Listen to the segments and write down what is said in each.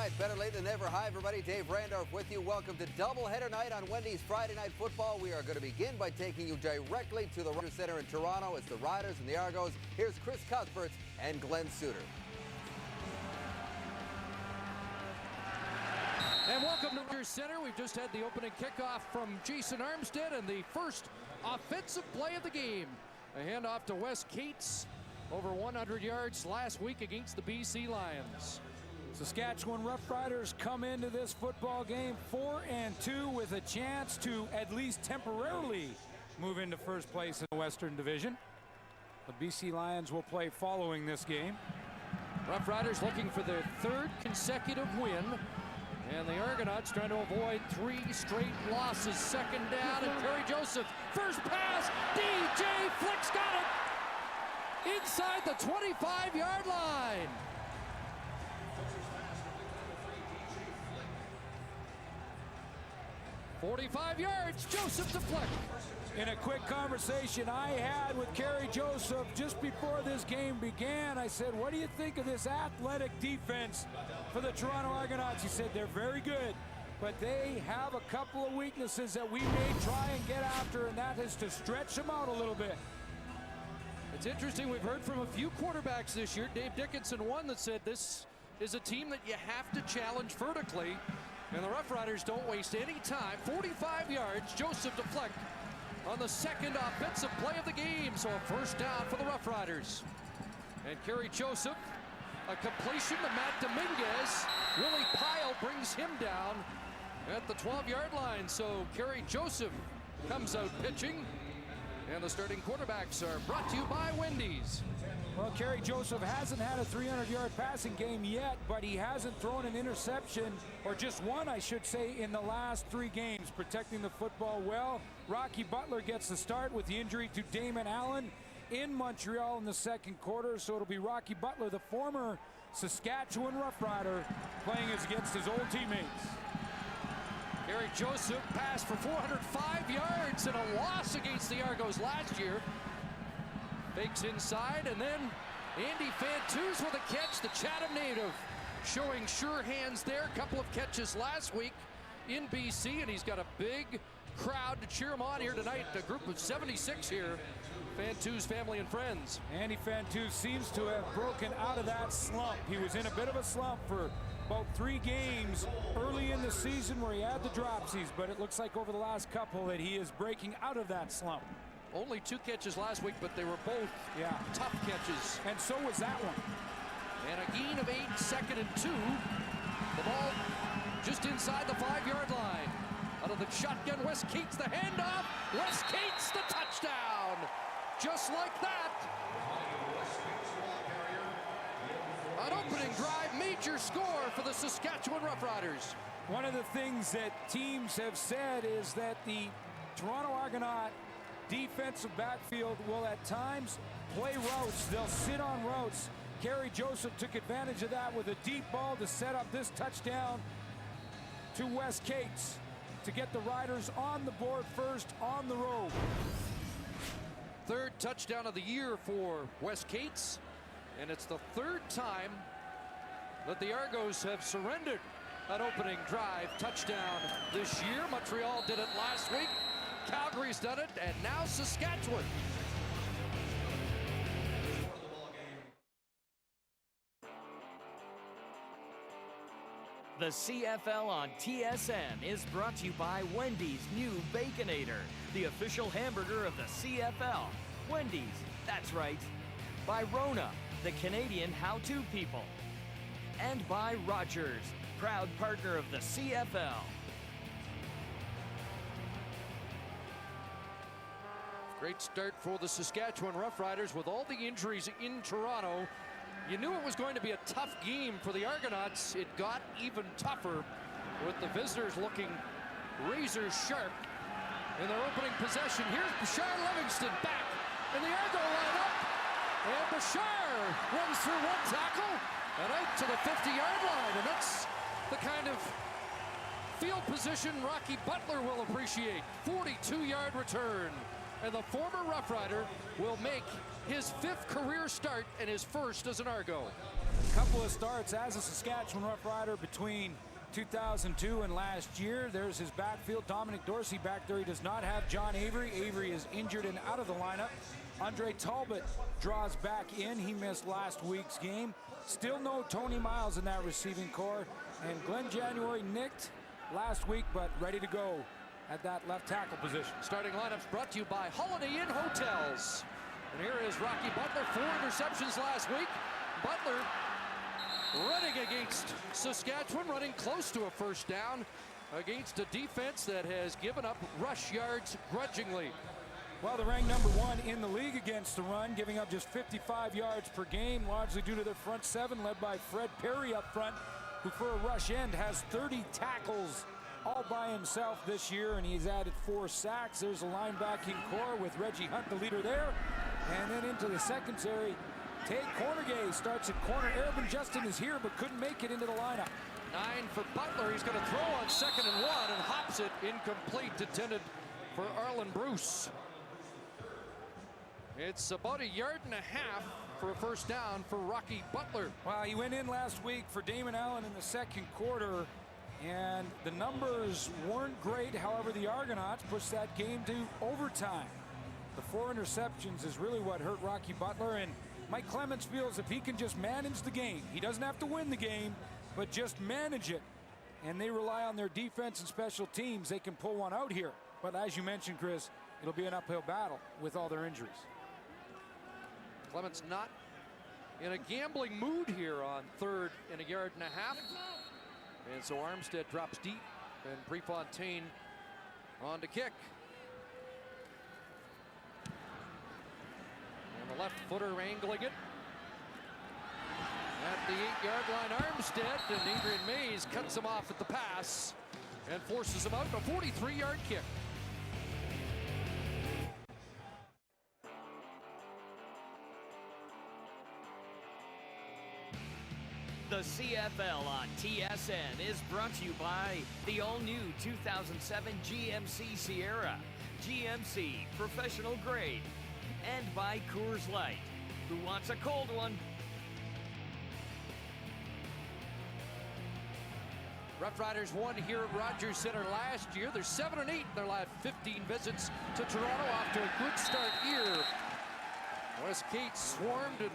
right, better late than never. Hi, everybody. Dave Randorf with you. Welcome to doubleheader night on Wendy's Friday Night Football. We are going to begin by taking you directly to the Roughriders Center in Toronto. It's the Riders and the Argos. Here's Chris Cuthbert and Glenn Suter. And welcome to Roughriders Center. We've just had the opening kickoff from Jason Armstead and the first offensive play of the game. A handoff to Wes Cates, over 100 yards last week against the BC Lions. Saskatchewan Roughriders come into this football game 4-2 with a chance to at least temporarily move into first place in the Western Division. The BC Lions will play following this game. Roughriders looking for their third consecutive win. And the Argonauts trying to avoid 3 straight losses. Second down, and Kerry Joseph. First pass, DJ Flicks got it inside the 25-yard line. "45 yards, Joseph to Flick." In a quick conversation I had with Kerry Joseph just before this game began, I said, what do you think of this athletic defense for the Toronto Argonauts? He said, they're very good, but they have a couple of weaknesses that we may try and get after, and that is to stretch them out a little bit. It's interesting, we've heard from a few quarterbacks this year. Dave Dickinson, one that said this is a team that you have to challenge vertically, and the Roughriders don't waste any time. 45 yards, Joseph to Fleck on the second offensive play of the game. So a first down for the Roughriders. And Kerry Joseph, a completion to Matt Dominguez. Willie Pyle brings him down at the 12-yard line. So Kerry Joseph comes out pitching. And the starting quarterbacks are brought to you by Wendy's. Well, Kerry Joseph hasn't had a 300-yard passing game yet, but he hasn't thrown an interception, or just one, I should say, in the last 3 games, protecting the football well. Rocky Butler gets the start with the injury to Damon Allen in Montreal in the second quarter, so it'll be Rocky Butler, the former Saskatchewan Roughrider, playing against his old teammates. Kerry Joseph passed for 405 yards in a loss against the Argos last year. Fakes inside, and then Andy Fantuz with a catch, the Chatham native showing sure hands there. A couple of catches last week in BC, and he's got a big crowd to cheer him on here tonight. A group of 76 here. Fantuz family and friends. Andy Fantuz seems to have broken out of that slump. He was in a bit of a slump for about 3 games early in the season where he had the dropsies, but it looks like over the last couple that he is breaking out of that slump. Only 2 catches last week, but they were both tough catches. And so was that one. And a gain of 8, second and 2. The ball just inside the 5-yard line. Out of the shotgun, Wes Cates the handoff. Wes Cates the touchdown. Just like that. An opening drive, major score for the Saskatchewan Roughriders. One of the things that teams have said is that the Toronto Argonaut defensive backfield will at times play routes. They'll sit on routes. Kerry Joseph took advantage of that with a deep ball to set up this touchdown to Wes Cates to get the Riders on the board first on the road. 3rd touchdown of the year for Wes Cates, and it's the 3rd time that the Argos have surrendered an opening drive touchdown this year. Montreal did it last week. Calgary's done it, and now Saskatchewan. The CFL on TSN is brought to you by Wendy's new Baconator, the official hamburger of the CFL. Wendy's, that's right. By Rona, the Canadian how-to people. And by Rogers, proud partner of the CFL. Great start for the Saskatchewan Roughriders with all the injuries in Toronto. You knew it was going to be a tough game for the Argonauts. It got even tougher with the visitors looking razor sharp in their opening possession. Here's Bashar Livingston back in the Argo lineup. And Bashar runs through 1 tackle and out to the 50-yard line. And that's the kind of field position Rocky Butler will appreciate. 42-yard return. And the former Roughrider will make his 5th career start and his first as an Argo. a couple of starts as a Saskatchewan Roughrider between 2002 and last year. There's his backfield. Dominic Dorsey back there. He does not have John Avery. Avery is injured and out of the lineup. Andre Talbot draws back in. He missed last week's game. Still no Tony Miles in that receiving core. And Glenn January nicked last week, but ready to go at that left tackle position. Starting lineups brought to you by Holiday Inn Hotels. And here is Rocky Butler. 4 interceptions last week. Butler running against Saskatchewan, running close to a first down against a defense that has given up rush yards grudgingly. Well, they're ranked #1 in the league against the run, giving up just 55 yards per game, largely due to their front seven, led by Fred Perry up front, who for a rush end has 30 tackles all by himself this year, and he's added 4 sacks. There's a linebacking core with Reggie Hunt, the leader there. And then into the secondary, Tate Cornegay starts at corner. Ervin Justin is here, but couldn't make it into the lineup. 9 for Butler. He's going to throw on 2nd and 1 and hops it incomplete, intended for Arlen Bruce. It's about 1.5 yards for a first down for Rocky Butler. Well, he went in last week for Damon Allen in the second quarter, and the numbers weren't great. However, the Argonauts pushed that game to overtime. The 4 interceptions is really what hurt Rocky Butler, and Mike Clements feels if he can just manage the game, he doesn't have to win the game, but just manage it, and they rely on their defense and special teams, they can pull one out here. But as you mentioned, Chris, it'll be an uphill battle with all their injuries. Clements not in a gambling mood here on 3rd and 1.5 yards. And so Armstead drops deep, and Prefontaine on to kick. And the left footer angling it at the 8-yard line. Armstead, and Adrian Mays cuts him off at the pass and forces him out. A 43-yard kick. The CFL on TSN is brought to you by the all-new 2007 GMC Sierra, GMC Professional Grade, and by Coors Light. Who wants a cold one? Roughriders won here at Rogers Center last year. They're 7-8 in their last 15 visits to Toronto, off to a good start here. West Cates swarmed, and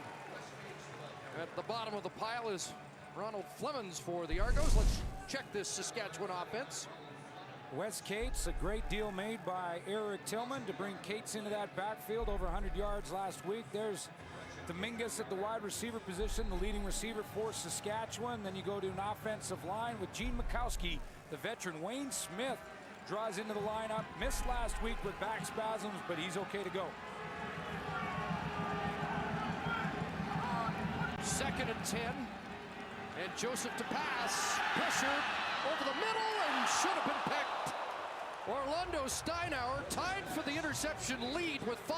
at the bottom of the pile is Ronald Flemons for the Argos. Let's check this Saskatchewan offense. West Cates, a great deal made by Eric Tillman to bring Cates into that backfield, over 100 yards last week. There's Dominguez at the wide receiver position, the leading receiver for Saskatchewan. Then you go to an offensive line with Gene Mikowski. The veteran Wayne Smith draws into the lineup. Missed last week with back spasms, but he's okay to go. 2nd and 10. And Joseph to pass. Pressure over the middle and should have been picked. Orlando Steinauer tied for the interception lead with 5.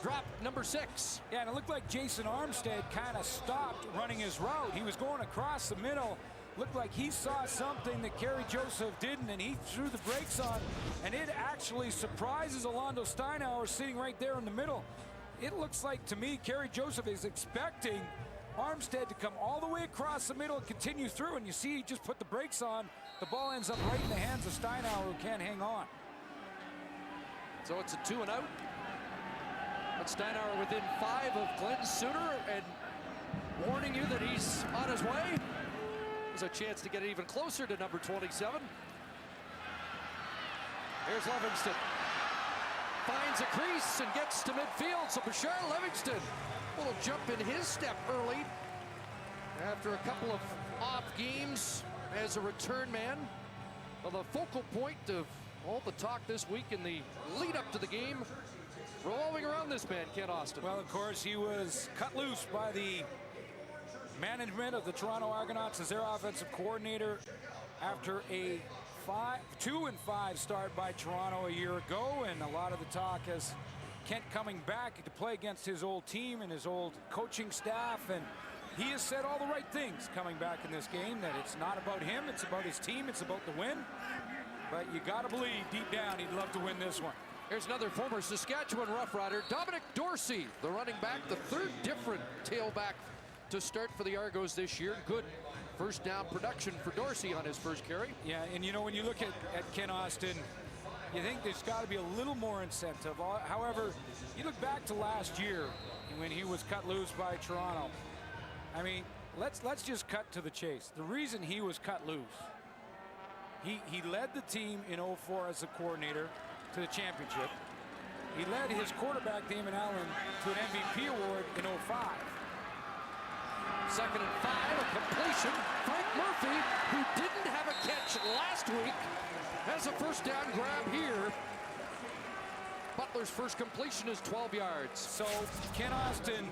Drop number 6. Yeah, and it looked like Jason Armstead kind of stopped running his route. He was going across the middle. Looked like he saw something that Kerry Joseph didn't, and he threw the brakes on. And it actually surprises Orlando Steinauer sitting right there in the middle. It looks like to me Kerry Joseph is expecting Armstead to come all the way across the middle and continue through, and you see he just put the brakes on. The ball ends up right in the hands of Steinauer, who can't hang on. So it's a 2 and out. But Steinauer within 5 of Glenn Suter, and warning you that he's on his way. There's a chance to get it even closer to number 27. Here's Livingston. Finds a crease and gets to midfield. So Bashar Livingston, a little jump in his step early after a couple of off games as a return man. Well, the focal point of all the talk this week in the lead up to the game revolving around this man, Ken Austin. Well, of course, he was cut loose by the management of the Toronto Argonauts as their offensive coordinator after a 2-5 start by Toronto a year ago, and a lot of the talk is Kent coming back to play against his old team and his old coaching staff, and he has said all the right things coming back in this game, that it's not about him, it's about his team, it's about the win. But you got to believe deep down he'd love to win this one. Here's another former Saskatchewan Roughrider, Dominic Dorsey, the running back, the 3rd different tailback to start for the Argos this year. Good first down production for Dorsey on his first carry. Yeah, and you know, when you look at Ken Austin, you think there's got to be a little more incentive. However, you look back to last year when he was cut loose by Toronto. I mean, let's just cut to the chase. The reason he was cut loose, he led the team in 04 as a coordinator to the championship. He led his quarterback, Damon Allen, to an MVP award in 05. 2nd and 5, a completion. Frank Murphy, who didn't have a catch last week, has a first down grab here. Butler's first completion is 12 yards. So Ken Austin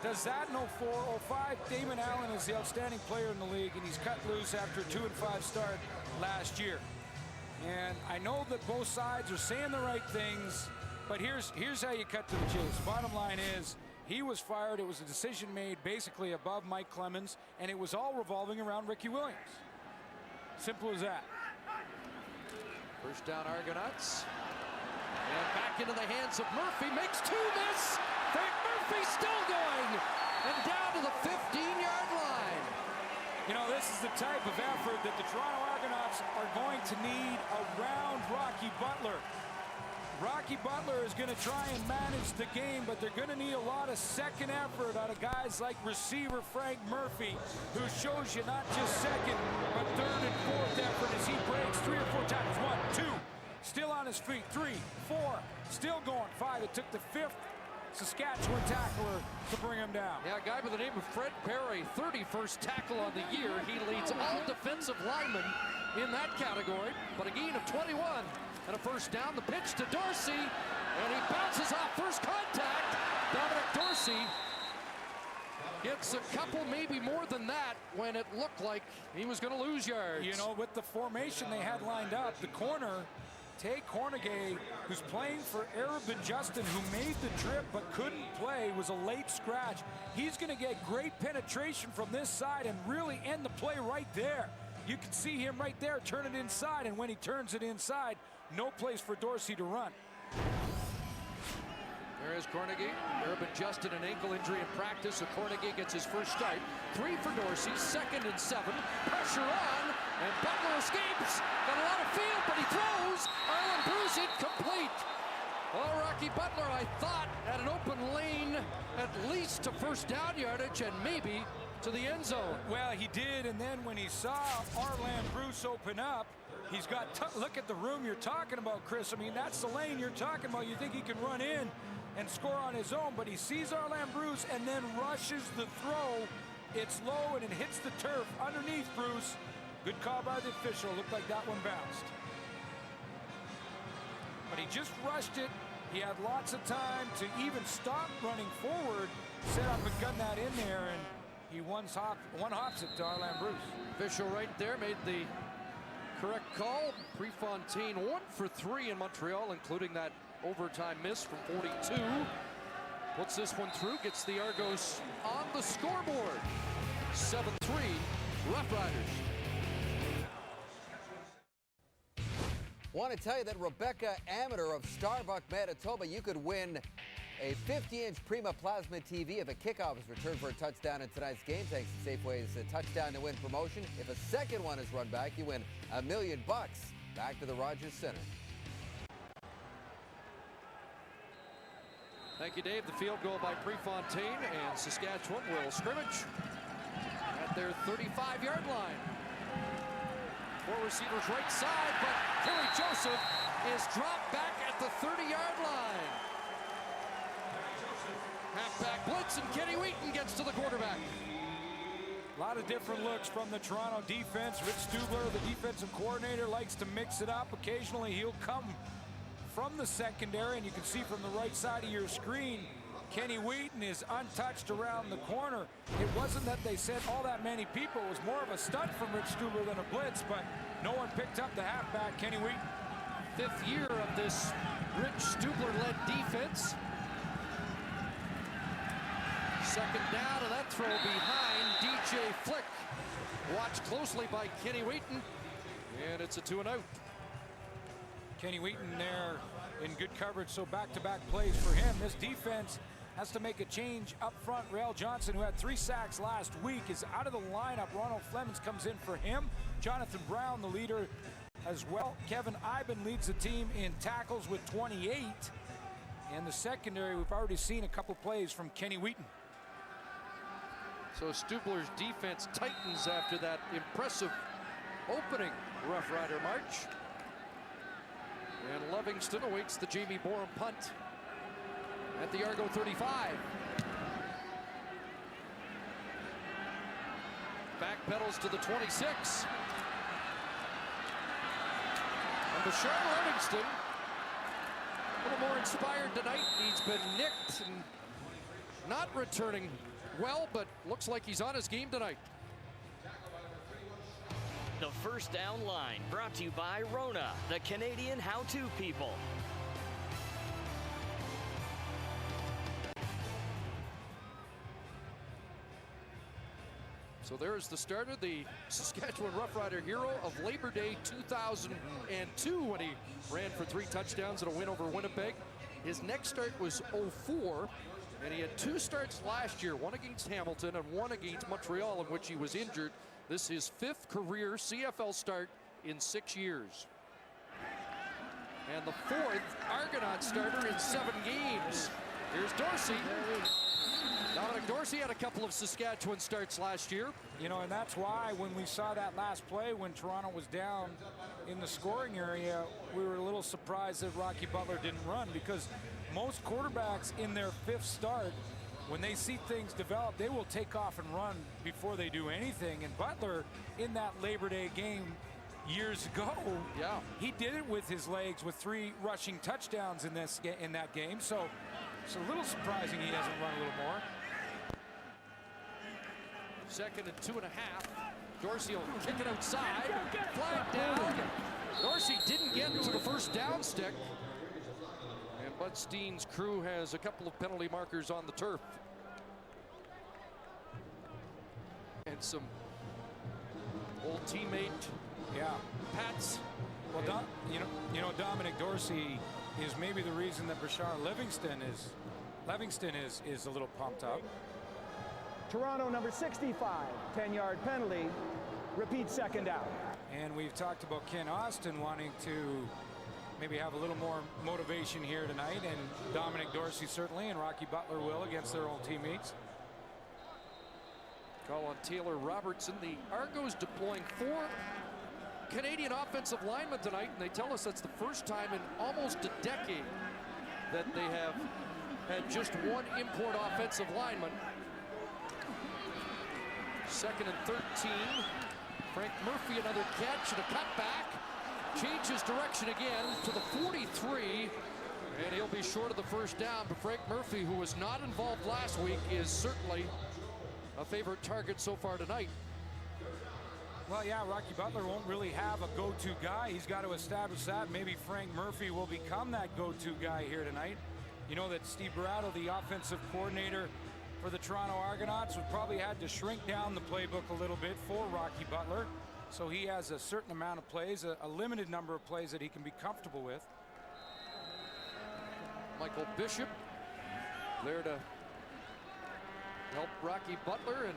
does that in 04. 05, Damon Allen is the outstanding player in the league, and he's cut loose after a 2-5 start last year. And I know that both sides are saying the right things, but here's how you cut to the chase. Bottom line is, he was fired. It was a decision made basically above Mike Clemens, and it was all revolving around Ricky Williams. Simple as that. First down, Argonauts. And back into the hands of Murphy. Makes 2, miss. Frank Murphy still going. And down to the 15-yard line. You know, this is the type of effort that the Toronto Argonauts are going to need around Rocky Butler. Rocky Butler is going to try and manage the game, but they're going to need a lot of second effort out of guys like receiver Frank Murphy, who shows you not just second, but third and fourth effort as he breaks 3 or 4 times. 1, 2, still on his feet. 3, 4, still going. 5, it took the 5th Saskatchewan tackler to bring him down. Yeah, a guy by the name of Fred Perry, 31st tackle on the year. He leads all defensive linemen in that category, but a gain of 21. And a first down, the pitch to Dorsey, and he bounces off first contact. Dominic Dorsey gets a couple, maybe more than that, when it looked like he was going to lose yards. You know, with the formation they had lined up, the corner, Tay Cornegay, who's playing for Arabin Justin, who made the trip but couldn't play, was a late scratch. He's going to get great penetration from this side and really end the play right there. You can see him right there turn it inside, and when he turns it inside, no place for Dorsey to run. There is Cornegay. Arabin Justin, an ankle injury in practice, so Cornegay gets his first start. 3 for Dorsey, 2nd and 7. Pressure on, and Butler escapes. Got a lot of field, but he throws. Arlen Bruce incomplete. Well, Rocky Butler, I thought, had an open lane, at least to first down yardage, and maybe to the end zone. Well, he did, and then when he saw Arlen Bruce open up, he's got, look at the room you're talking about, Chris. I mean, that's the lane you're talking about. You think he can run in and score on his own, but he sees Arlen Bruce and then rushes the throw. It's low and it hits the turf underneath Bruce. Good call by the official. Looked like that one bounced. But he just rushed it. He had lots of time to even stop running forward, set up and gun that in there, and he one-hops it to Arlen Bruce. Official right there made the correct call. Prefontaine 1 for 3 in Montreal, including that overtime miss from 42. Puts this one through, gets the Argos on the scoreboard. 7-3, Roughriders. Want to tell you that Rebecca Amateur of Starbuck, Manitoba, you could win a 50-inch Prima Plasma TV if a kickoff is returned for a touchdown in tonight's game, thanks to Safeway's Touchdown to Win promotion. If a second one is run back, you win $1 million back to the Rogers Center. Thank you, Dave. The field goal by Prefontaine, and Saskatchewan will scrimmage at their 35-yard line. 4 receivers right side, but Kerry Joseph is dropped back at the 30-yard line. Halfback blitz, and Kenny Wheaton gets to the quarterback. A lot of different looks from the Toronto defense. Rich Stubler, the defensive coordinator, likes to mix it up. Occasionally he'll come from the secondary, and you can see from the right side of your screen, Kenny Wheaton is untouched around the corner. It wasn't that they sent all that many people. It was more of a stunt from Rich Stubler than a blitz, but no one picked up the halfback, Kenny Wheaton. 5th year of this Rich Stubler-led defense. 2nd down, and that throw behind DJ Flick. Watched closely by Kenny Wheaton, and it's a 2-and-out. Kenny Wheaton there in good coverage, so back-to-back plays for him. This defense has to make a change up front. Rail Johnson, who had 3 sacks last week, is out of the lineup. Ronald Flemings comes in for him. Jonathan Brown, the leader as well. Kevin Iben leads the team in tackles with 28. And the secondary, we've already seen a couple plays from Kenny Wheaton. So Stubler's defense tightens after that impressive opening Rough Rider march. And Livingston awaits the Jamie Borum punt at the Argo 35. Back pedals to the 26. And Bashar Livingston, a little more inspired tonight. He's been nicked and not returning well, but looks like he's on his game tonight. The first down line brought to you by Rona, the Canadian how-to people. So there's the starter, the Saskatchewan Roughrider hero of Labor Day 2002 when he ran for 3 touchdowns and a win over Winnipeg. His next start was 04, and he had 2 starts last year, one against Hamilton and one against Montreal, in which he was injured. This is his 5th career CFL start in 6 years. And the 4th Argonauts starter in 7 games. Here's Dorsey. Dominic Dorsey had a couple of Saskatchewan starts last year. You know, and that's why when we saw that last play when Toronto was down in the scoring area, we were a little surprised that Rocky Butler didn't run, because most quarterbacks in their 5th start, when they see things develop, they will take off and run before they do anything. And Butler, in that Labor Day game years ago, he did it with his legs with 3 rushing touchdowns in that game. So it's a little surprising he doesn't run a little more. 2nd and 2.5. Dorsey will kick it outside. Flag down. Dorsey didn't get to the first down stick. And Bud Steen's crew has a couple of penalty markers on the turf. And some old teammate, Pats. Well, you know, Dominic Dorsey is maybe the reason that Bashar Livingston is a little pumped up. Toronto number 65, 10-yard penalty, repeat 2nd down. And we've talked about Ken Austin wanting to maybe have a little more motivation here tonight, and Dominic Dorsey certainly, and Rocky Butler will against their old teammates. Call on Taylor Robertson. The Argos deploying 4 Canadian offensive linemen tonight, and they tell us that's the first time in almost a decade that they have had just 1 import offensive lineman. 2nd and 13. Frank Murphy, another catch and a cutback. Changes direction again to the 43, and he'll be short of the first down. But Frank Murphy, who was not involved last week, is certainly a favorite target so far tonight. Well, yeah, Rocky Butler won't really have a go-to guy. He's got to establish that. Maybe Frank Murphy will become that go-to guy here tonight. You know that Steve Barato, the offensive coordinator for the Toronto Argonauts, would probably had to shrink down the playbook a little bit for Rocky Butler. So he has a certain amount of plays, a limited number of plays that he can be comfortable with. Michael Bishop there to help Rocky Butler, and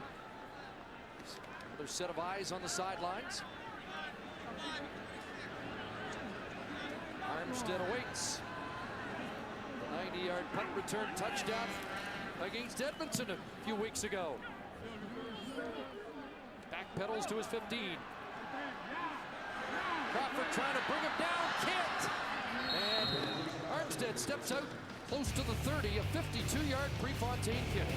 another set of eyes on the sidelines. Armstead awaits. The 90-yard punt return touchdown against Edmonton a few weeks ago. Back pedals to his 15. Crawford trying to bring him down, can't. And Armstead steps out close to the 30, a 52-yard Prefontaine kick.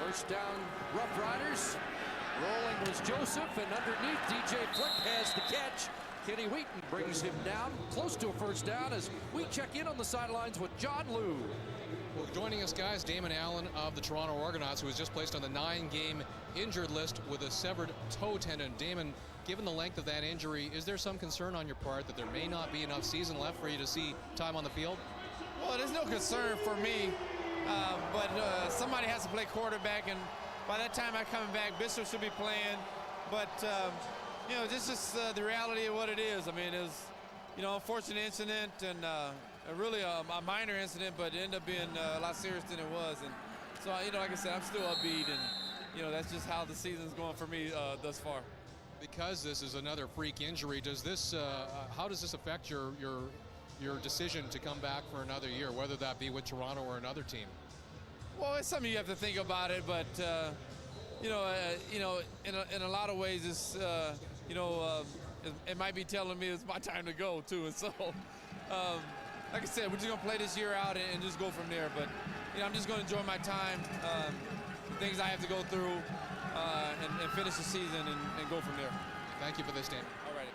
First down, Roughriders. Rolling was Joseph, and underneath, DJ Flick has the catch. Kenny Wheaton brings him down close to a first down as we check in on the sidelines with John Liu. Well, joining us, guys, Damon Allen of the Toronto Argonauts, who was just placed on the 9-game injured list with a severed toe tendon. Damon, given the length of that injury, is there some concern on your part that there may not be enough season left for you to see time on the field? Well, there's no concern for me, but somebody has to play quarterback, and by that time I'm coming back, Bishop should be playing. But you know, this is the reality of what it is. I mean, it was, you know, unfortunate incident, and really a minor incident, but it ended up being a lot serious than it was. And so, like I said, I'm still upbeat, and that's just how the season's going for me thus far. Because this is another freak injury, does this how does this affect your decision to come back for another year, whether that be with Toronto or another team? Well, it's something you have to think about it, but in a lot of ways, it's it might be telling me it's my time to go too. And so, like I said, we're just gonna play this year out and just go from there. But I'm just gonna enjoy my time, the things I have to go through, and finish the season and go from there. Thank you for this, Dan. All right.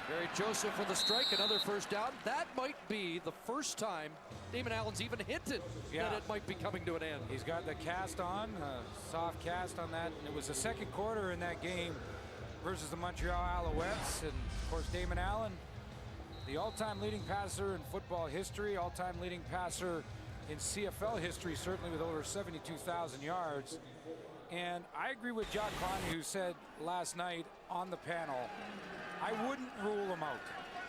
Gary Joseph for the strike, another first down. That might be the first time Damon Allen's even hinted that it might be coming to an end. He's got the cast on, soft cast on that. It was the second quarter in that game versus the Montreal Alouettes. And, of course, Damon Allen, the all-time leading passer in football history, all-time leading passer in CFL history, certainly with over 72,000 yards. And I agree with Jock Conley, who said last night on the panel, I wouldn't rule him out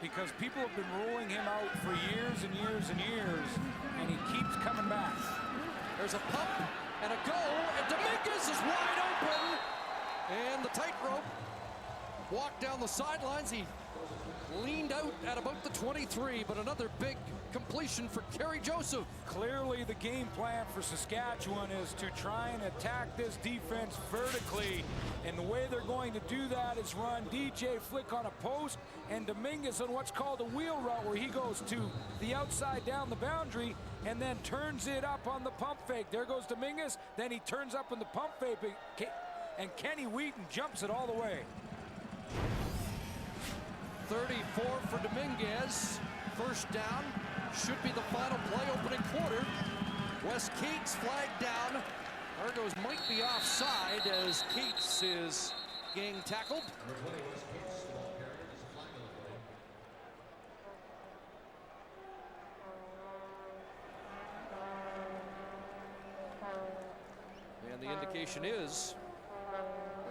because people have been ruling him out for years and years and years, and he keeps coming back. There's a pump and a go, and Dominguez is wide open. And the tightrope walked down the sidelines. He leaned out at about the 23, but another big completion for Gary Joseph. Clearly the game plan for Saskatchewan is to try and attack this defense vertically, and the way they're going to do that is run DJ Flick on a post and Dominguez on what's called a wheel route, where he goes to the outside down the boundary and then turns it up on the pump fake. There goes Dominguez, then he turns up on the pump fake, and Kenny Wheaton jumps it all the way. 34 for Dominguez. First down. Should be the final play opening quarter. Wes Cates flagged down. Argos might be offside as Cates is gang tackled. And the indication is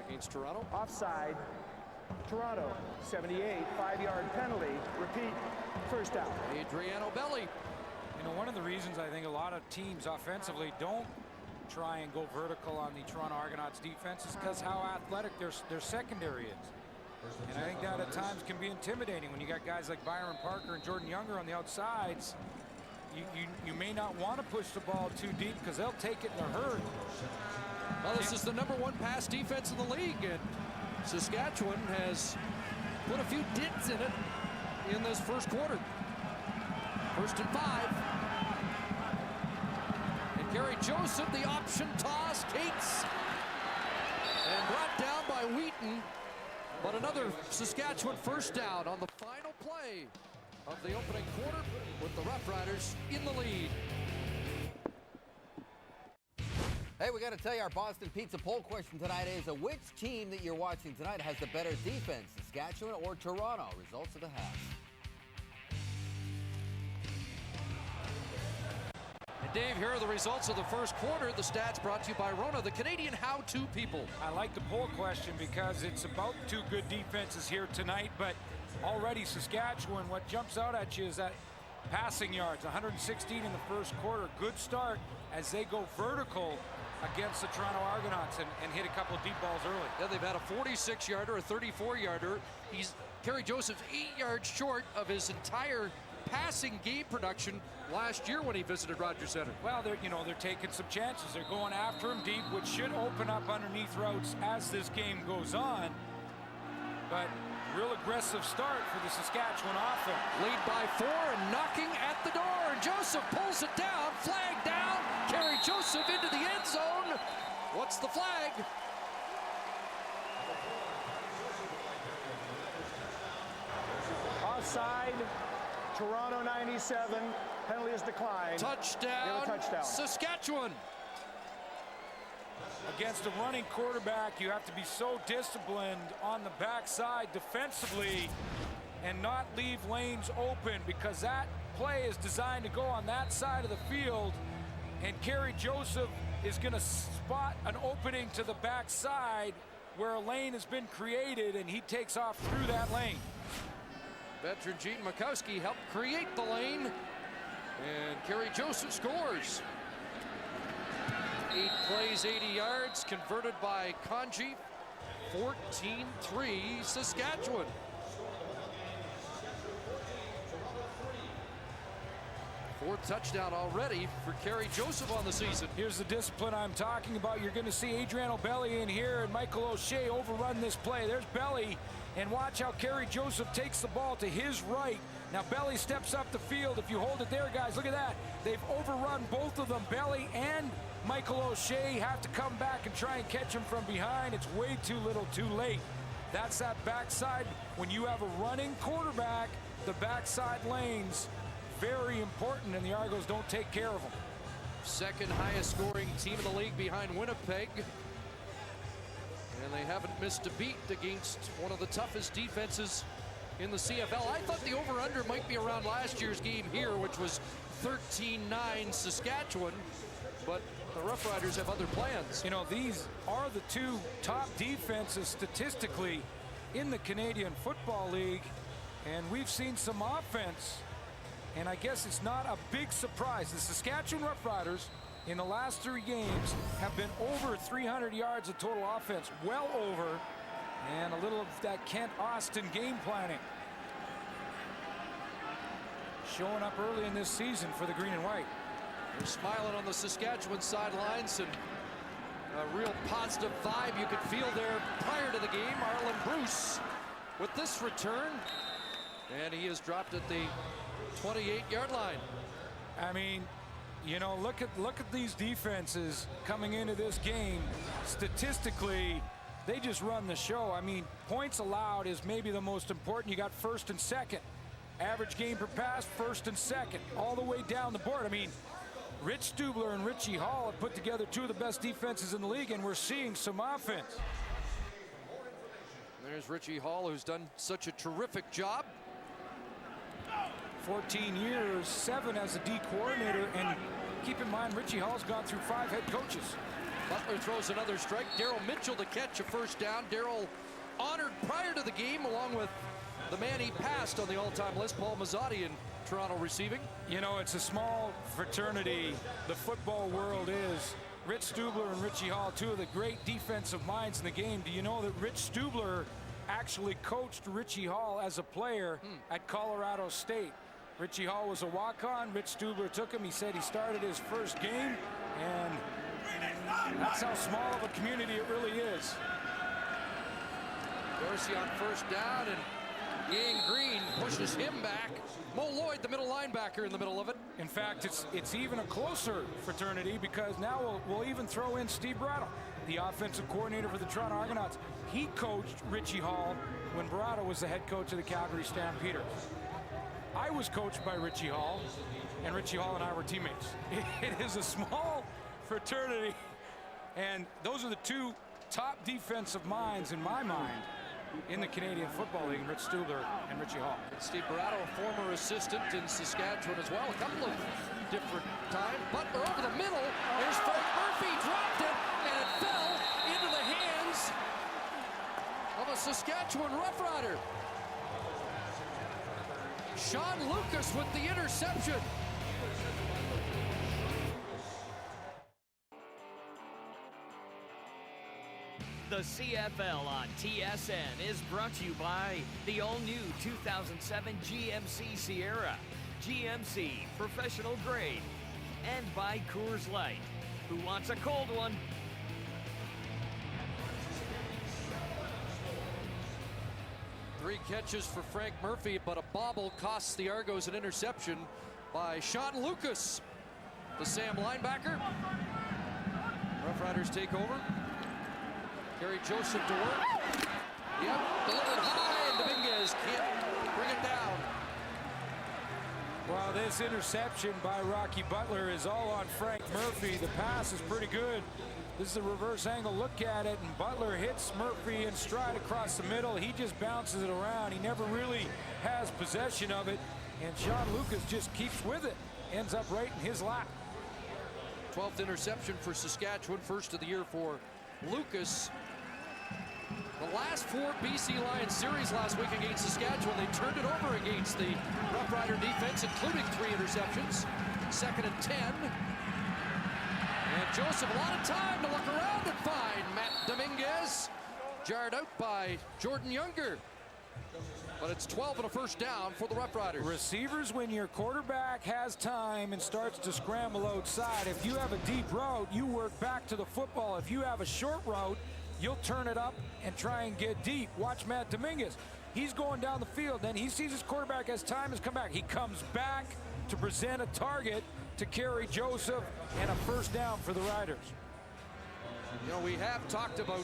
against Toronto. Offside. Toronto, 78, 5-yard penalty. Repeat, first down. Adriano Belli. One of the reasons I think a lot of teams offensively don't try and go vertical on the Toronto Argonauts defense is because how athletic their secondary is. And I think that at times can be intimidating when you got guys like Byron Parker and Jordan Younger on the outsides. You may not want to push the ball too deep because they'll take it in a hurry. Well, this is the #1 pass defense in the league, and Saskatchewan has put a few dents in it in this first quarter. 1st and 5. And Gary Joseph, the option toss, Cates, and brought down by Wheaton. But another Saskatchewan first down on the final play of the opening quarter with the Roughriders in the lead. Hey, we got to tell you, our Boston Pizza poll question tonight is, which team that you're watching tonight has the better defense, Saskatchewan or Toronto? Results of the half. And Dave, here are the results of the first quarter. The stats brought to you by Rona, the Canadian how-to people. I like the poll question because it's about two good defenses here tonight, but already Saskatchewan, what jumps out at you is that passing yards, 116 in the first quarter. Good start as they go vertical against the Toronto Argonauts and hit a couple of deep balls early. Yeah, they've had a 46-yarder, a 34-yarder. Gary Joseph's 8 yards short of his entire passing game production last year when he visited Rogers Center. Well, they're taking some chances. They're going after him deep, which should open up underneath routes as this game goes on. But real aggressive start for the Saskatchewan offense. Lead by 4 and knocking at the door. And Joseph pulls it down, flag down. Gary Joseph into the end zone. What's the flag? Offside, Toronto 97, penalty is declined. Touchdown, touchdown. Saskatchewan. Against a running quarterback, you have to be so disciplined on the backside defensively and not leave lanes open, because that play is designed to go on that side of the field, and Gary Joseph is going to spot an opening to the backside where a lane has been created, and he takes off through that lane. Veteran Gene Makowski helped create the lane And Kerry Joseph scores. 8 plays, 80 yards, converted by Kanji. 14-3 Saskatchewan. Fourth touchdown already for Kerry Joseph on the season. Here's the discipline I'm talking about. You're going to see Adrian O'Belly in here and Michael O'Shea overrun this play. There's Belly, and watch how Kerry Joseph takes the ball to his right. Now Belly steps up the field. If you hold it there, guys, look at that. They've overrun both of them. Belly and Michael O'Shea have to come back and try and catch him from behind. It's way too little too late. That's that backside. When you have a running quarterback, the backside lanes, very important, and the Argos don't take care of them. Second highest scoring team in the league behind Winnipeg. And they haven't missed a beat against one of the toughest defenses in the CFL. I thought the over-under might be around last year's game here, which was 13-9 Saskatchewan, but the Roughriders have other plans. You know, these are the two top defenses statistically in the Canadian Football League, and we've seen some offense. And I guess it's not a big surprise. The Saskatchewan Roughriders in the last 3 games have been over 300 yards of total offense, well over, and a little of that Kent Austin game planning showing up early in this season for the green and white. They're smiling on the Saskatchewan sidelines, and a real positive vibe you could feel there prior to the game. Arlen Bruce with this return, and he is dropped at the 28-yard line. I mean, you know, look at these defenses coming into this game. Statistically, they just run the show. I mean, points allowed is maybe the most important. You got first and second. Average game per pass, first and second, all the way down the board. I mean, Rich Stubler and Richie Hall have put together 2 of the best defenses in the league, and we're seeing some offense. There's Richie Hall, who's done such a terrific job. 14 years, 7 as a D coordinator, and keep in mind Richie Hall's gone through 5 head coaches. Butler throws another strike. Daryl Mitchell to catch a first down. Daryl honored prior to the game, along with the man he passed on the all-time list, Paul Mazzotti, in Toronto receiving. You know, it's a small fraternity, the football world is. Rich Stubler and Richie Hall, 2 of the great defensive minds in the game. Do you know that Rich Stubler actually coached Richie Hall as a player at Colorado State? Richie Hall was a walk-on. Rich Stubler took him. He said he started his first game, and that's how small of a community it really is. Dorsey on first down, and Yang Green pushes him back. Mo Lloyd, the middle linebacker, in the middle of it. In fact, it's even a closer fraternity, because now we'll even throw in Steve Brattle, the offensive coordinator for the Toronto Argonauts. He coached Richie Hall when Brattle was the head coach of the Calgary Stampeders. I was coached by Richie Hall, and Richie Hall and I were teammates. It is a small fraternity, and those are the 2 top defensive minds in my mind in the Canadian Football League, Rich Stubler and Richie Hall. Steve Brattle, former assistant in Saskatchewan as well, a couple of different times. Butler over the middle. There's Frank Murphy, dropped it, and it fell into the hands of a Saskatchewan Roughrider. Sean Lucas with the interception. The CFL on TSN is brought to you by the all-new 2007 GMC Sierra, GMC Professional Grade, and by Coors Light. Who wants a cold one? Three catches for Frank Murphy, but a bobble costs the Argos an interception by Sean Lucas, the Sam linebacker. Roughriders take over. Kerry Joseph to work. Yep, delivered high, and Dominguez can't bring it down. Well, this interception by Rocky Butler is all on Frank Murphy. The pass is pretty good. This is a reverse angle look at it, and Butler hits Murphy in stride across the middle. He just bounces it around. He never really has possession of it, and Sean Lucas just keeps with it. Ends up right in his lap. 12th interception for Saskatchewan, first of the year for Lucas. The last 4 BC Lions series last week against Saskatchewan, they turned it over against the Rough Rider defense, including 3 interceptions. 2nd and 10. And Joseph, a lot of time to look around and find Matt Dominguez. Jarred out by Jordan Younger. But it's 12 and a first down for the Rough Riders. Receivers, when your quarterback has time and starts to scramble outside, if you have a deep route, you work back to the football. If you have a short route, you'll turn it up and try and get deep. Watch Matt Dominguez. He's going down the field. Then he sees his quarterback as time has come back. He comes back to present a target to carry Joseph, and a first down for the Riders. You know, we have talked about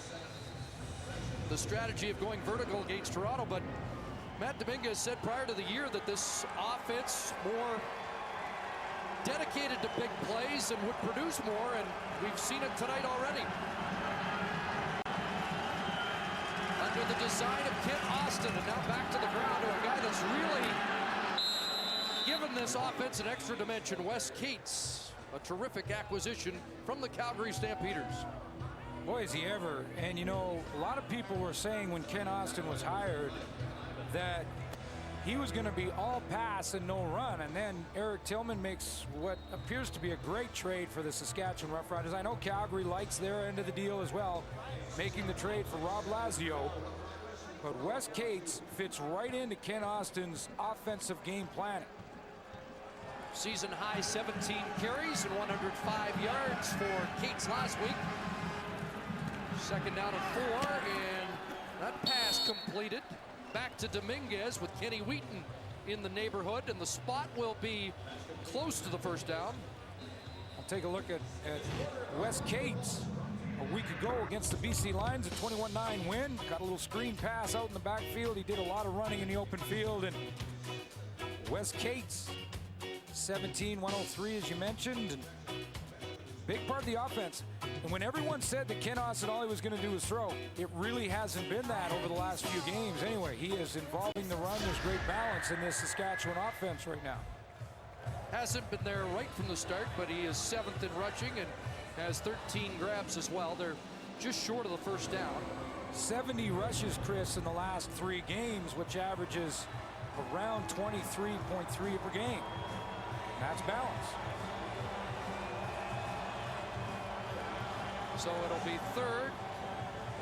the strategy of going vertical against Toronto, but Matt Dominguez said prior to the year that this offense more dedicated to big plays and would produce more, and we've seen it tonight already. Under the design of Kent Austin, and now back to the ground to a guy that's really given this offense an extra dimension. Wes Cates, a terrific acquisition from the Calgary Stampeders. Boy, is he ever. And you know, a lot of people were saying when Ken Austin was hired that he was going to be all pass and no run, and then Eric Tillman makes what appears to be a great trade for the Saskatchewan Roughriders. I know Calgary likes their end of the deal as well, making the trade for Rob Lazio, but Wes Cates fits right into Ken Austin's offensive game planning. Season high 17 carries and 105 yards for Cates last week. 2nd down and 4, and that pass completed. Back to Dominguez with Kenny Wheaton in the neighborhood, and the spot will be close to the first down. I'll take a look at Wes Cates a week ago against the BC Lions, a 21-9 win. Got a little screen pass out in the backfield. He did a lot of running in the open field, and Wes Cates, 17-103 as you mentioned, and big part of the offense. And when everyone said that Ken Austin all he was going to do was throw, it really hasn't been that over the last few games. Anyway, he is involving the run. There's great balance in this Saskatchewan offense right now. Hasn't been there right from the start, but he is 7th in rushing and has 13 grabs as well. They're just short of the first down. 70 rushes, Chris, in the last 3 games, which averages around 23.3 per game. That's balance. So it'll be 3rd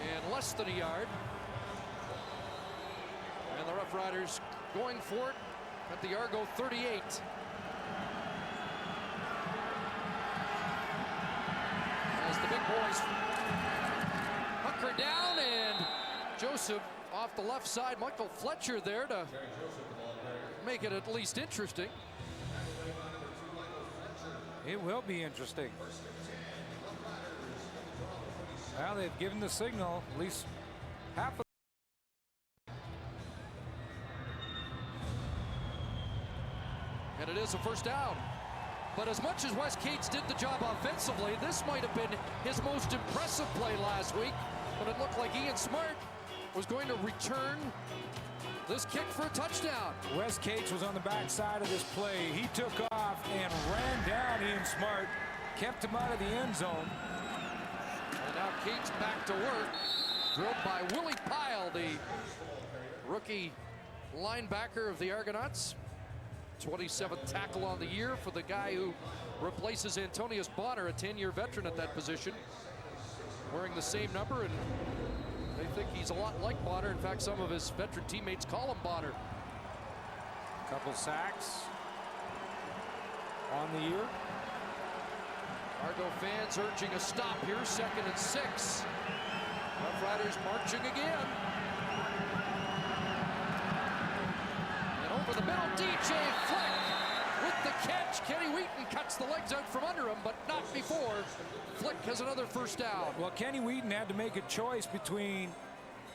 and less than a yard. And the Rough Riders going for it at the Argo 38. As the big boys hunker down, and Joseph off the left side. Michael Fletcher there to make it at least interesting. It will be interesting. Well, they've given the signal, at least half of. And it is a first down. But as much as Wes Cates did the job offensively, this might have been his most impressive play last week, when it looked like Ian Smart was going to return this kick for a touchdown. Wes Cates was on the backside of this play. He took off and ran down Ian Smart, kept him out of the end zone. And now Cates back to work, drilled by Willie Pyle, the rookie linebacker of the Argonauts. 27th tackle on the year for the guy who replaces Antonius Bonner, a 10-year veteran at that position, wearing the same number, and they think he's a lot like Bonner. In fact, some of his veteran teammates call him Bonner. Couple sacks on the year. Argo fans urging a stop here, 2nd and 6. Rough Riders marching again. And over the middle, DJ Flick with the catch. Kenny Wheaton cuts the legs out from under him, but not before. Flick has another first down. Well, Kenny Wheaton had to make a choice between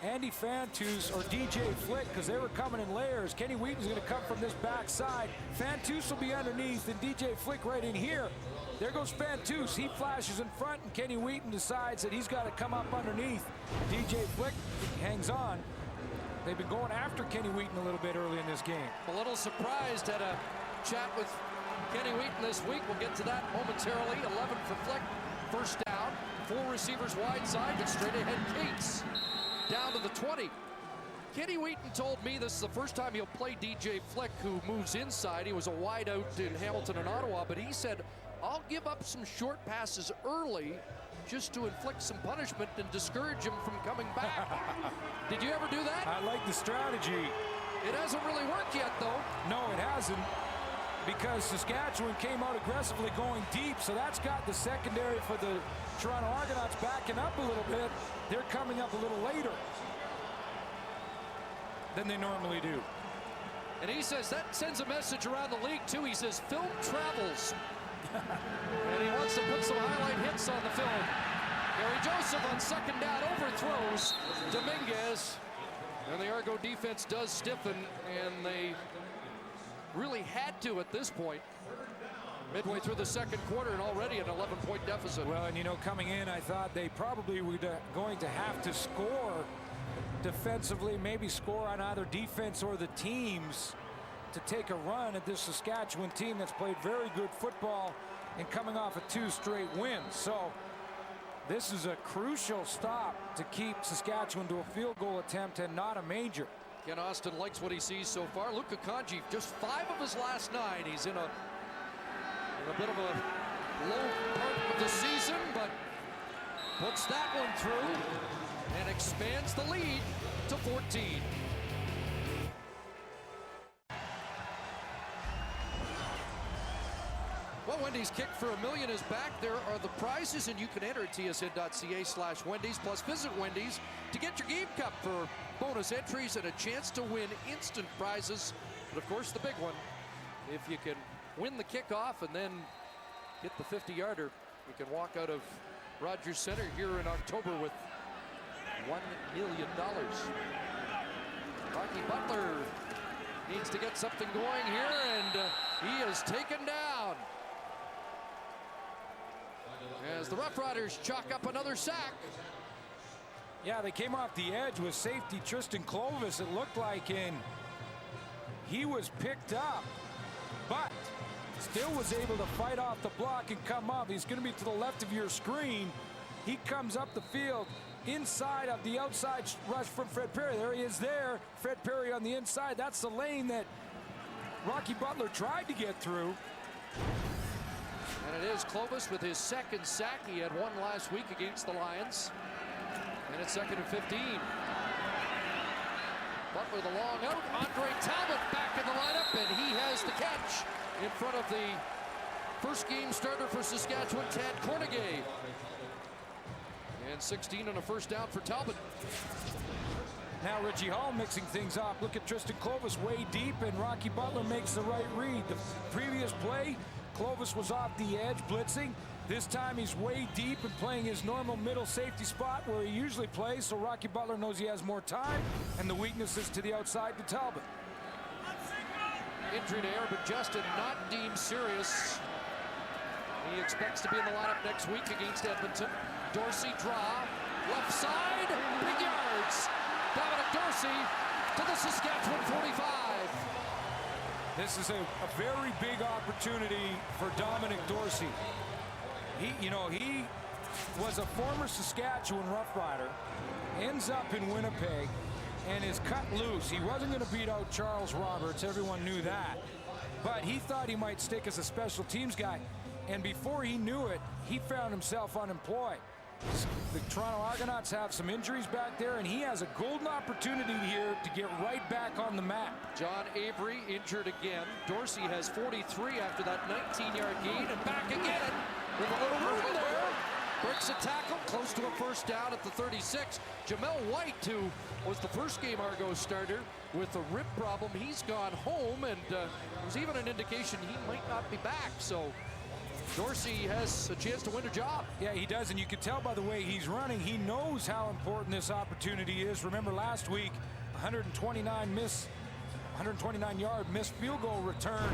Andy Fantus or DJ Flick, because they were coming in layers. Kenny Wheaton's going to come from this backside. Fantus will be underneath, and DJ Flick right in here. There goes Fantus. He flashes in front, and Kenny Wheaton decides that he's got to come up underneath. DJ Flick hangs on. They've been going after Kenny Wheaton a little bit early in this game. A little surprised, had a chat with Kenny Wheaton this week. We'll get to that momentarily. 11 for Flick, first down. 4 receivers wide side, but straight ahead Cates. down to the 20. Kenny Wheaton told me this is the first time he'll play DJ Flick, who moves inside. He was a wideout in Hamilton and Ottawa, but he said, I'll give up some short passes early just to inflict some punishment and discourage him from coming back. Did you ever do that? I like the strategy. It hasn't really worked yet, though. No, it hasn't, because Saskatchewan came out aggressively going deep, so that's got the secondary for the Toronto Argonauts backing up a little bit. They're coming up a little later than they normally do. And he says that sends a message around the league, too. He says film travels. And he wants to put some highlight hits on the film. Gary Joseph on second down overthrows Dominguez. And the Argo defense does stiffen, and they really had to at this point. Midway through the second quarter and already an 11-point deficit. Well, and you know, coming in, I thought they probably were going to have to score defensively, maybe score on either defense or the teams to take a run at this Saskatchewan team that's played very good football and coming off of 2 straight wins. So this is a crucial stop to keep Saskatchewan to a field goal attempt and not a major. Ken Austin likes what he sees so far. Luka Kanji, just 5 of his last 9. He's in a bit of a low part of the season, but puts that one through and expands the lead to 14. Well, Wendy's Kick for $1 million is back. There are the prizes, and you can enter at tsn.ca/Wendy's. Plus, visit Wendy's to get your Game Cup for bonus entries and a chance to win instant prizes. But, of course, the big one, if you can win the kickoff and then get the 50-yarder, you can walk out of Rogers Center here in October with $1 million. Rocky Butler needs to get something going here, and he is taken down as the Roughriders chalk up another sack. Yeah, they came off the edge with safety Tristan Clovis, it looked like, and he was picked up, but still was able to fight off the block and come up. He's going to be to the left of your screen. He comes up the field inside of the outside rush from Fred Perry. There he is there. Fred Perry on the inside. That's the lane that Rocky Butler tried to get through. And it is Clovis with his second sack. He had one last week against the Lions. And it's 2nd and 15. Butler the long out. Andre Talbot back in the lineup, and he has the catch in front of the first game starter for Saskatchewan, Tad Cornegay. And 16 on a first down for Talbot. Now Richie Hall mixing things up. Look at Tristan Clovis way deep, and Rocky Butler makes the right read. The previous play, Clovis was off the edge blitzing. This time he's way deep and playing his normal middle safety spot where he usually plays, so Rocky Butler knows he has more time, and the weakness is to the outside to Talbot. Injury to Aaron Justin, not deemed serious. He expects to be in the lineup next week against Edmonton. Dorsey draw, left side, big yards. Dominic Dorsey to the Saskatchewan 45. This is a very big opportunity for Dominic Dorsey. He was a former Saskatchewan Roughrider, ends up in Winnipeg, and is cut loose. He wasn't going to beat out Charles Roberts. Everyone knew that. But he thought he might stick as a special teams guy. And before he knew it, he found himself unemployed. The Toronto Argonauts have some injuries back there, and he has a golden opportunity here to get right back on the map. John Avery injured again. Dorsey has 43 after that 19-yard gain, and back again with a little room there. Breaks a tackle, close to a first down at the 36. Jamel White, who was the first game Argos starter with a rib problem, he's gone home, and there was even an indication he might not be back. So Dorsey has a chance to win a job. Yeah, he does, and you can tell by the way he's running. He knows how important this opportunity is. Remember last week, 129-yard missed field goal return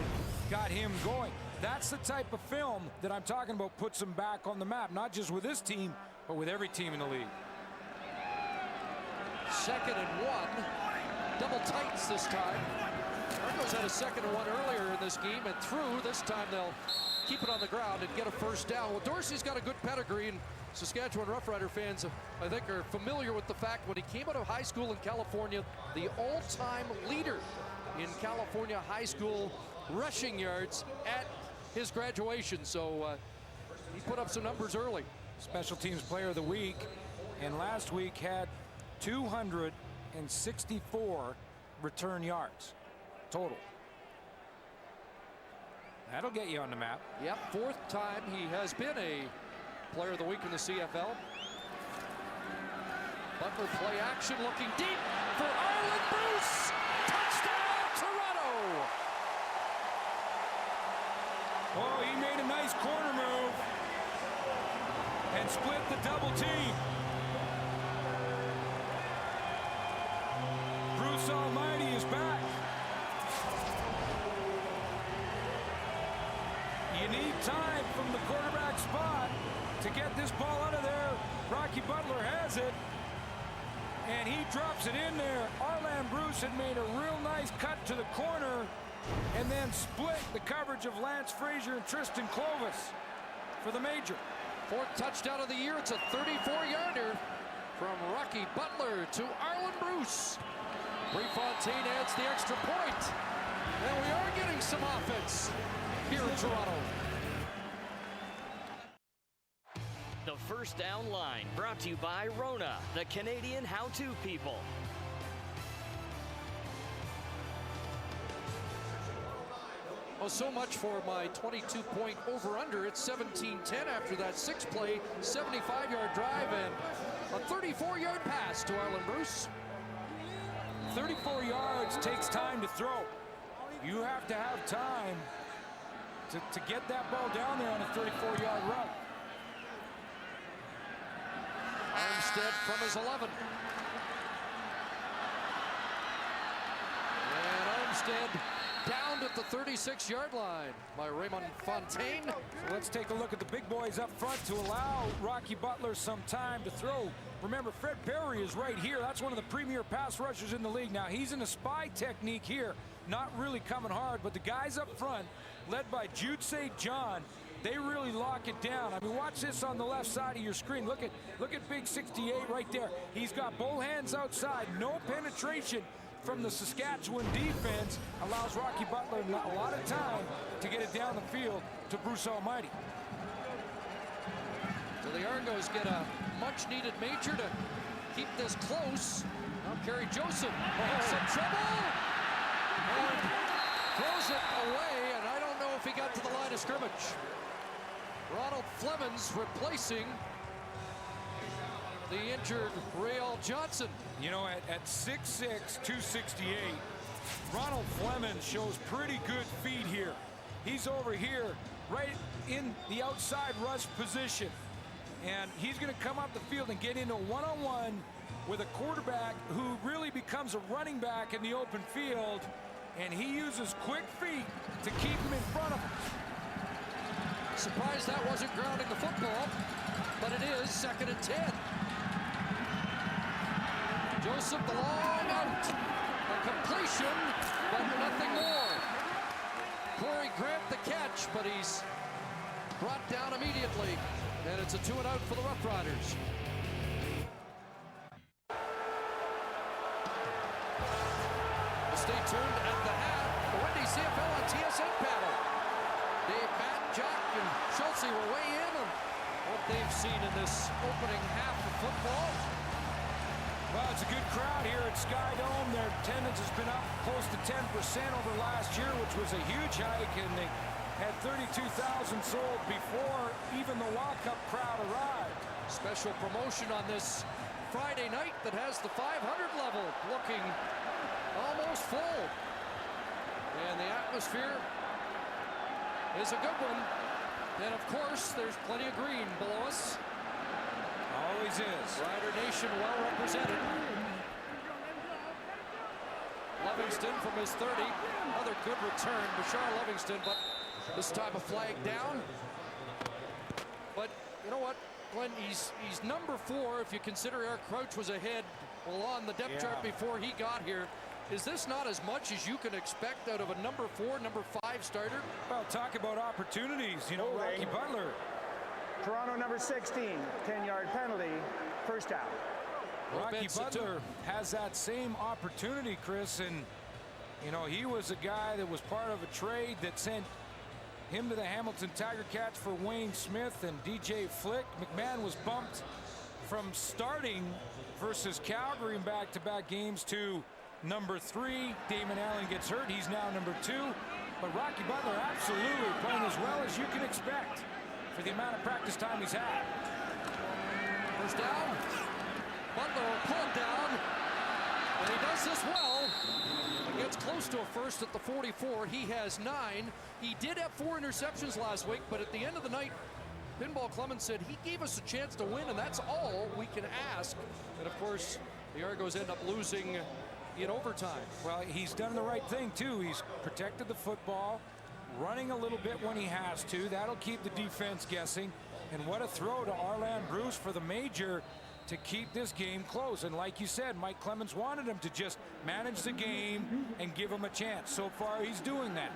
got him going. That's the type of film that I'm talking about puts him back on the map, not just with this team, but with every team in the league. 2nd and 1. Double tights this time. Argos had a 2nd and 1 earlier in this game, and through this time they'll keep it on the ground and get a first down. Well, Dorsey's got a good pedigree, and Saskatchewan Roughrider fans, I think, are familiar with the fact when he came out of high school in California, the all-time leader in California high school rushing yards at his graduation. So he put up some numbers early. Special teams player of the week, and last week had 264 return yards total. That'll get you on the map. Yep, 4th time he has been a player of the week in the CFL. Butler play action, looking deep for Arlen Bruce. Touchdown, Toronto! Oh, he made a nice corner move and split the double team. Bruce Almighty is back. You need time from the quarterback spot to get this ball out of there. Rocky Butler has it, and he drops it in there. Arlen Bruce had made a real nice cut to the corner and then split the coverage of Lance Frazier and Tristan Clovis for the major. 4th touchdown of the year. It's a 34-yarder from Rocky Butler to Arlen Bruce. Prefontaine adds the extra point, and we are getting some offense here in Toronto. The First Down Line, brought to you by Rona, the Canadian how-to people. Well, so much for my 22-point over-under. It's 17-10 after that 6-play, 75-yard drive and a 34-yard pass to Arlen Bruce. 34 yards takes time to throw. You have to have time to get that ball down there on a 34-yard run. Armstead from his 11. And Armstead downed at the 36-yard line by Raymond Fontaine. So let's take a look at the big boys up front to allow Rocky Butler some time to throw. Remember, Fred Perry is right here. That's one of the premier pass rushers in the league. Now, he's in a spy technique here, not really coming hard, but the guys up front, led by Jude St. John, they really lock it down. I mean, watch this on the left side of your screen. Look at Big 68 right there. He's got both hands outside, no penetration from the Saskatchewan defense, allows Rocky Butler a lot of time to get it down the field to Bruce Almighty. So the Argos get a much-needed major to keep this close. Now Kerry Joseph in some trouble and throws it away, and I don't know if he got to the line of scrimmage. Ronald Flemons replacing the injured Rayall Johnson. You know, at 6'6", 268, Ronald Flemons shows pretty good feet here. He's over here right in the outside rush position. And he's going to come up the field and get into a one-on-one with a quarterback who really becomes a running back in the open field. And he uses quick feet to keep him in front of him. Surprised that wasn't grounding the football, but it is 2nd and 10. Joseph, the long out. A completion, but nothing more. Corey Grant the catch, but he's brought down immediately. And it's a 2-and-out for the Roughriders. Stay tuned at the half. The Wendy's CFL on TSN panel. Dave, Matt, Jack, and Schultze will weigh in on what they've seen in this opening half of football. Well, it's a good crowd here at Sky Dome. Their attendance has been up close to 10% over last year, which was a huge hike, and they had 32,000 sold before even the walk-up crowd arrived. Special promotion on this Friday night that has the 500 level looking almost full. And the atmosphere is a good one. And of course, there's plenty of green below us. Always is. Rider Nation well represented. Livingston from his 30. Another good return, Bashar Livingston, but this time a flag down. But you know what, Glenn, he's number 4 if you consider Eric Crouch was ahead on the depth chart before he got here. Is this not as much as you can expect out of a number 4, number 5 starter? Well, talk about opportunities. You know, Rocky Butler, Toronto number 16, 10-yard penalty, first down. Rocky Butler has that same opportunity, Chris, and you know, he was a guy that was part of a trade that sent him to the Hamilton Tiger Cats for Wayne Smith and DJ Flick. McMahon was bumped from starting versus Calgary in back-to-back games to number 3. Damon Allen gets hurt. He's now number 2. But Rocky Butler absolutely playing as well as you can expect for the amount of practice time he's had. First down. Butler will pull it down. And he does this well. He gets close to a first at the 44. He has 9. He did have 4 interceptions last week, but at the end of the night, Pinball Clemens said he gave us a chance to win, and that's all we can ask. And of course, the Argos end up losing in overtime. Well, he's done the right thing too. He's protected the football, running a little bit when he has to. That'll keep the defense guessing. And what a throw to Arland Bruce for the major to keep this game close. And like you said, Mike Clemens wanted him to just manage the game and give him a chance. So far, he's doing that.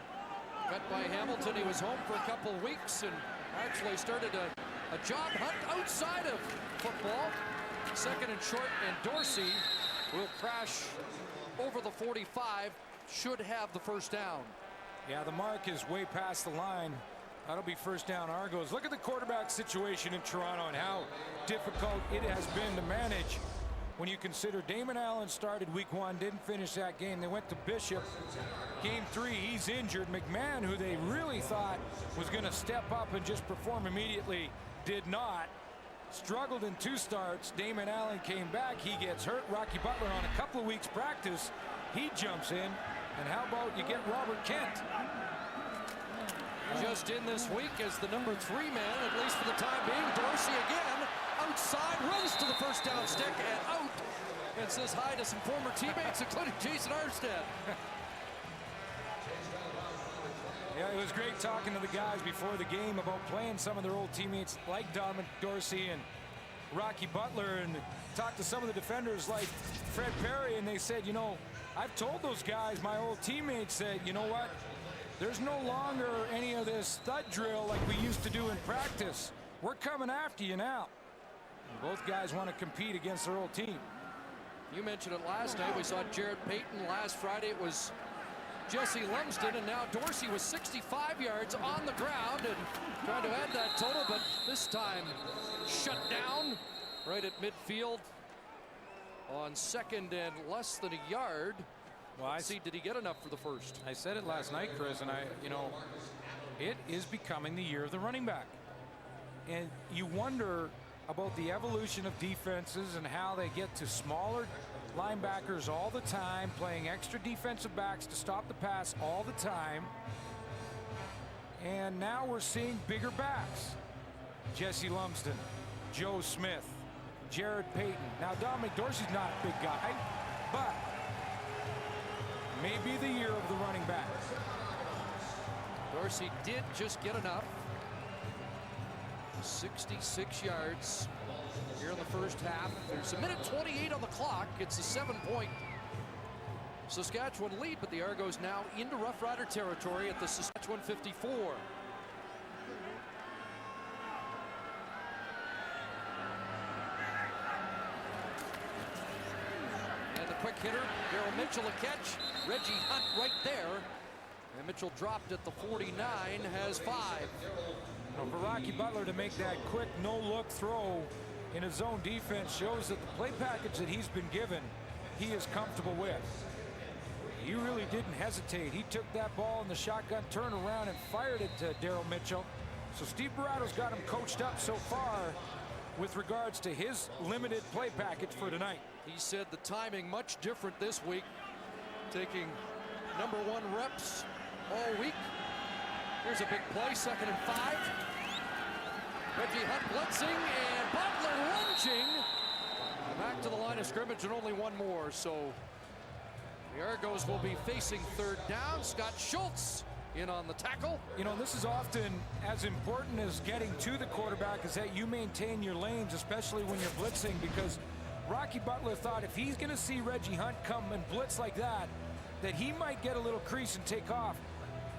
Cut by Hamilton. He was home for a couple of weeks and actually started a job hunt outside of football. Second and short, and Dorsey will crash over the 45. Should have the first down. Yeah, the mark is way past the line. That'll be first down Argos. Look at the quarterback situation in Toronto and how difficult it has been to manage when you consider Damon Allen started week 1, didn't finish that game. They went to Bishop. Game 3, he's injured. McMahon, who they really thought was going to step up and just perform immediately, did not. Struggled in 2 starts. Damon Allen came back. He gets hurt. Rocky Butler on a couple of weeks practice. He jumps in. And how about you get Robert Kent? Just in this week as the number 3 man, at least for the time being. Dorsey again, outside, runs to the first down stick and out. And says hi to some former teammates, including Jason Armstead. Yeah, it was great talking to the guys before the game about playing some of their old teammates like Dominic Dorsey and Rocky Butler, and talked to some of the defenders like Fred Perry, and they said, you know, I've told those guys, my old teammates, that, you know what, there's no longer any of this stud drill like we used to do in practice. We're coming after you now. And both guys want to compete against their old team. You mentioned it last night. We saw Jared Payton. Last Friday it was Jesse Lumsden, and now Dorsey was 65 yards on the ground and trying to add that total, but this time shut down right at midfield on second and less than a yard. Well, I see, did he get enough for the first? I said it last night, Chris, and you know, it is becoming the year of the running back. And you wonder about the evolution of defenses and how they get to smaller linebackers all the time, playing extra defensive backs to stop the pass all the time. And now we're seeing bigger backs. Jesse Lumsden, Joe Smith, Jared Payton. Now, Dominic Dorsey's not a big guy, but maybe the year of the running back. Dorsey did just get enough. 66 yards here in the first half. There's a minute 28 on the clock. It's a 7-point Saskatchewan lead, but the Argos now into Rough Rider territory at the Saskatchewan 54. And the quick hitter, Daryl Mitchell, a catch. Reggie Hunt right there. And Mitchell dropped at the 49, has 5. Well, for Rocky Butler to make that quick no-look throw in his zone defense shows that the play package that he's been given, he is comfortable with. He really didn't hesitate. He took that ball in the shotgun turnaround and fired it to Daryl Mitchell. So Steve Barato's got him coached up so far with regards to his limited play package for tonight. He said the timing much different this week, taking number 1 reps all week. Here's a big play, 2nd and 5. Reggie Hunt blitzing and Butler lunging back to the line of scrimmage, and only one more. So the Argos will be facing 3rd down. Scott Schultz in on the tackle. You know, this is often as important as getting to the quarterback, is that you maintain your lanes, especially when you're blitzing, because Rocky Butler thought if he's going to see Reggie Hunt come and blitz like that, that he might get a little crease and take off.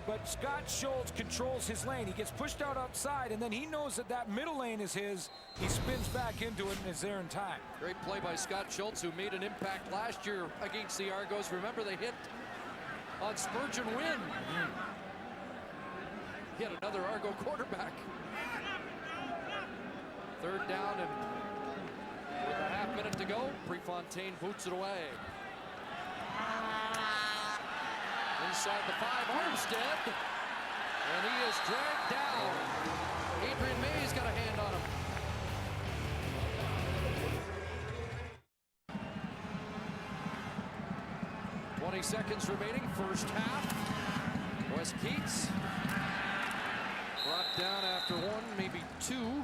but Scott Schultz controls his lane. He gets pushed out outside, and then he knows that that middle lane is his. He spins back into it and is there in time. Great play by Scott Schultz, who made an impact last year against the Argos. Remember, they hit on Spurgeon Wynn. Yet another Argo quarterback. Third down, and with a half minute to go, Prefontaine boots it away. Inside the 5, Armstead, and he is dragged down. Adrian May's got a hand on him. "20 seconds remaining, first half. Wes Keats brought down after one, maybe two.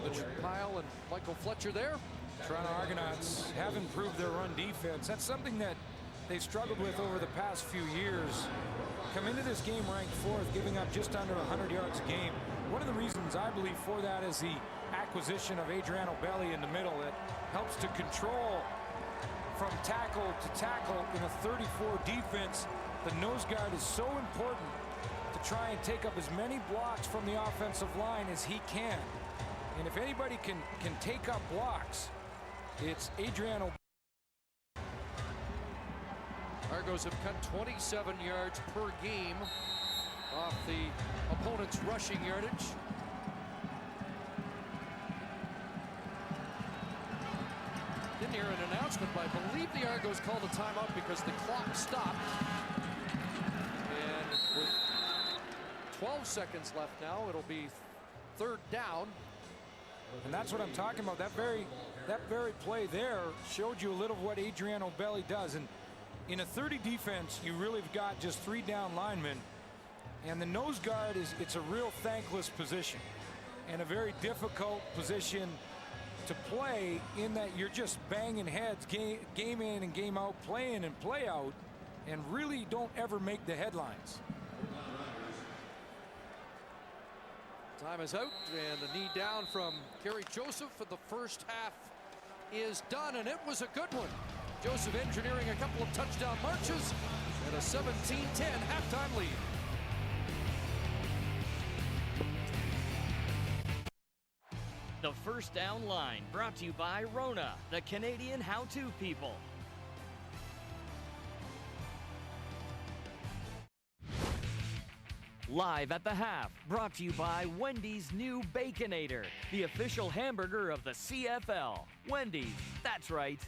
Richard Pyle and Michael Fletcher there. Toronto Argonauts have improved their run defense. That's something that they've struggled with over the past few years. Come into this game ranked 4th, giving up just under 100 yards a game. One of the reasons I believe for that is the acquisition of Adriano Belli in the middle. It helps to control from tackle to tackle in a 34 defense. The nose guard is so important to try and take up as many blocks from the offensive line as he can. And if anybody can take up blocks, it's Adriano. Argos have cut 27 yards per game off the opponent's rushing yardage. Didn't hear an announcement, but I believe the Argos called a timeout because the clock stopped. And with 12 seconds left now, it'll be third down. And that's what I'm talking about. That very play there showed you a little of what Adriano Belli does. And in a 30 defense, you really have got just 3 down linemen. And the nose guard it's a real thankless position and a very difficult position to play, in that you're just banging heads game in and game out, play in and play out, and really don't ever make the headlines. Time is out, and the knee down from Kerry Joseph for the first half is done, and it was a good one. Joseph engineering a couple of touchdown marches and a 17-10 halftime lead. The First Down Line, brought to you by Rona, the Canadian how-to people. Live at the half, brought to you by Wendy's new Baconator, the official hamburger of the CFL. Wendy's, that's right.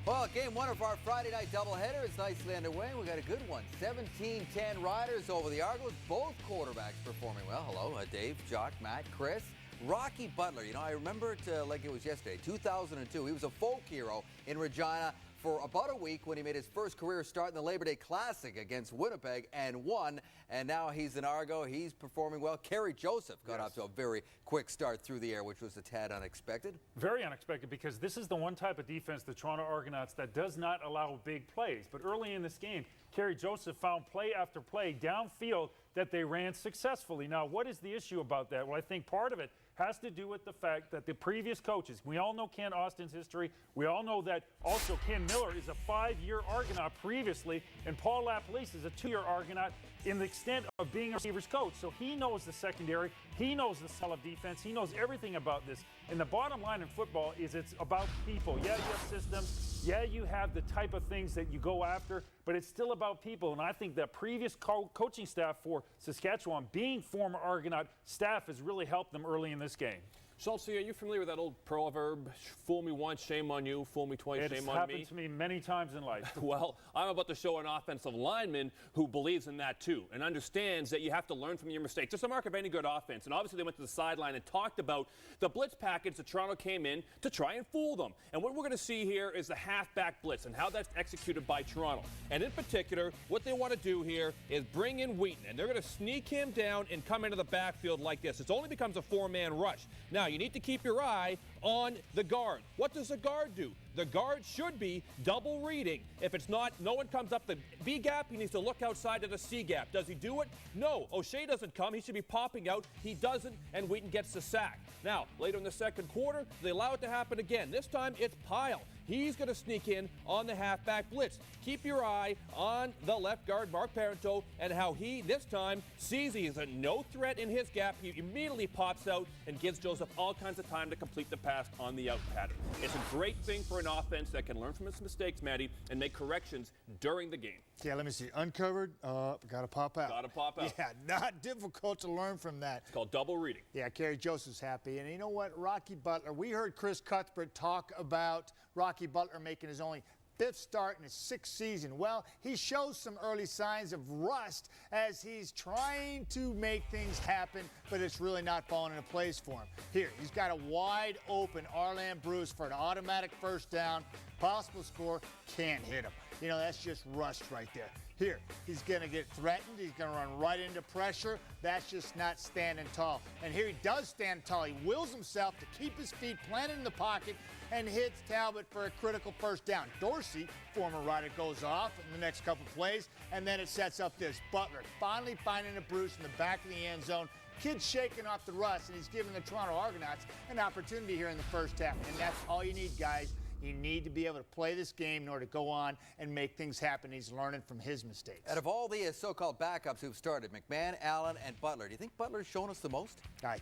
Well, game 1 of our Friday night doubleheader is nicely underway. We got a good one. 17-10 Riders over the Argos. Both quarterbacks performing well. Hello, Dave, Jock, Matt, Chris. Rocky Butler, you know, I remember it like it was yesterday, 2002. He was a folk hero in Regina for about a week when he made his first career start in the Labor Day Classic against Winnipeg and won. And now he's an Argo. He's performing well. Kerry Joseph got off to a very quick start through the air, which was a tad unexpected. Very unexpected, because this is the one type of defense, the Toronto Argonauts, that does not allow big plays. But early in this game, Kerry Joseph found play after play downfield that they ran successfully. Now, what is the issue about that? Well, I think part of it has to do with the fact that the previous coaches, we all know Ken Austin's history. We all know that also Ken Miller is a 5-year Argonaut previously, and Paul LaPolice is a 2-year Argonaut in the extent of being a receivers coach. So he knows the secondary, he knows the style of defense, he knows everything about this. And the bottom line in football is it's about people. Yeah, you have systems. Yeah, you have the type of things that you go after, but it's still about people. And I think that previous coaching staff for Saskatchewan, being former Argonaut staff, has really helped them early in this game. Schultz, are you familiar with that old proverb, fool me once, shame on you, fool me twice, shame on me? It's happened to me many times in life. Well, I'm about to show an offensive lineman who believes in that too and understands that you have to learn from your mistakes. It's a mark of any good offense. And obviously they went to the sideline and talked about the blitz package that Toronto came in to try and fool them. And what we're going to see here is the halfback blitz and how that's executed by Toronto. And in particular, what they want to do here is bring in Wheaton. And they're going to sneak him down and come into the backfield like this. It only becomes a 4-man rush. Now, you need to keep your eye on the guard. What does the guard do? The guard should be double reading. If it's not, no one comes up the B gap, he needs to look outside to the C gap. Does he do it? No. O'Shea doesn't come. He should be popping out. He doesn't, and Wheaton gets the sack. Now, later in the second quarter, they allow it to happen again. This time, it's Pyle. He's going to sneak in on the halfback blitz. Keep your eye on the left guard, Mark Parento, and how he, this time, sees he is a no threat in his gap. He immediately pops out and gives Joseph all kinds of time to complete the pass on the out pattern. It's a great thing for an offense that can learn from its mistakes, Matty, and make corrections during the game. Yeah, let me see. Uncovered, got to pop out. Got to pop out. Yeah, not difficult to learn from that. It's called double reading. Yeah, Kerry Joseph's happy. And you know what? Rocky Butler, we heard Chris Cuthbert talk about Rocky Butler making his only 5th start in his 6th season. Well, he shows some early signs of rust as he's trying to make things happen, but it's really not falling into place for him. Here, he's got a wide open Arland Bruce for an automatic first down, possible score, can't hit him. You know, that's just rust right there. Here, he's going to get threatened. He's going to run right into pressure. That's just not standing tall. And here he does stand tall. He wills himself to keep his feet planted in the pocket and hits Talbot for a critical first down. Dorsey, former Rider, goes off in the next couple plays, and then it sets up this. Butler finally finding a Bruce in the back of the end zone. Kid's shaking off the rust, and he's giving the Toronto Argonauts an opportunity here in the first half. And that's all you need, guys. You need to be able to play this game in order to go on and make things happen. He's learning from his mistakes. Out of all the so-called backups who've started, McMahon, Allen, and Butler, do you think Butler's shown us the most? I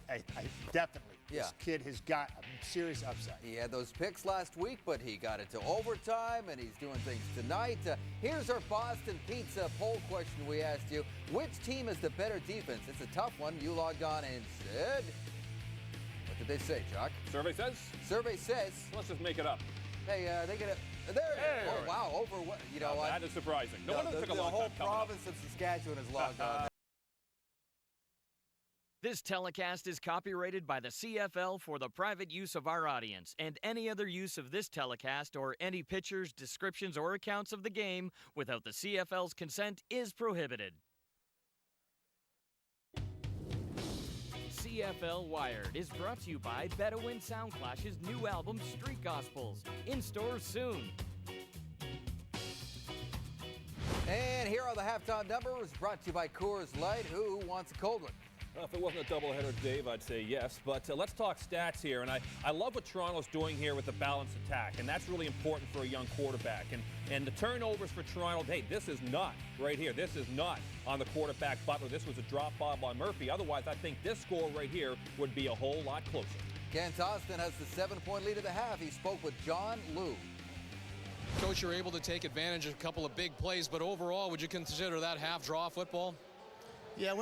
definitely. Yeah. This kid has got a serious upside. He had those picks last week, but he got it to overtime, and he's doing things tonight. Here's our Boston Pizza poll question we asked you. Which team is the better defense? It's a tough one. You logged on and said... What did they say, Jock? Survey says? Survey says... Let's just make it up. Hey, they get it. There it is. Oh, wow. Over what? You know what? That is surprising. No wonder it took a long time. The whole province of Saskatchewan is logged on. This telecast is copyrighted by the CFL for the private use of our audience, and any other use of this telecast or any pictures, descriptions, or accounts of the game without the CFL's consent is prohibited. CFL Wired is brought to you by Bedouin Soundclash's new album, Street Gospels, in stores soon. And here are the halftime numbers brought to you by Coors Light. Who wants a cold one? Well, if it wasn't a doubleheader, Dave, I'd say yes. But let's talk stats here. And I love what Toronto's doing here with the balanced attack. And that's really important for a young quarterback. And the turnovers for Toronto, hey, this is not right here. This is not on the quarterback Butler. This was a drop ball by Murphy. Otherwise, I think this score right here would be a whole lot closer. Kent Austin has the 7-point lead at the half. He spoke with John Liu. Coach, you're able to take advantage of a couple of big plays, but overall, would you consider that half draw football? Yeah,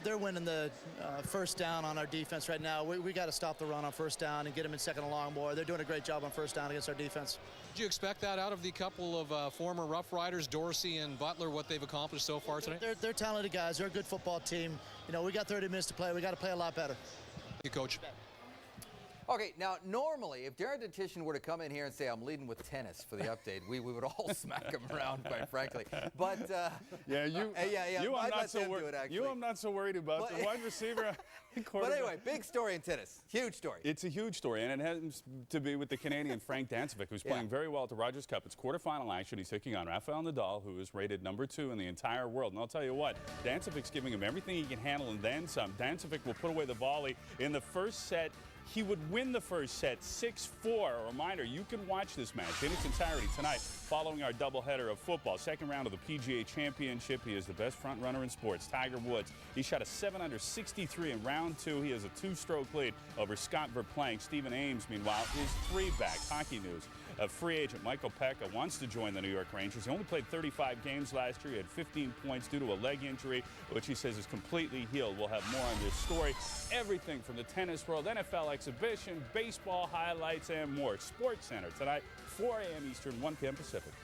they're winning the first down on our defense right now. We got to stop the run on first down and get them in second and long more. They're doing a great job on first down against our defense. Did you expect that out of the couple of former Roughriders, Dorsey and Butler, what they've accomplished so far tonight? They're talented guys. They're a good football team. You know, we got 30 minutes to play. We got to play a lot better. Thank you, Coach. Okay, now normally if Darren Detition were to come in here and say I'm leading with tennis for the update, we would all smack him around, quite frankly. But I'm not so worried about the wide receiver. But anyway, big story in tennis, huge story. It's a huge story, and it has to be with the Canadian Frank Dancevic, who's playing very well at the Rogers Cup. It's quarterfinal action. He's taking on Rafael Nadal, who is rated #2 in the entire world. And I'll tell you what, Dancevic's giving him everything he can handle and then some. Dancevic will put away the volley in the first set. He would win the first set 6-4. A reminder, you can watch this match in its entirety tonight following our doubleheader of football. Second round of the PGA Championship. He is the best front runner in sports, Tiger Woods. He shot a 7-under-63 in round 2. He has a 2-stroke lead over Scott Verplank. Stephen Ames, meanwhile, is 3 back. Hockey news. A free agent, Michael Pekka, wants to join the New York Rangers. He only played 35 games last year. He had 15 points due to a leg injury, which he says is completely healed. We'll have more on this story. Everything from the tennis world, NFL exhibition, baseball highlights, and more. Sports Center tonight, 4 a.m. Eastern, 1 p.m. Pacific.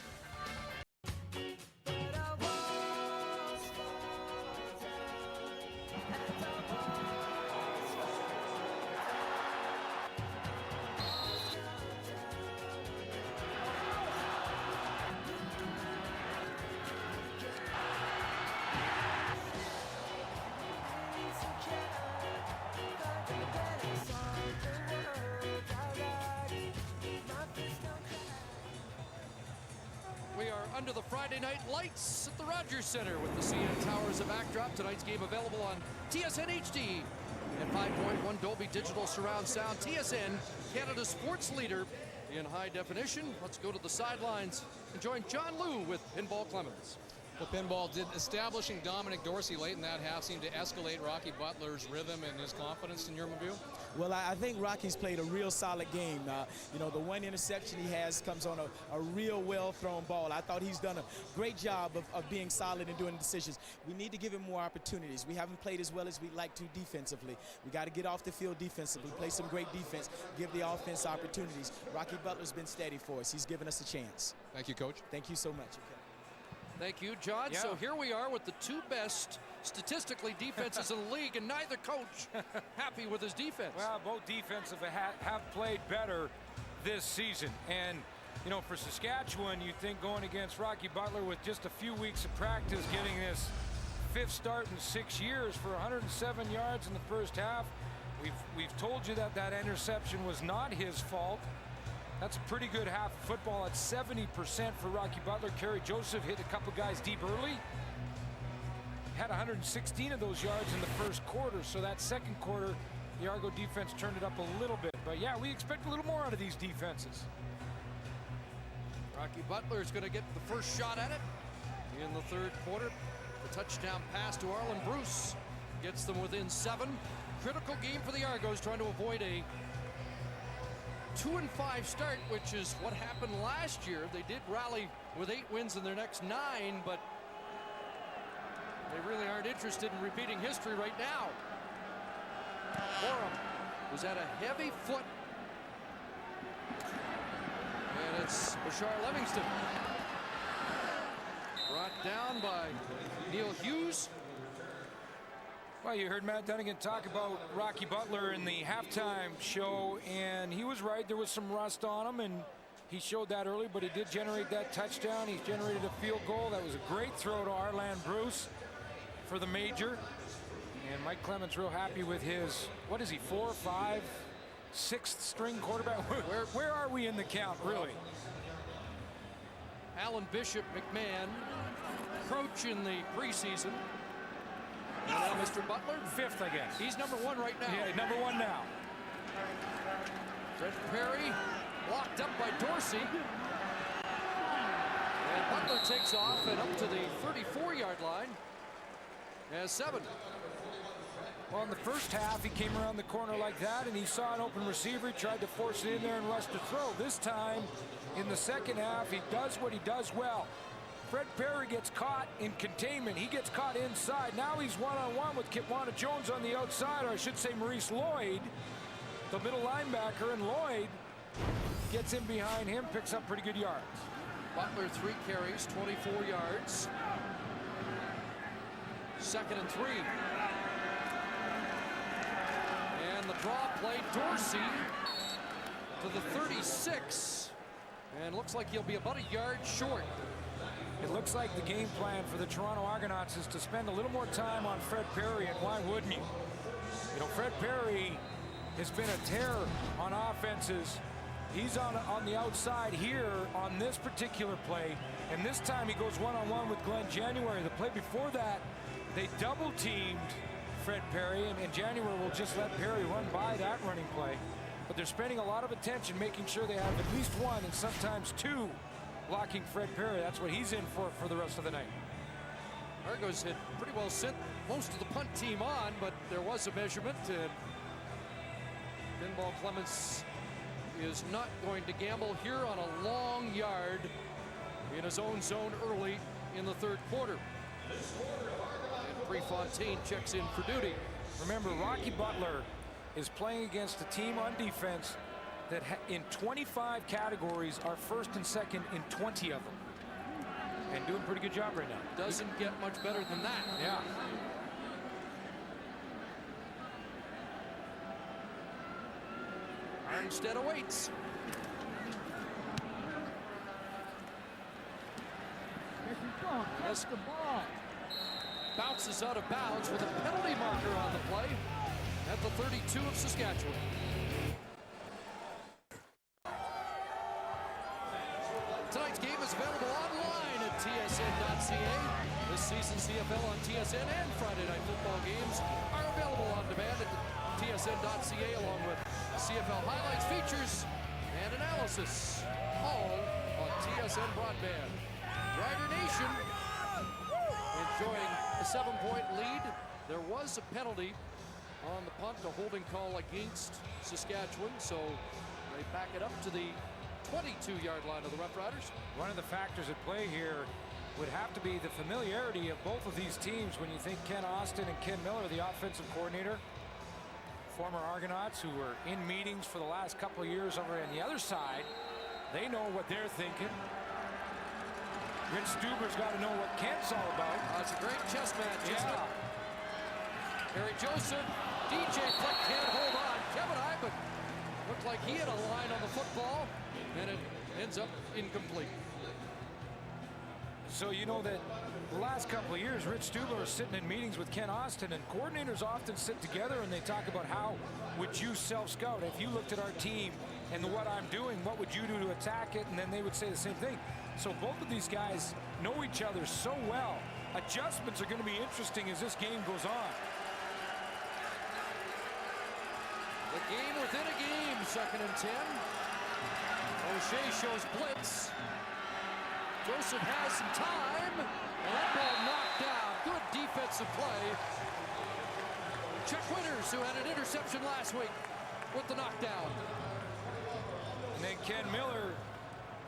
Under the Friday night lights at the Rogers Center with the CN Tower as a backdrop. Tonight's game available on TSN HD and 5.1 Dolby Digital Surround Sound. TSN, Canada's sports leader in high definition. Let's go to the sidelines and join John Liu with Pinball Clemens. Well, Pinball, did establishing Dominic Dorsey late in that half seem to escalate Rocky Butler's rhythm and his confidence in your view? Well, I think Rocky's played a real solid game. You know, the one interception he has comes on a real well-thrown ball. I thought he's done a great job of being solid and doing decisions. We need to give him more opportunities. We haven't played as well as we'd like to defensively. We got to get off the field defensively, play some great defense, give the offense opportunities. Rocky Butler's been steady for us. He's given us a chance. Thank you, Coach. Thank you so much. Okay. Thank you, John. Yeah. So here we are with the two best statistically defenses in the league, and neither coach happy with his defense. Well, both defensive have played better this season. And, you know, for Saskatchewan, you think going against Rocky Butler with just a few weeks of practice, getting this 5th start in 6 years for 107 yards in the first half. We've told you that that interception was not his fault. That's a pretty good half of football at 70% for Rocky Butler. Kerry Joseph hit a couple guys deep early. Had 116 of those yards in the first quarter, so that second quarter, the Argo defense turned it up a little bit. But yeah, we expect a little more out of these defenses. Rocky Butler is going to get the first shot at it in the third quarter. The touchdown pass to Arlen Bruce gets them within 7. Critical game for the Argos, trying to avoid a 2-5 start, which is what happened last year. They did rally with 8 wins in their next 9, but they really aren't interested in repeating history right now. Forum was at a heavy foot, and it's Bashar Livingston. Brought down by Neil Hughes. Well, you heard Matt Dunnigan talk about Rocky Butler in the halftime show, and he was right. There was some rust on him, and he showed that early, but he did generate that touchdown. He's generated a field goal. That was a great throw to Arlen Bruce for the major. And Mike Clemens real happy with his, what is he, 4, 5, 6th string quarterback? Where are we in the count, really? Alan Bishop McMahon, coach in the preseason. And now Mr. Butler, 5th, I guess. He's number 1 right now. Yeah, number 1 now. Fred Perry locked up by Dorsey. And Butler takes off and up to the 34-yard line as 7. Well, in the first half, he came around the corner like that, and he saw an open receiver. He tried to force it in there and rush to throw. This time, in the second half, he does what he does well. Fred Perry gets caught in containment. He gets caught inside. Now he's one-on-one with Kitwana Jones on the outside, or I should say Maurice Lloyd, the middle linebacker, and Lloyd gets in behind him, picks up pretty good yards. Butler 3 carries, 24 yards. 2nd and 3. And the draw play, Dorsey to the 36. And looks like he'll be about a yard short. It looks like the game plan for the Toronto Argonauts is to spend a little more time on Fred Perry, and why wouldn't you? You know, Fred Perry has been a terror on offenses. He's on the outside here on this particular play, and this time he goes one-on-one with Glenn January. The play before that, they double-teamed Fred Perry, and January will just let Perry run by that running play. But they're spending a lot of attention making sure they have at least 1 and sometimes 2 blocking Fred Perry. That's what he's in for the rest of the night. Argos had pretty well sent most of the punt team on, but there was a measurement, and Pinball Clemens is not going to gamble here on a long yard in his own zone early in the third quarter. And Prefontaine checks in for duty. Remember, Rocky Butler is playing against a team on defense that in 25 categories are 1st and 2nd in 20 of them. And doing a pretty good job right now. Doesn't get much better than that. Yeah. Armstead awaits. Bounces out of bounds with a penalty marker on the play at the 32 of Saskatchewan. Tonight's game is available online at tsn.ca. This season's CFL on TSN and Friday Night Football games are available on demand at tsn.ca, along with CFL highlights, features, and analysis, all on TSN Broadband. Rider Nation enjoying a 7-point lead. There was a penalty on the punt, a holding call against Saskatchewan, so they back it up to the 22-yard line of the Roughriders. One of the factors at play here would have to be the familiarity of both of these teams when you think Ken Austin and Ken Miller, the offensive coordinator, former Argonauts who were in meetings for the last couple of years over on the other side. They know what they're thinking. Rich Stuber's got to know what Kent's all about. It's a great chess match, isn't it? Harry Joseph, DJ Fleck can't hold on. Kevin Ivan looked like he had a line on the football, and it ends up incomplete. So you know that the last couple of years, Rich Stuber was sitting in meetings with Ken Austin, and coordinators often sit together and they talk about how would you self-scout. If you looked at our team and what I'm doing, what would you do to attack it? And then they would say the same thing. So both of these guys know each other so well. Adjustments are going to be interesting as this game goes on. The game within a game, 2nd and 10. O'Shea shows blitz. Joseph has some time, and that ball knocked down. Good defensive play. Chuck Winters, who had an interception last week, with the knockdown. And then Ken Miller,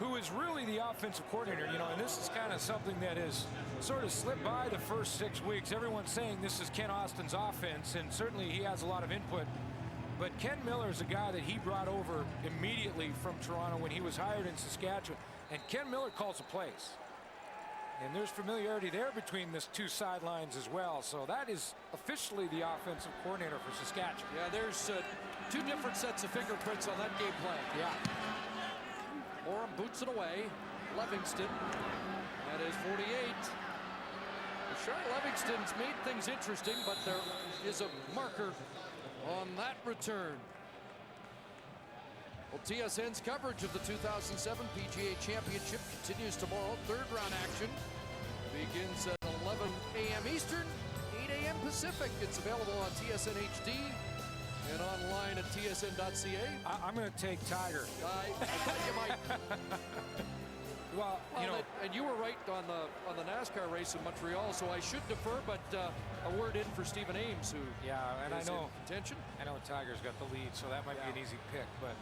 who is really the offensive coordinator, you know, and this is kind of something that has sort of slipped by the first 6 weeks. Everyone's saying this is Ken Austin's offense, and certainly he has a lot of input. But Ken Miller is a guy that he brought over immediately from Toronto when he was hired in Saskatchewan. And Ken Miller calls the plays. And there's familiarity there between the two sidelines as well. So that is officially the offensive coordinator for Saskatchewan. Yeah, there's 2 different sets of fingerprints on that game plan. Yeah. Orem boots it away. Livingston. That is 48. Sure, Livingston's made things interesting, but there is a marker on that return. Well, TSN's coverage of the 2007 PGA Championship continues tomorrow. 3rd round action begins at 11 a.m. Eastern, 8 a.m. Pacific. It's available on TSN HD and online at tsn.ca. I'm going to take Tiger. I thought you might. Well, you know, and you were right on the NASCAR race in Montreal, so I should defer, but a word in for Stephen Ames, who and is I know in contention. I know Tiger's got the lead, so that might be an easy pick, but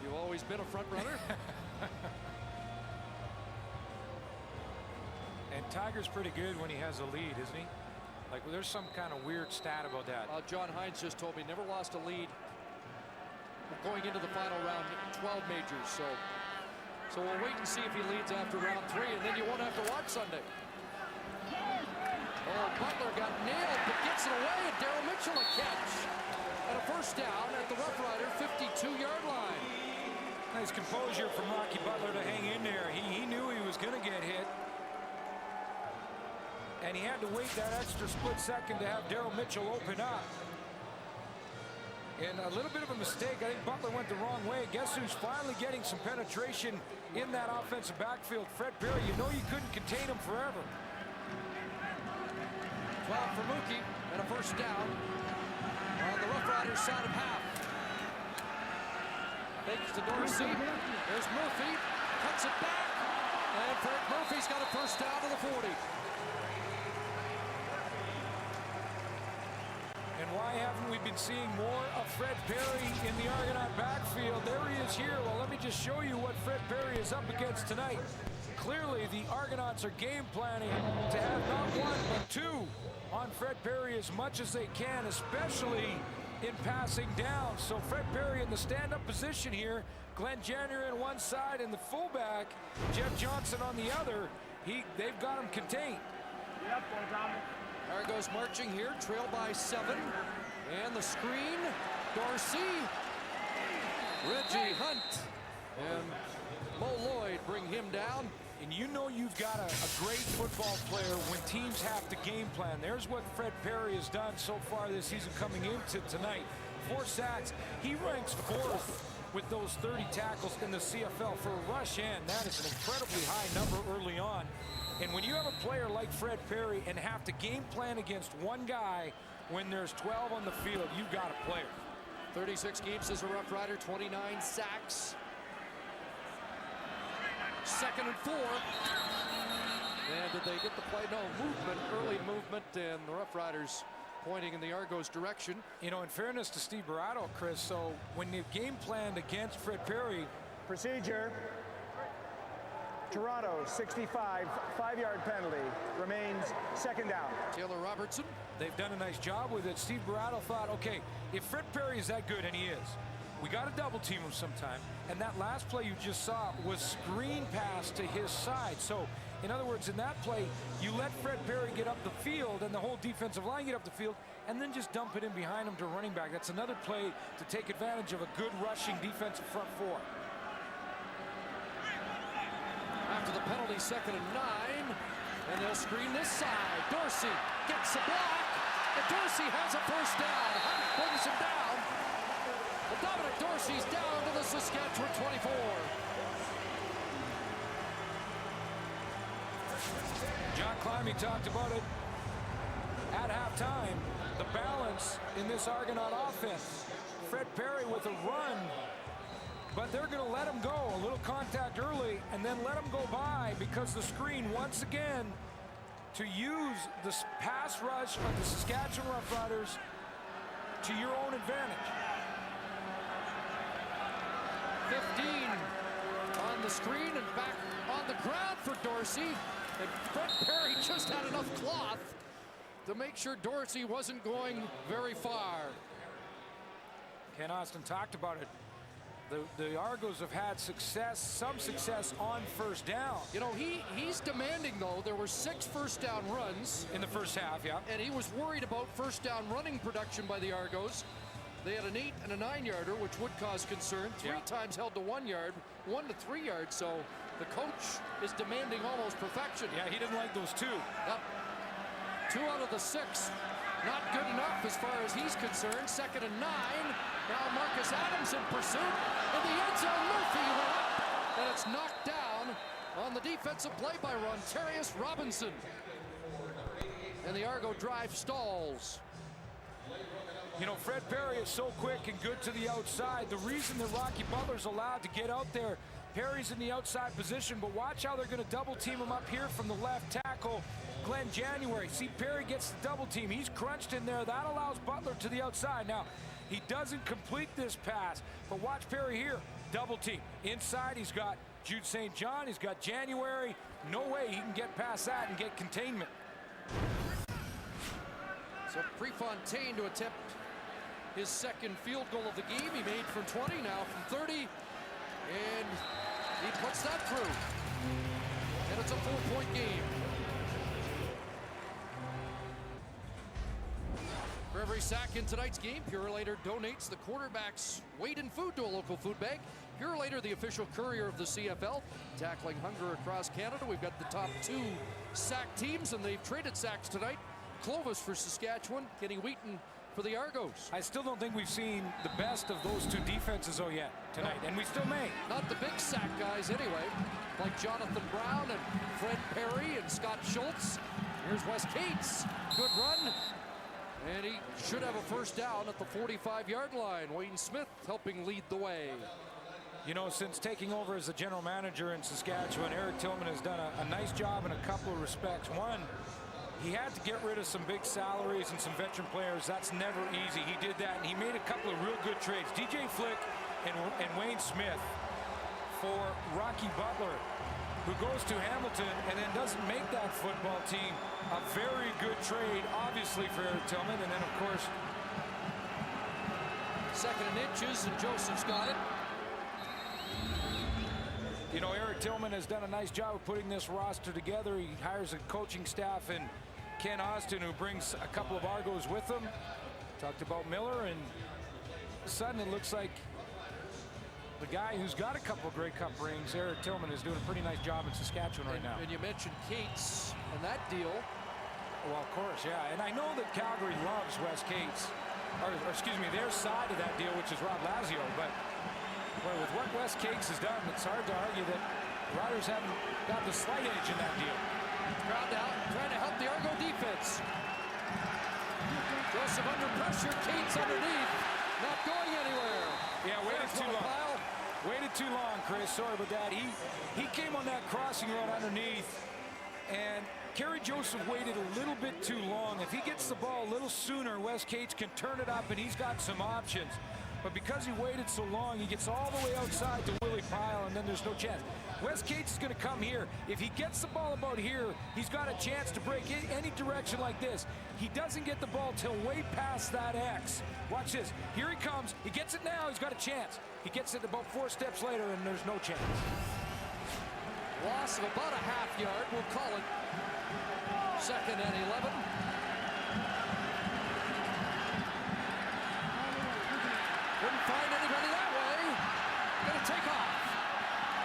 you've always been a front runner. And Tiger's pretty good when he has a lead, isn't he? Like, there's some kind of weird stat about that. John Hines just told me never lost a lead going into the final round, 12 majors. So we'll wait and see if he leads after round 3, and then you won't have to watch Sunday. Oh, Butler got nailed, but gets it away, and Daryl Mitchell a catch. And a first down at the Roughrider 52-yard line. Nice composure from Rocky Butler to hang in there. He knew he was going to get hit. And he had to wait that extra split second to have Daryl Mitchell open up. And a little bit of a mistake. I think Butler went the wrong way. Guess who's finally getting some penetration in that offensive backfield? Fred Perry. You know you couldn't contain him forever. 12 for Mookie, and a first down on the Roughriders side of half. Fakes to Dorsey. There's Murphy. Cuts it back. And Fred Murphy's got a first down to the 40. And why haven't we been seeing more of Fred Perry in the Argonaut backfield? There he is here. Well, let me just show you what Fred Perry is up against tonight. Clearly, the Argonauts are game planning to have not 1, but 2 on Fred Perry as much as they can, especially in passing down. So Fred Perry in the stand-up position here. Glenn January on one side and the fullback, Jeff Johnson on the other. They've got him contained. Yep, Argos marching here, trail by 7. And the screen, Dorsey, Reggie Hunt, and Mo Lloyd bring him down. And you know you've got a great football player when teams have to game plan. There's what Fred Perry has done so far this season coming into tonight. 4 sacks. He ranks 4th with those 30 tackles in the CFL for a rush end. That is an incredibly high number early on. And when you have a player like Fred Perry and have to game plan against one guy when there's 12 on the field, you've got a player. 36 games as a Rough Rider, 29 sacks. 2nd and 4. And did they get the play? No, movement, early movement, and the Rough Riders pointing in the Argos' direction. You know, in fairness to Steve Barato, Chris, so when you game planned against Fred Perry. Procedure. Toronto, 65, 5-yard penalty. Remains 2nd down. Taylor Robertson. They've done a nice job with it. Steve Barato thought, okay, if Fred Perry is that good, and he is, we got to double team him sometime. And that last play you just saw was screen pass to his side. So, in other words, in that play, you let Fred Perry get up the field and the whole defensive line get up the field, and then just dump it in behind him to running back. That's another play to take advantage of a good rushing defensive front four. After the penalty, 2nd and 9, and they'll screen this side. Dorsey gets the block, and Dorsey has a first down. Hunt brings him down. But Dominic Dorsey's down to the Saskatchewan 24. John Climbing talked about it at halftime. The balance in this Argonaut offense. Fred Perry with a run, but they're going to let him go. A little contact early and then let him go by because the screen, once again, to use the pass rush of the Saskatchewan Roughriders to your own advantage. 15 on the screen and back on the ground for Dorsey. And Fred Perry just had enough cloth to make sure Dorsey wasn't going very far. Ken Austin talked about it. The Argos have had success, some success on first down. You know, he's demanding, though. There were 6 first down runs. In the first half, yeah. And he was worried about first down running production by the Argos. They had an 8 and a 9-yarder, which would cause concern. 3 times held to 1 yard, 1 to 3 yards. So the coach is demanding almost perfection. Yeah, he didn't like those 2. Yep. 2 out of the 6. Not good enough as far as he's concerned. 2nd and 9. Now Marcus Adams in pursuit. In the end zone, Murphy went up. And it's knocked down on the defensive play by Rontarius Robinson. And the Argo drive stalls. You know, Fred Perry is so quick and good to the outside. The reason that Rocky Butler's allowed to get out there, Perry's in the outside position, but watch how they're going to double team him up here from the left tackle, Glenn January. See, Perry gets the double team. He's crunched in there. That allows Butler to the outside. Now, he doesn't complete this pass, but watch Perry here. Double team. Inside, he's got Jude St. John. He's got January. No way he can get past that and get containment. So Prefontaine to attempt his 2nd field goal of the game. He made from 20, now from 30. And he puts that through. And it's a 4-point game. For every sack in tonight's game, Purolator donates the quarterback's weight in food to a local food bank. Purolator, the official courier of the CFL, tackling hunger across Canada. We've got the top 2 sack teams, and they've traded sacks tonight. Clovis for Saskatchewan, Kenny Wheaton for the Argos. I still don't think we've seen the best of those 2 defenses yet tonight, and we still may. Not the big sack guys anyway, like Jonathan Brown and Fred Perry and Scott Schultz. Here's Wes Cates, good run, and he should have a first down at the 45-yard line. Wayne Smith helping lead the way. You know, since taking over as the general manager in Saskatchewan, Eric Tillman has done a nice job in a couple of respects. One, he had to get rid of some big salaries and some veteran players. That's never easy. He did that, and he made a couple of real good trades. DJ Flick and Wayne Smith for Rocky Butler, who goes to Hamilton and then doesn't make that football team. A very good trade, obviously, for Eric Tillman. And then, of course, 2nd and inches, and Joseph's got it. You know, Eric Tillman has done a nice job of putting this roster together. He hires a coaching staff and Ken Austin, who brings a couple of Argos with him. Talked about Miller, and all of a sudden it looks like the guy who's got a couple of Grey Cup rings, Eric Tillman, is doing a pretty nice job in Saskatchewan right now. And you mentioned Cates and that deal. Well, of course, yeah. And I know that Calgary loves Wes Cates, or excuse me, their side of that deal, which is Rob Lazio, but well, with what Wes Cates has done, it's hard to argue that the Riders haven't got the slight edge in that deal. Crowd out, trying to help the Argo defense. Joseph under pressure, Cates underneath, not going anywhere. too long. Waited too long, Chris. Sorry about that. He came on that crossing route underneath, and Kerry Joseph waited a little bit too long. If he gets the ball a little sooner, Wes Cates can turn it up, and he's got some options. But because he waited so long, he gets all the way outside to Willie Pyle, and then there's no chance. Wes Cates is going to come here. If he gets the ball about here, he's got a chance to break any direction like this. He doesn't get the ball till way past that X. Watch this. Here he comes. He gets it now. He's got a chance. He gets it about 4 steps later, and there's no chance. Loss of about a half yard. We'll call it 2nd and 11. Couldn't find anybody that way. Gonna take off.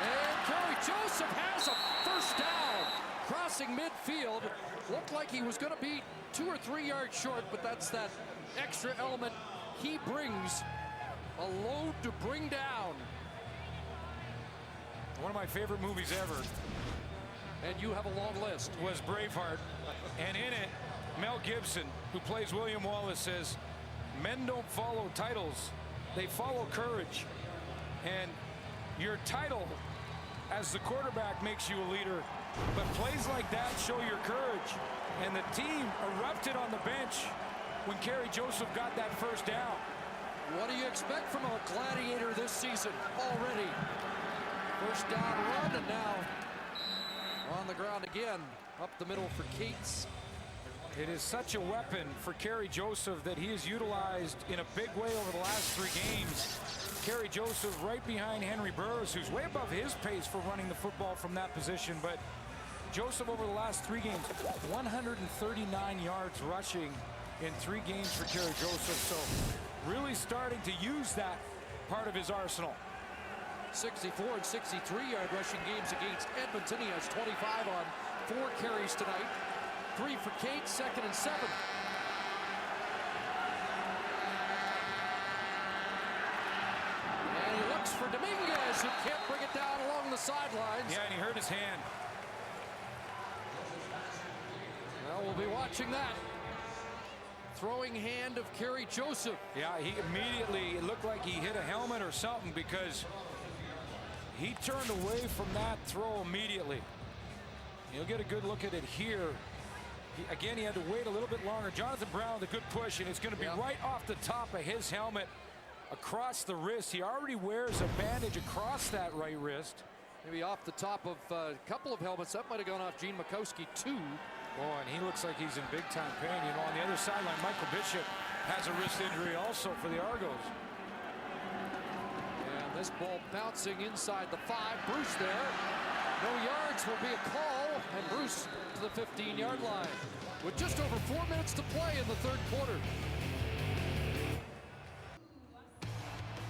And Kerry Joseph has a first down. Crossing midfield. Looked like he was gonna be 2 or 3 yards short, but that's that extra element he brings. A load to bring down. One of my favorite movies ever. And you have a long list. Was Braveheart. And in it, Mel Gibson, who plays William Wallace, says, men don't follow titles. They follow courage. And your title as the quarterback makes you a leader, but plays like that show your courage. And the team erupted on the bench when Kerry Joseph got that first down. What do you expect from a gladiator this season already? First down run, and now on the ground again, up the middle for Cates. It is such a weapon for Kerry Joseph that he has utilized in a big way over the last 3 games. Kerry Joseph right behind Henry Burris, who's way above his pace for running the football from that position. But Joseph over the last 3 games, 139 yards rushing in 3 games for Kerry Joseph. So really starting to use that part of his arsenal. 64 and 63-yard rushing games against Edmonton. He has 25 on 4 carries tonight. 3 for Cates, 2nd and 7. And he looks for Dominguez, who can't bring it down along the sidelines. Yeah, and he hurt his hand. Well, we'll be watching that. Throwing hand of Kerry Joseph. Yeah, he immediately, it looked like he hit a helmet or something, because he turned away from that throw immediately. You'll get a good look at it here. Again, he had to wait a little bit longer. Jonathan Brown with a good push, and it's going to be right off the top of his helmet across the wrist. He already wears a bandage across that right wrist. Maybe off the top of a couple of helmets. That might have gone off Gene Makowski, too. Oh, and he looks like he's in big-time pain. You know, on the other sideline, Michael Bishop has a wrist injury also for the Argos. And this ball bouncing inside the 5. Bruce there. No yards will be a call, and Bruce to the 15-yard line with just over 4 minutes to play in the 3rd quarter.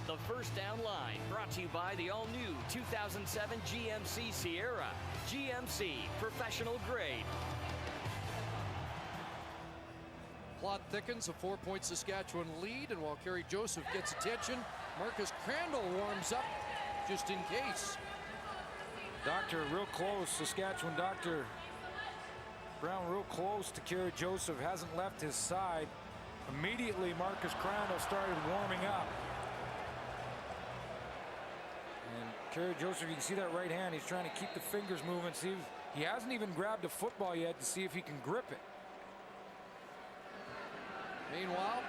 The First Down Line, brought to you by the all-new 2007 GMC Sierra. GMC, professional grade. Plot thickens, a 4-point Saskatchewan lead, and while Kerry Joseph gets attention, Marcus Crandall warms up just in case. Doctor real close, Saskatchewan Doctor Brown real close to Kerry Joseph, hasn't left his side. Immediately Marcus Crandall started warming up. And Kerry Joseph, you can see that right hand, he's trying to keep the fingers moving. See, he hasn't even grabbed a football yet to see if he can grip it. Meanwhile,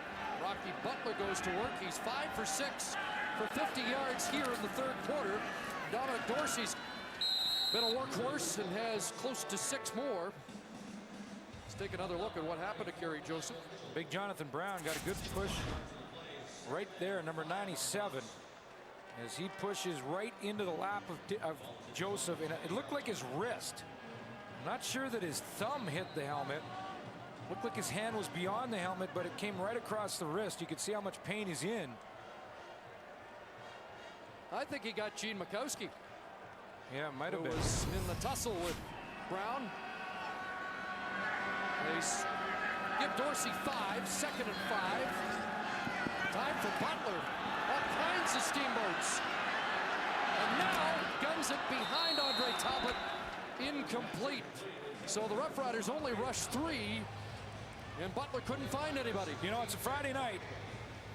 Rocky Butler goes to work. He's 5 for 6 for 50 yards here in the 3rd quarter. Dominic Dorsey's been a workhorse and has close to 6 more. Let's take another look at what happened to Kerry Joseph. Big Jonathan Brown got a good push right there, number 97, as he pushes right into the lap of Joseph, and it looked like his wrist. I'm not sure that his thumb hit the helmet. Looked like his hand was beyond the helmet, but it came right across the wrist. You could see how much pain he's in. I think he got Gene Makowski. Yeah, might have been. Was in the tussle with Brown. They give Dorsey 5, 2nd and 5. Time for Butler. All kinds of steamboats. And now guns it behind Andre Talbot. Incomplete. So the Roughriders only rushed 3, and Butler couldn't find anybody. You know, it's a Friday night.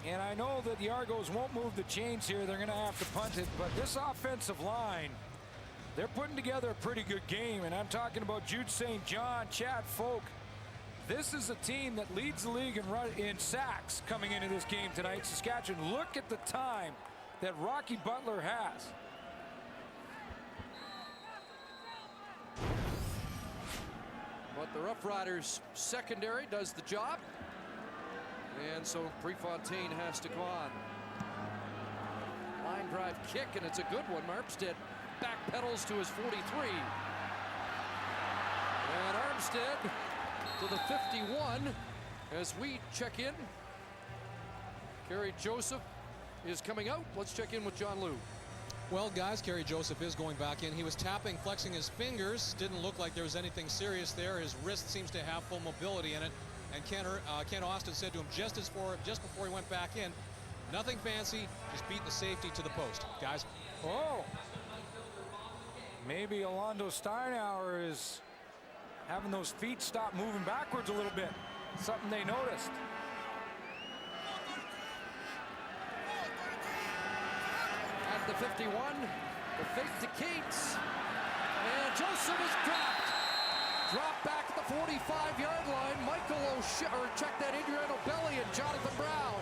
And I know that the Argos won't move the chains here. They're going to have to punt it. But this offensive line, they're putting together a pretty good game. And I'm talking about Jude St. John, Chad Folk. This is a team that leads the league in sacks coming into this game tonight. Saskatchewan, look at the time that Rocky Butler has. But the Roughriders secondary does the job. And so Prefontaine has to go on. Line drive kick, and it's a good one. Armstead backpedals to his 43. And Armstead to the 51 as we check in. Kerry Joseph is coming out. Let's check in with John Liu. Well, guys, Kerry Joseph is going back in. He was tapping, flexing his fingers. Didn't look like there was anything serious there. His wrist seems to have full mobility in it. And Ken Austin said to him just before he went back in, nothing fancy, just beat the safety to the post. Guys. Oh. Maybe Alondo Steinauer is having those feet stop moving backwards a little bit. Something they noticed. At the 51, the fake to Cates. And Joseph is dropped. Dropped back at the 45-yard line. Michael checked that injury on O'Belly and Jonathan Brown.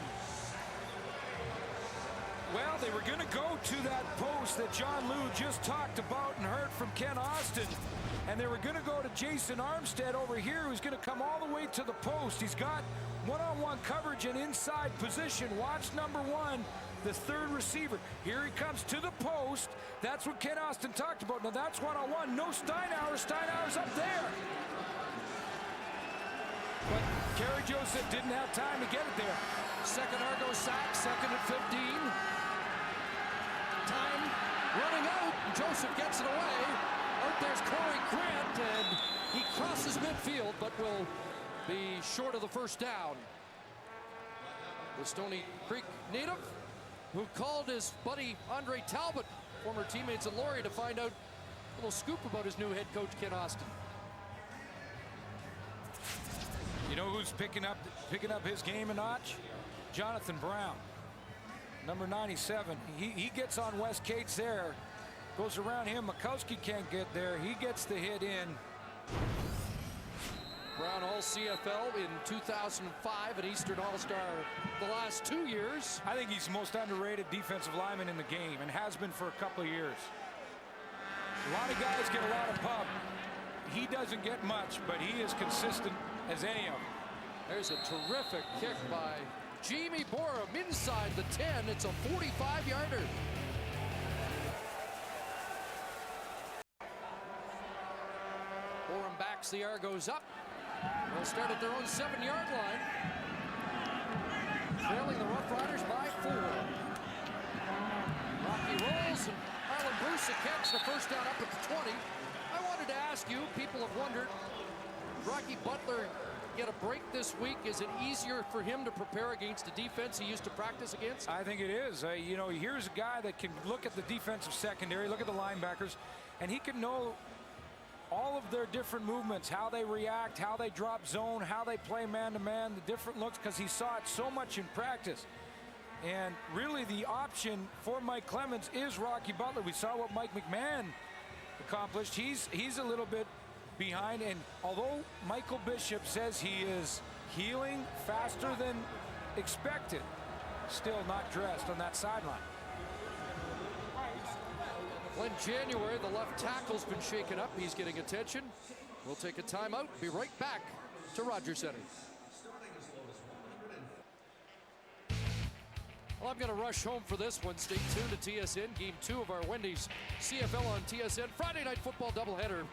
Well, they were going to go to that post that John Liu just talked about and heard from Ken Austin. And they were going to go to Jason Armstead over here, who's going to come all the way to the post. He's got one-on-one coverage and inside position. Watch number 1, the third receiver. Here he comes to the post. That's what Ken Austin talked about. Now that's one-on-one. No Steinauer. Steinauer's up there. But Kerry Joseph didn't have time to get it there. Second Argo sack, second and 15. Time running out. Joseph gets it away. Out there's Corey Grant, and he crosses midfield, but will be short of the first down. The Stony Creek native who called his buddy Andre Talbot, former teammates at Laurier, to find out a little scoop about his new head coach, Ken Austin. You know who's picking up his game a notch? Jonathan Brown, number 97. He gets on Wes Cates there, goes around him. Mikowski can't get there. He gets the hit in. Brown All CFL in 2005, an Eastern All-Star the last 2 years. I think he's the most underrated defensive lineman in the game and has been for a couple of years. A lot of guys get a lot of pub. He doesn't get much, but he is consistent as any of them. There's a terrific kick by Jamie Borum inside the 10. It's a 45-yarder. Borum backs the Argos up. They'll start at their own 7-yard line. Trailing the Roughriders by 4. Rocky rolls, and Harlan Bruce catch the first down up at the 20. I wanted to ask you, people have wondered, Rocky Butler get a break this week? Is it easier for him to prepare against the defense he used to practice against? I think it is. You know, here's a guy that can look at the defensive secondary, look at the linebackers, and he can know all of their different movements, how they react, how they drop zone, how they play man-to-man, the different looks, because he saw it so much in practice. And really the option for Mike Clemens is Rocky Butler. We saw what Mike McMahon accomplished. He's a little bit behind, and although Michael Bishop says he is healing faster than expected, still not dressed on that sideline. Glenn January, the left tackle's been shaken up. He's getting attention. We'll take a timeout. Be right back to Rogers Center. Well, I'm going to rush home for this one. Stay tuned to TSN. Game 2 of our Wendy's CFL on TSN. Friday night football doubleheader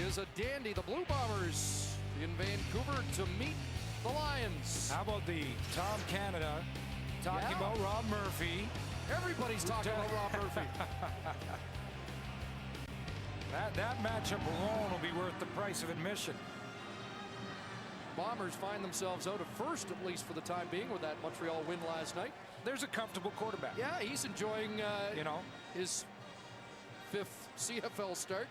is a dandy. The Blue Bombers in Vancouver to meet the Lions. How about the Tom Canada talking about Rob Murphy? Everybody's talking about Rob Murphy. That matchup alone will be worth the price of admission. Bombers find themselves out at first, at least for the time being, with that Montreal win last night. There's a comfortable quarterback. Yeah, he's enjoying his 5th CFL start.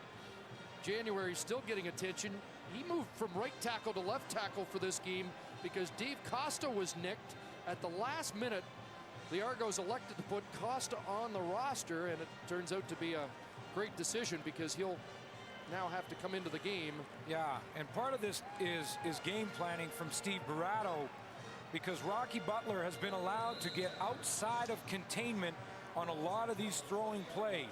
January still getting attention. He moved from right tackle to left tackle for this game because Dave Costa was nicked. At the last minute, the Argos elected to put Costa on the roster, and it turns out to be a great decision because he'll now have to come into the game. Yeah, and part of this is game planning from Steve Barato, because Rocky Butler has been allowed to get outside of containment on a lot of these throwing plays.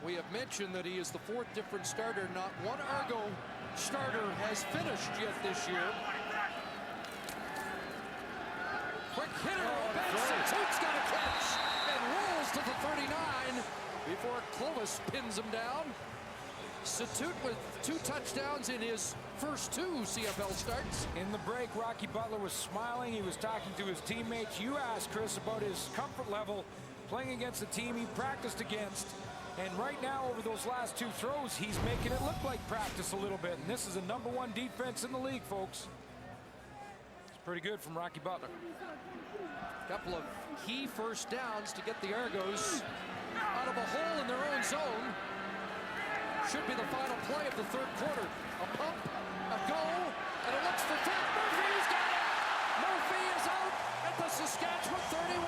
We have mentioned that he is the 4th different starter. Not one Argo starter has finished yet this year. Quick hitter, Satut's got a catch and rolls to the 39 before Clovis pins him down. Satut with 2 touchdowns in his first 2 CFL starts. In the break, Rocky Butler was smiling. He was talking to his teammates. You asked Chris about his comfort level playing against the team he practiced against. And right now, over those last 2 throws, he's making it look like practice a little bit. And this is a #1 defense in the league, folks. It's pretty good from Rocky Butler. A couple of key first downs to get the Argos out of a hole in their own zone. Should be the final play of the 3rd quarter. A pump, a go, and it looks for Frank Murphy. He's got it! Murphy is out at the Saskatchewan 31.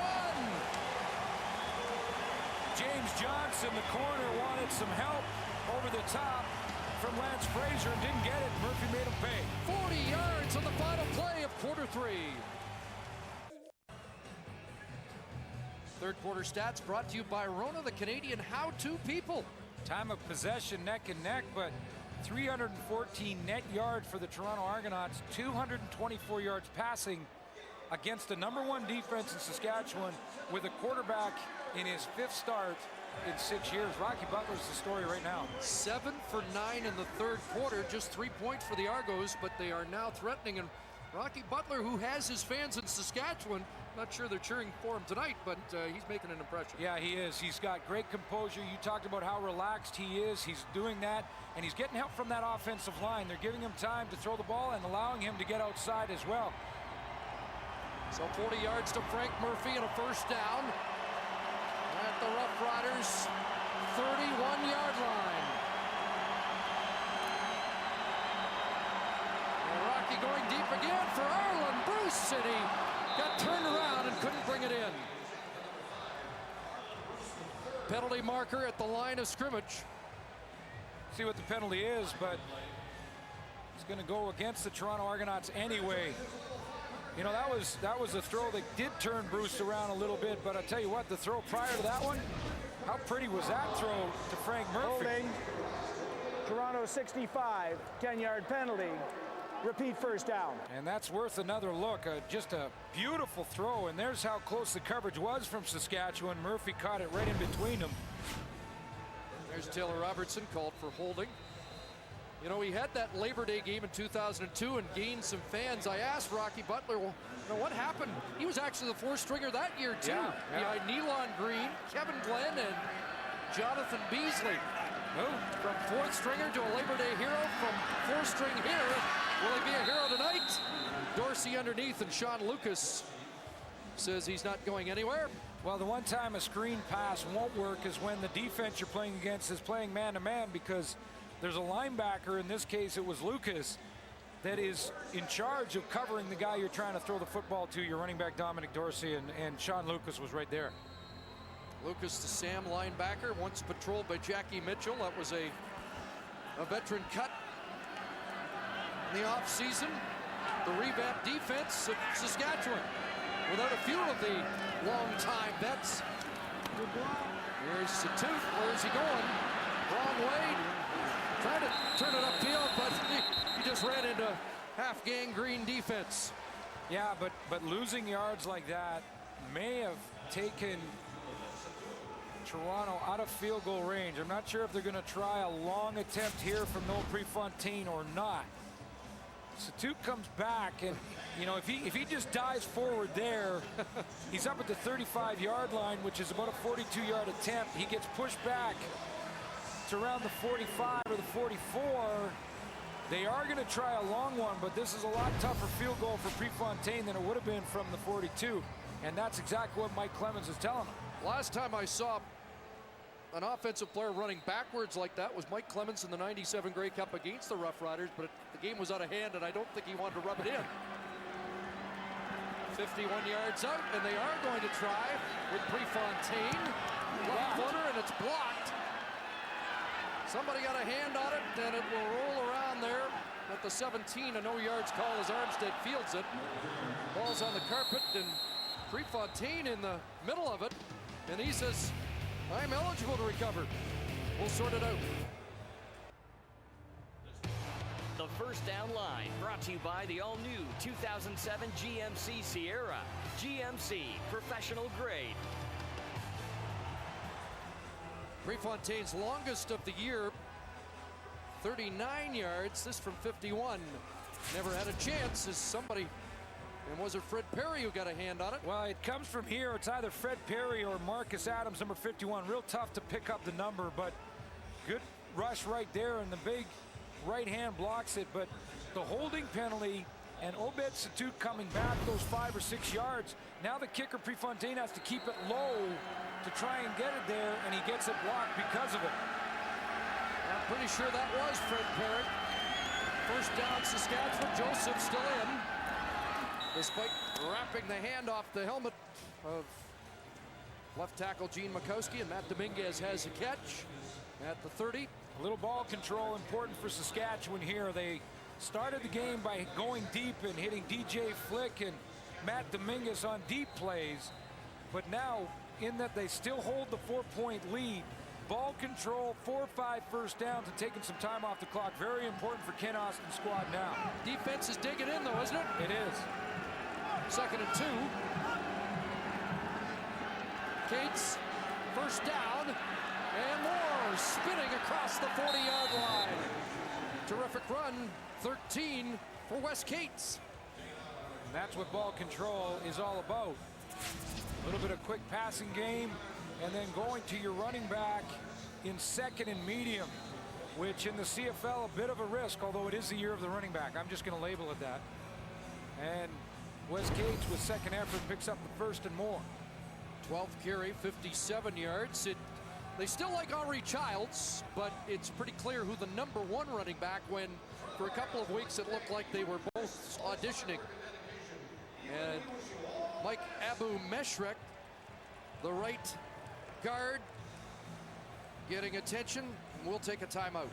James Johnson, the corner, wanted some help over the top from Lance Frazier and didn't get it. Murphy made him pay. 40 yards on the final play of quarter 3. 3rd quarter stats brought to you by Rona, the Canadian how-to people. Time of possession neck and neck, but 314 net yards for the Toronto Argonauts, 224 yards passing against the #1 defense in Saskatchewan with a quarterback in his 5th start in 6 years. Rocky Butler's the story right now. 7 for 9 in the 3rd quarter, just 3 points for the Argos, but they are now threatening. And Rocky Butler, who has his fans in Saskatchewan, not sure they're cheering for him tonight, but he's making an impression. Yeah, he is. He's got great composure. You talked about how relaxed he is. He's doing that, and he's getting help from that offensive line. They're giving him time to throw the ball and allowing him to get outside as well. So 40 yards to Frank Murphy and a first down at the Roughriders' 31-yard line. And Rocky going deep again for Arlen Bruce, and he got turned around and couldn't bring it in. Penalty marker at the line of scrimmage. See what the penalty is, but it's going to go against the Toronto Argonauts anyway. You know, that was a throw that did turn Bruce around a little bit, but I'll tell you what, the throw prior to that one, how pretty was that throw to Frank Murphy? Holding. Toronto 65, 10-yard penalty. Repeat first down. And that's worth another look. Just a beautiful throw, and there's how close the coverage was from Saskatchewan. Murphy caught it right in between them. There's Taylor Robertson called for holding. You know, he had that Labor Day game in 2002 and gained some fans. I asked Rocky Butler, well, you know, what happened? He was actually the 4th stringer that year, too. Yeah. Behind Nealon Green, Kevin Glenn, and Jonathan Beasley. From 4th stringer to a Labor Day hero, from 4th string here. Will he be a hero tonight? Dorsey underneath, and Sean Lucas says he's not going anywhere. Well, the one time a screen pass won't work is when the defense you're playing against is playing man-to-man, because there's a linebacker, in this case it was Lucas, that is in charge of covering the guy you're trying to throw the football to, your running back Dominic Dorsey, and Sean Lucas was right there. Lucas, the Sam linebacker, once patrolled by Jackie Mitchell. That was a veteran cut in the offseason. The revamped defense of Saskatchewan without a few of the long-time vets. Here's Satut. Where's he going? Wrong way. Trying to turn it upfield, but he just ran into half gangrene defense. Yeah, but losing yards like that may have taken Toronto out of field goal range. I'm not sure if they're going to try a long attempt here from Noel Prefontaine or not. Satut comes back, and you know, if he just dives forward there, he's up at the 35-yard line, which is about a 42-yard attempt. He gets pushed back to around the 45 or the 44. They are going to try a long one, but this is a lot tougher field goal for Prefontaine than it would have been from the 42, and that's exactly what Mike Clemens is telling him. Last time I saw an offensive player running backwards like that was Mike Clemens in the '97 Grey Cup against the Roughriders, but the game was out of hand, and I don't think he wanted to rub it in. 51 yards out, and they are going to try with Prefontaine. Left footer, and it's blocked. Somebody got a hand on it, and it will roll around there at the 17. A no yards call as Armstead fields it. Ball's on the carpet, and Prefontaine in the middle of it, and he says, I'm eligible to recover. We'll sort it out. The first down line brought to you by the all-new 2007 GMC Sierra. GMC, professional grade. Prefontaine's longest of the year, 39 yards. This from 51. Never had a chance as somebody, and was it Fred Perry who got a hand on it? Well, it comes from here. It's either Fred Perry or Marcus Adams, number 51. Real tough to pick up the number, but good rush right there, and the big right hand blocks it. But the holding penalty and Obed Satut coming back those 5 or 6 yards. Now the kicker Prefontaine has to keep it low to try and get it there, and he gets it blocked because of it. I'm pretty sure that was Fred Perry. First down, Saskatchewan. Joseph still in, despite wrapping the hand off the helmet of left tackle Gene Makowski, and Matt Dominguez has a catch at the 30. A little ball control important for Saskatchewan here. They started the game by going deep and hitting DJ Flick and Matt Dominguez on deep plays, but now in that they still hold the 4-point lead. Ball control, 4 or 5 first downs, and taking some time off the clock. Very important for Ken Austin's squad now. Defense is digging in though, isn't it? It is. 2nd and 2. Cates, first down, and more, spinning across the 40-yard line. Terrific run, 13 for Wes Cates. And that's what ball control is all about. A little bit of quick passing game, and then going to your running back in 2nd and medium, which in the CFL a bit of a risk, although it is the year of the running back. I'm just going to label it that. And Wes Cates with 2nd effort picks up the 1st and more. 12th carry, 57 yards. They still like Henri Childs, but it's pretty clear who the #1 running back, when for a couple of weeks it looked like they were both auditioning. And Mike Abu-Meshrek, the right guard, getting attention. We'll take a timeout.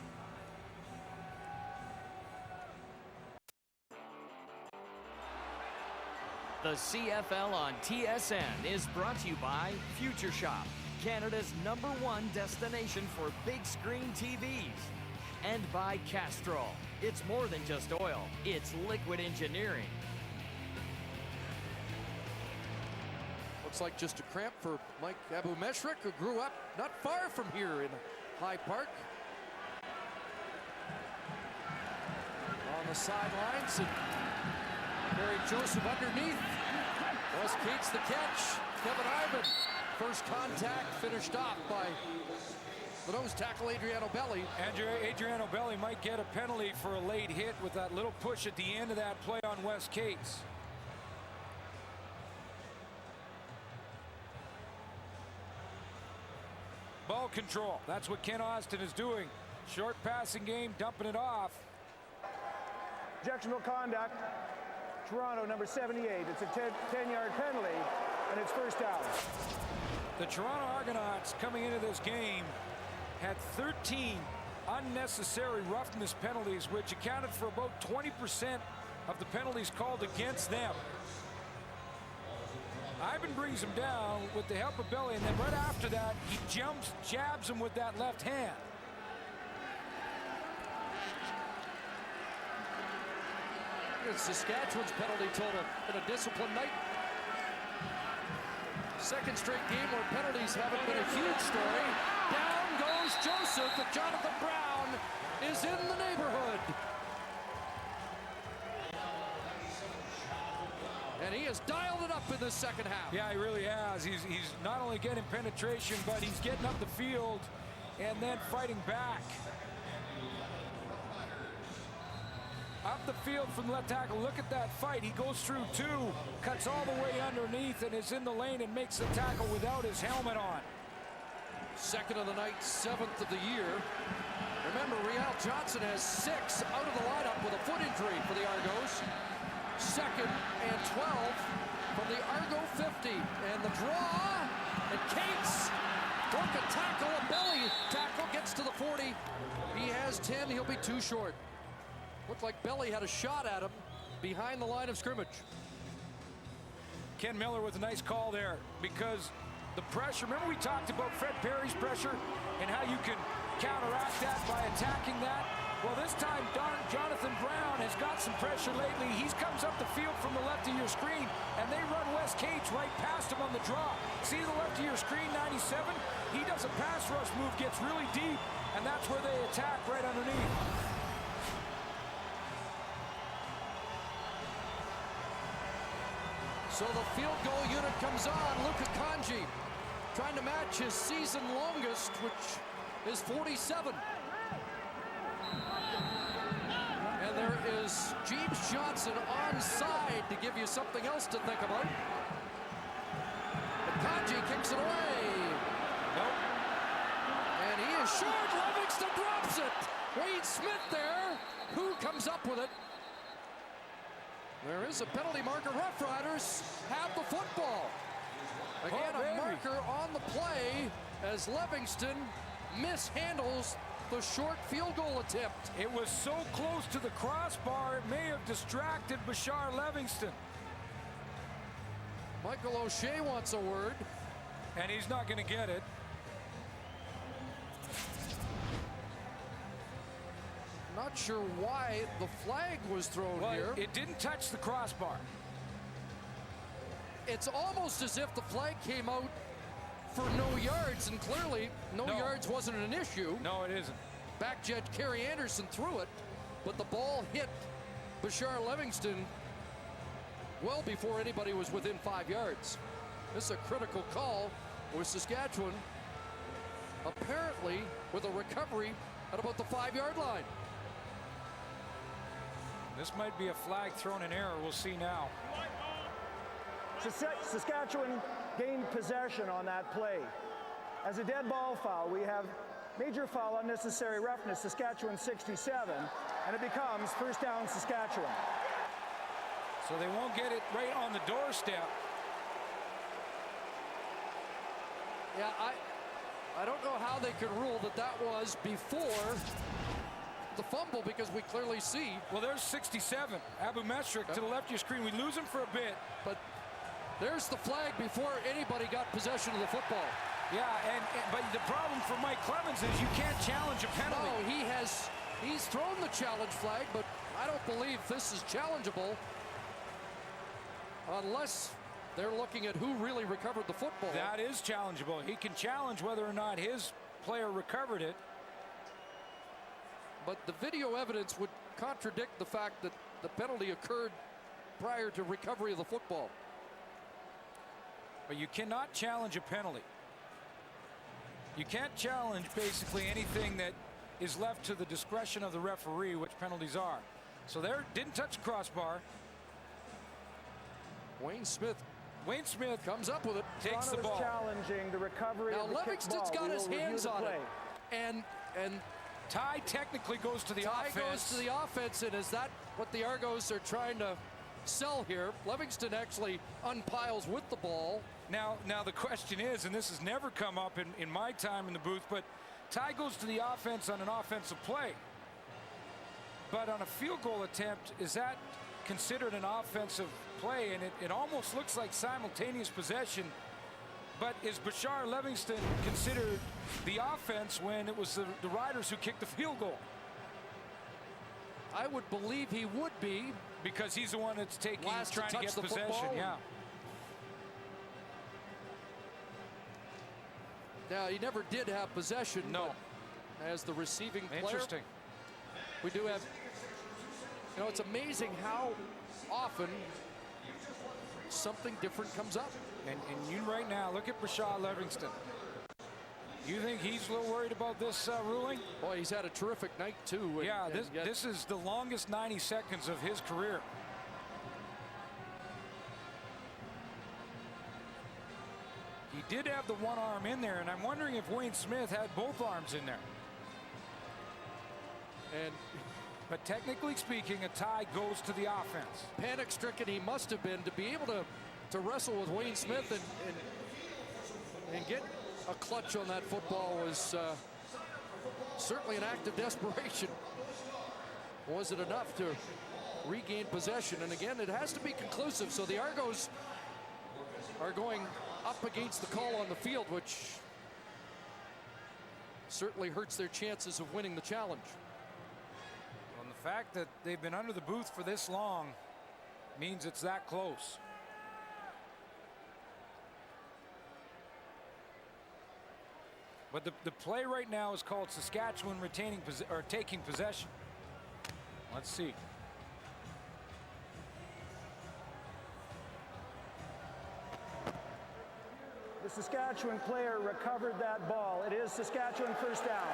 The CFL on TSN is brought to you by Future Shop, Canada's #1 destination for big screen TVs. And by Castrol. It's more than just oil, it's liquid engineering. Looks like just a cramp for Mike Abu-Meshrek, who grew up not far from here in High Park. On the sidelines, and Barry Joseph underneath. Wes Cates the catch. Kevin Ivan, first contact, finished off by the nose tackle Adriano Belli. Adriano Belli might get a penalty for a late hit with that little push at the end of that play on Wes Cates. Ball control. That's what Ken Austin is doing. Short passing game, dumping it off. Objectionable conduct. Toronto, number 78. It's a 10-yard penalty, and it's first down. The Toronto Argonauts coming into this game had 13 unnecessary roughness penalties, which accounted for about 20% of the penalties called against them. Ivan brings him down with the help of Belli, and then right after that, he jabs him with that left hand. It's Saskatchewan's penalty total in a disciplined night. Second straight game where penalties haven't been a huge story. Down goes Joseph, but Jonathan Brown is in the neighborhood. And he has dialed it up in the second half. Yeah, he really has. He's not only getting penetration, but he's getting up the field and then fighting back. Up the field from left tackle. Look at that fight. He goes through 2, cuts all the way underneath, and is in the lane and makes the tackle without his helmet on. Second of the night, 7th of the year. Remember, Real Johnson has 6 out of the lineup with a foot injury for the Argos. 2nd and 12 from the Argo 50. And the draw, and Cates broke a tackle, a belly tackle, gets to the 40. He has 10, he'll be 2 short. Looked like Belly had a shot at him behind the line of scrimmage. Ken Miller with a nice call there, because the pressure, remember we talked about Fred Perry's pressure and how you can counteract that by attacking that? Well, this time Jonathan Brown has got some pressure lately. He comes up the field from the left of your screen, and they run Wes Cates right past him on the draw. See the left of your screen, 97? He does a pass rush move, gets really deep, and that's where they attack right underneath. So the field goal unit comes on. Luka Kanji trying to match his season longest, which is 47. And there is James Johnson onside to give you something else to think about. But Kanji kicks it away. Nope. And he is short. Livingston drops it. Wade Smith there. Who comes up with it? There is a penalty marker. Roughriders have the football. Again, a marker on the play as Livingston mishandles the short field goal attempt. It was so close to the crossbar, it may have distracted Bashar Livingston. Michael O'Shea wants a word. And he's not going to get it. Not sure why the flag was thrown here. It didn't touch the crossbar. It's almost as if the flag came out for no yards, and clearly no yards wasn't an issue. No, it isn't. Back judge Kerry Anderson threw it, but the ball hit Bashar Livingston well before anybody was within 5 yards. This is a critical call with Saskatchewan apparently with a recovery at about the 5-yard line. This might be a flag thrown in error. We'll see now. Saskatchewan gained possession on that play. As a dead ball foul, we have major foul, unnecessary roughness, Saskatchewan 67, and it becomes first down Saskatchewan. So they won't get it right on the doorstep. Yeah, I don't know how they could rule that was before the fumble, because we clearly see. Well, there's 67, Abu Mesrick to the left of your screen. We lose him for a bit. But there's the flag before anybody got possession of the football. Yeah, but the problem for Mike Clemens is you can't challenge a penalty. No, he's thrown the challenge flag, but I don't believe this is challengeable unless they're looking at who really recovered the football. That is challengeable. He can challenge whether or not his player recovered it. But the video evidence would contradict the fact that the penalty occurred prior to recovery of the football. But you cannot challenge a penalty. You can't challenge basically anything that is left to the discretion of the referee, which penalties are. So there, didn't touch the crossbar. Wayne Smith comes up with it, takes the ball. Challenging the recovery of the Livingston's got his hands on it. And Ty technically goes to the offense. Ty goes to the offense, and is that what the Argos are trying to sell here? Livingston actually unpiles with the ball. Now the question is, and this has never come up in my time in the booth, but Ty goes to the offense on an offensive play. But on a field goal attempt, is that considered an offensive play? And it almost looks like simultaneous possession. But is Bashar Livingston considered the offense when it was the Riders who kicked the field goal? I would believe he would be, because he's the one that's trying to get the possession. Football. Yeah. Now, he never did have possession. No. As the receiving player. Interesting. We do have, it's amazing how often something different comes up. And you right now, look at Bashar Livingston. You think he's a little worried about this ruling? Boy, he's had a terrific night, too. Yeah, this is the longest 90 seconds of his career. He did have the one arm in there, and I'm wondering if Wayne Smith had both arms in there. But technically speaking, a tie goes to the offense. Panic-stricken he must have been to be able to wrestle with Wayne Smith and get a clutch on that football was certainly an act of desperation. Was it enough to regain possession? And again, it has to be conclusive. So the Argos are going up against the call on the field, which certainly hurts their chances of winning the challenge. Well, and the fact that they've been under the booth for this long means it's that close. But the play right now is called Saskatchewan taking possession. Let's see. The Saskatchewan player recovered that ball. It is Saskatchewan first down.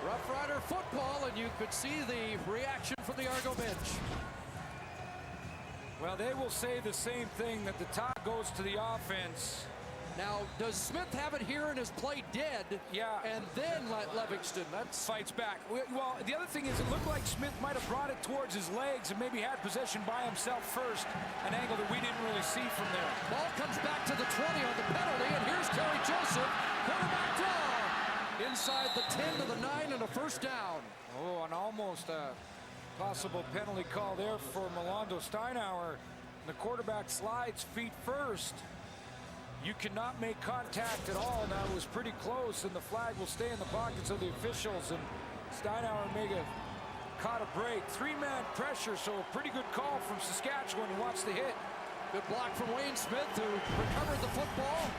Rough Rider football, and you could see the reaction from the Argo bench. Well, they will say the same thing, that the tie goes to the offense. Now, does Smith have it here and is played dead? Yeah. And then let Livingston, fights back. Well, the other thing is it looked like Smith might have brought it towards his legs and maybe had possession by himself first, an angle that we didn't really see from there. Ball comes back to the 20 on the penalty, and here's Kerry Joseph, quarterback draw. Inside the 10 to the 9 and a first down. Oh, and almost a possible penalty call there for Melando Steinauer. The quarterback slides feet first. You cannot make contact at all. Now it was pretty close, and the flag will stay in the pockets of the officials, and Steinauer may have caught a break. Three-man pressure, so a pretty good call from Saskatchewan, who wants the hit. Good block from Wayne Smith, who recovered the football.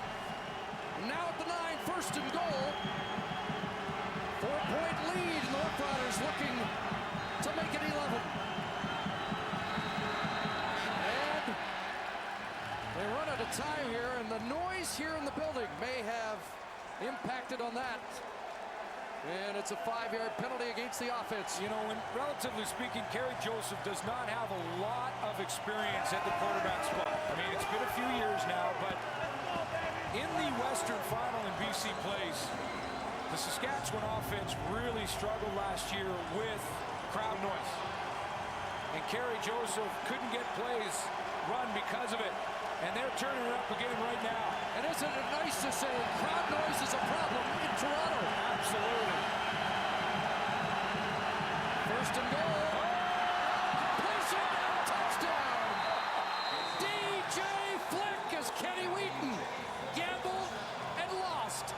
Now at the 9, first and goal. 4-point lead, and the Roughriders looking to make it 11. They run out of time here, and the noise here in the building may have impacted on that. And it's a 5-yard penalty against the offense. You know, when relatively speaking, Kerry Joseph does not have a lot of experience at the quarterback spot. I mean, it's been a few years now, but in the Western Final in BC Place, the Saskatchewan offense really struggled last year with crowd noise. And Kerry Joseph couldn't get plays run because of it. And they're turning it up again right now. And isn't it nice to say crowd noise is a problem in Toronto? Absolutely. First and goal. Completion and touchdown. DJ Flick as Kenny Wheaton gambled and lost.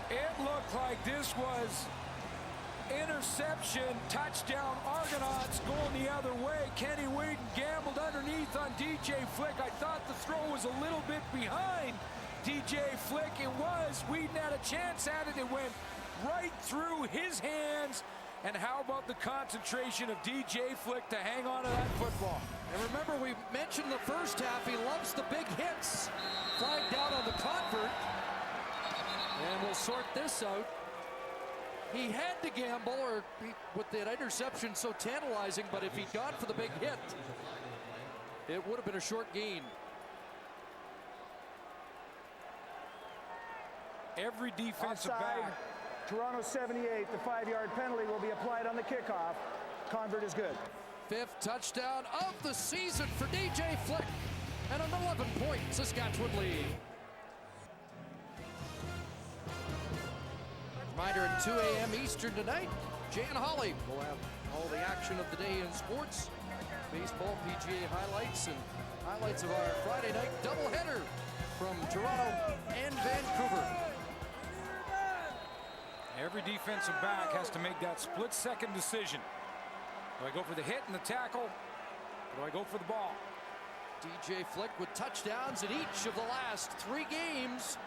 It looked like this was interception, touchdown, Argonauts going the other way. Kenny Wheaton gambled underneath on DJ Flick. I thought the throw was a little bit behind DJ Flick. It was. Wheaton had a chance at it. It went right through his hands. And how about the concentration of DJ Flick to hang on to that football? And remember, we mentioned the first half, he loves the big hits. Flag down on the convert. And we'll sort this out. He had to gamble, or with that interception so tantalizing, but if he'd gone for the big hit, it would have been a short gain. Every defensive Offside. back. Toronto 78, the 5-yard penalty will be applied on the kickoff. Convert is good. 5th touchdown of the season for DJ Flick, and an 11-point Saskatchewan lead. Reminder at 2 a.m. Eastern tonight, Jan Hawley will have all the action of the day in sports, baseball, PGA highlights, and highlights of our Friday night doubleheader from Toronto and Vancouver. Every defensive back has to make that split-second decision. Do I go for the hit and the tackle, or do I go for the ball? DJ Flick with touchdowns in each of the last 3 games.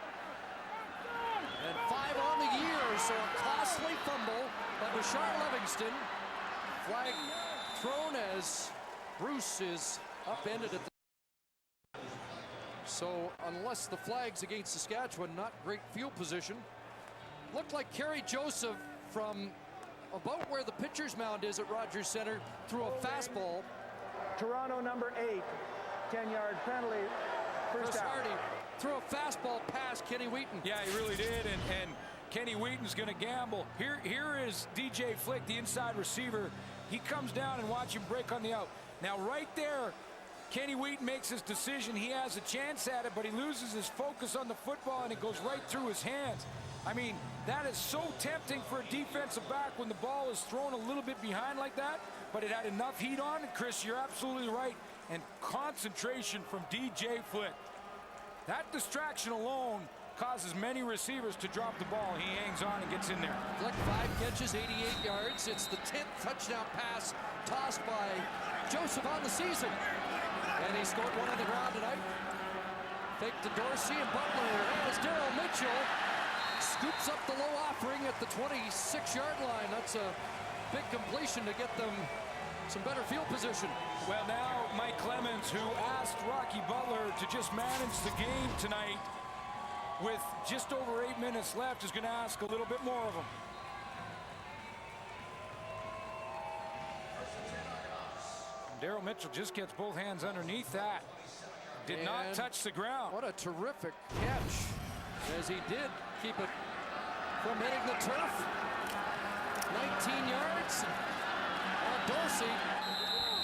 And 5 on the year, so a costly fumble by Bashar Livingston. Flag thrown as Bruce is upended at the So unless the flag's against Saskatchewan, not great field position. Looked like Kerry Joseph from about where the pitcher's mound is at Rogers Center threw a fastball. Toronto number 8, 10-yard penalty. First down. Hardy threw a fastball past Kenny Wheaton. Yeah, he really did, and Kenny Wheaton's going to gamble. Here is DJ Flick, the inside receiver. He comes down and watch him break on the out. Now right there, Kenny Wheaton makes his decision. He has a chance at it, but he loses his focus on the football, and it goes right through his hands. I mean, that is so tempting for a defensive back when the ball is thrown a little bit behind like that, but it had enough heat on it. Chris, you're absolutely right. And concentration from DJ Flick. That distraction alone causes many receivers to drop the ball. He hangs on and gets in there. Flick, 5 catches, 88 yards. It's the 10th touchdown pass tossed by Joseph on the season. And he scored one on the ground tonight. Fake to Dorsey, and Butler has Daryl Mitchell. Scoops up the low offering at the 26-yard line. That's a big completion to get them some better field position. Well, now Mike Clemens, who asked Rocky Butler to just manage the game tonight with just over 8 minutes left, is going to ask a little bit more of him. Daryl Mitchell just gets both hands underneath that. Did not touch the ground. What a terrific catch, as he did keep it from hitting the turf. 19 yards. Dorsey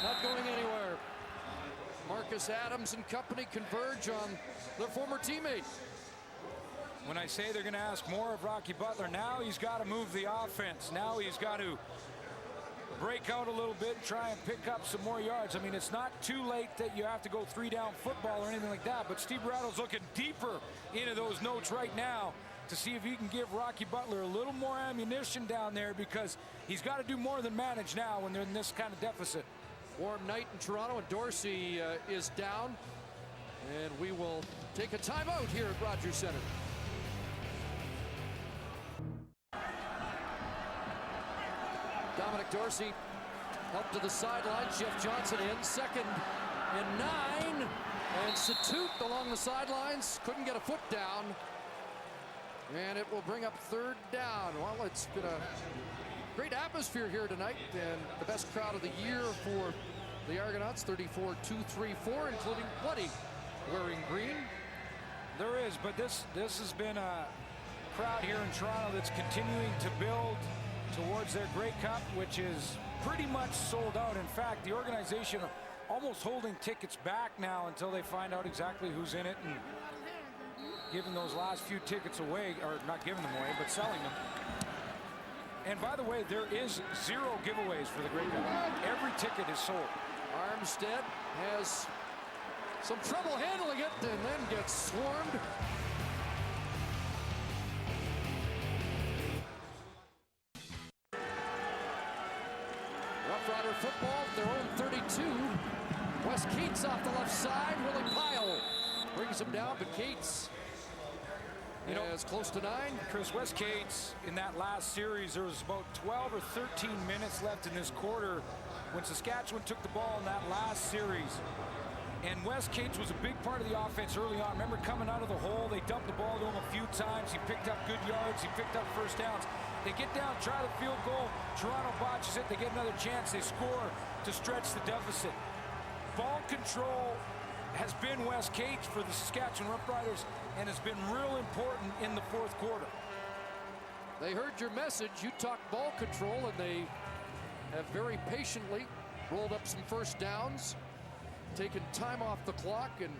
not going anywhere. Marcus Adams and company converge on their former teammate. When I say they're going to ask more of Rocky Butler, now he's got to move the offense. Now he's got to break out a little bit and try and pick up some more yards. I mean, it's not too late that you have to go 3-down football or anything like that, but Steve Rattle's looking deeper into those notes right now to see if he can give Rocky Butler a little more ammunition down there, because he's got to do more than manage now when they're in this kind of deficit. Warm night in Toronto, and Dorsey is down, and we will take a timeout here at Rogers Center. Dominic Dorsey helped to the sideline. Jeff Johnson in, 2nd and 9, and Satut along the sidelines couldn't get a foot down. And it will bring up 3rd down. Well, it's been a great atmosphere here tonight, and the best crowd of the year for the Argonauts, 34,234, including plenty wearing green. There is, but this has been a crowd here in Toronto that's continuing to build towards their Grey Cup, which is pretty much sold out. In fact, the organization almost holding tickets back now until they find out exactly who's in it, and giving those last few tickets away, or not giving them away, but selling them. And by the way, there is 0 giveaways for the Grey Cup. Every ticket is sold. Armstead has some trouble handling it and then gets swarmed. Rough Rider football, their own 32. Wes Cates off the left side. Willie Pyle brings him down, but Cates, you know, is close to 9. Chris, Wes Cates, in that last series, there was about 12 or 13 minutes left in this quarter when Saskatchewan took the ball in that last series. And Wes Cates was a big part of the offense early on. Remember, coming out of the hole, they dumped the ball to him a few times. He picked up good yards. He picked up first downs. They get down, try the field goal. Toronto botches it. They get another chance. They score to stretch the deficit. Ball control has been Wes Cates for the Saskatchewan Roughriders and has been real important in the 4th quarter. They heard your message. You talked ball control, and they have very patiently rolled up some first downs, taken time off the clock, and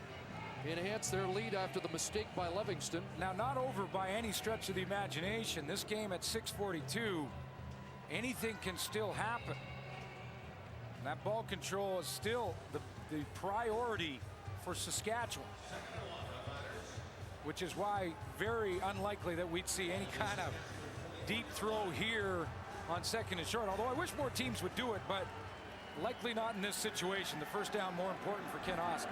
enhanced their lead after the mistake by Livingston. Now, not over by any stretch of the imagination. This game at 6:42, anything can still happen. And that ball control is still the priority for Saskatchewan, which is why very unlikely that we'd see any kind of deep throw here on 2nd and short, although I wish more teams would do it, but likely not in this situation. The first down more important for Ken Austin.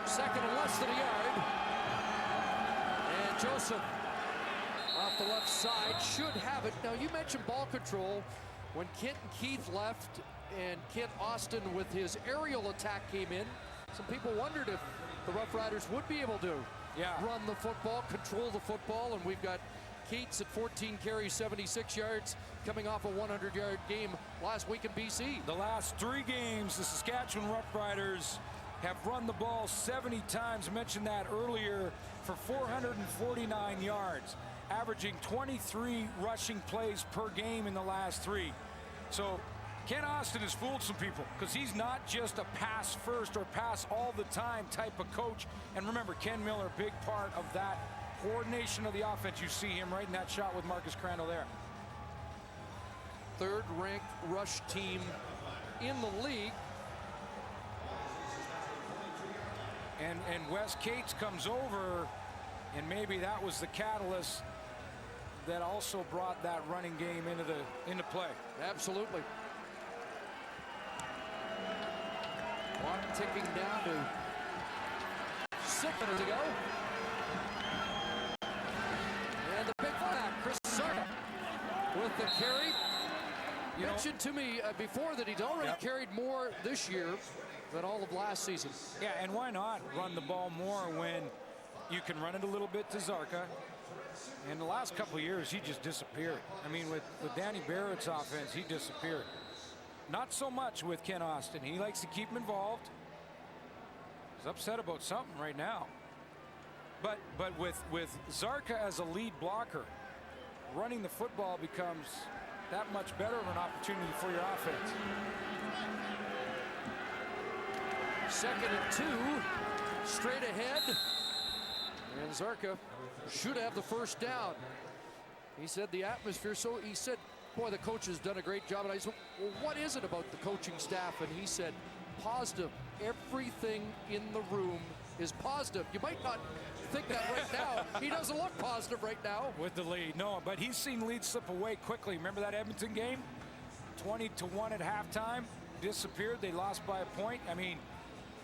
Second and less than a yard. And Joseph off the left side should have it. Now, you mentioned ball control. When Kent and Keith left, and Kent Austin with his aerial attack came in. Some people wondered if the Roughriders would be able to run the football, control the football, and we've got Keats at 14 carries, 76 yards, coming off a 100-yard game last week in BC. The last 3 games, the Saskatchewan Roughriders have run the ball 70 times, mentioned that earlier, for 449 yards, averaging 23 rushing plays per game in the last 3. So Ken Austin has fooled some people because he's not just a pass first or pass all the time type of coach. And remember, Ken Miller, big part of that coordination of the offense. You see him right in that shot with Marcus Crandall there. 3rd ranked rush team in the league. And Wes Cates comes over, and maybe that was the catalyst that also brought that running game into play. Absolutely. Clock ticking down to 6 minutes to go. And the big fullback, Chris Sark, with the carry. You mentioned to me before that he'd already carried more this year than all of last season. Yeah, and why not run the ball more when you can run it a little bit to Zarka? In the last couple of years, he just disappeared. I mean, with Danny Barrett's offense, he disappeared. Not so much with Ken Austin. He likes to keep him involved. He's upset about something right now. But with Zarka as a lead blocker, running the football becomes that much better of an opportunity for your offense. 2nd and 2, straight ahead. And Zarka should have the first down. He said the atmosphere, so he said, boy, the coach has done a great job. And I said, well, what is it about the coaching staff? And he said, positive. Everything in the room is positive. You might not think that right now. He doesn't look positive right now. With the lead, no, but he's seen leads slip away quickly. Remember that Edmonton game? 20-1 at halftime, disappeared. They lost by a point. I mean,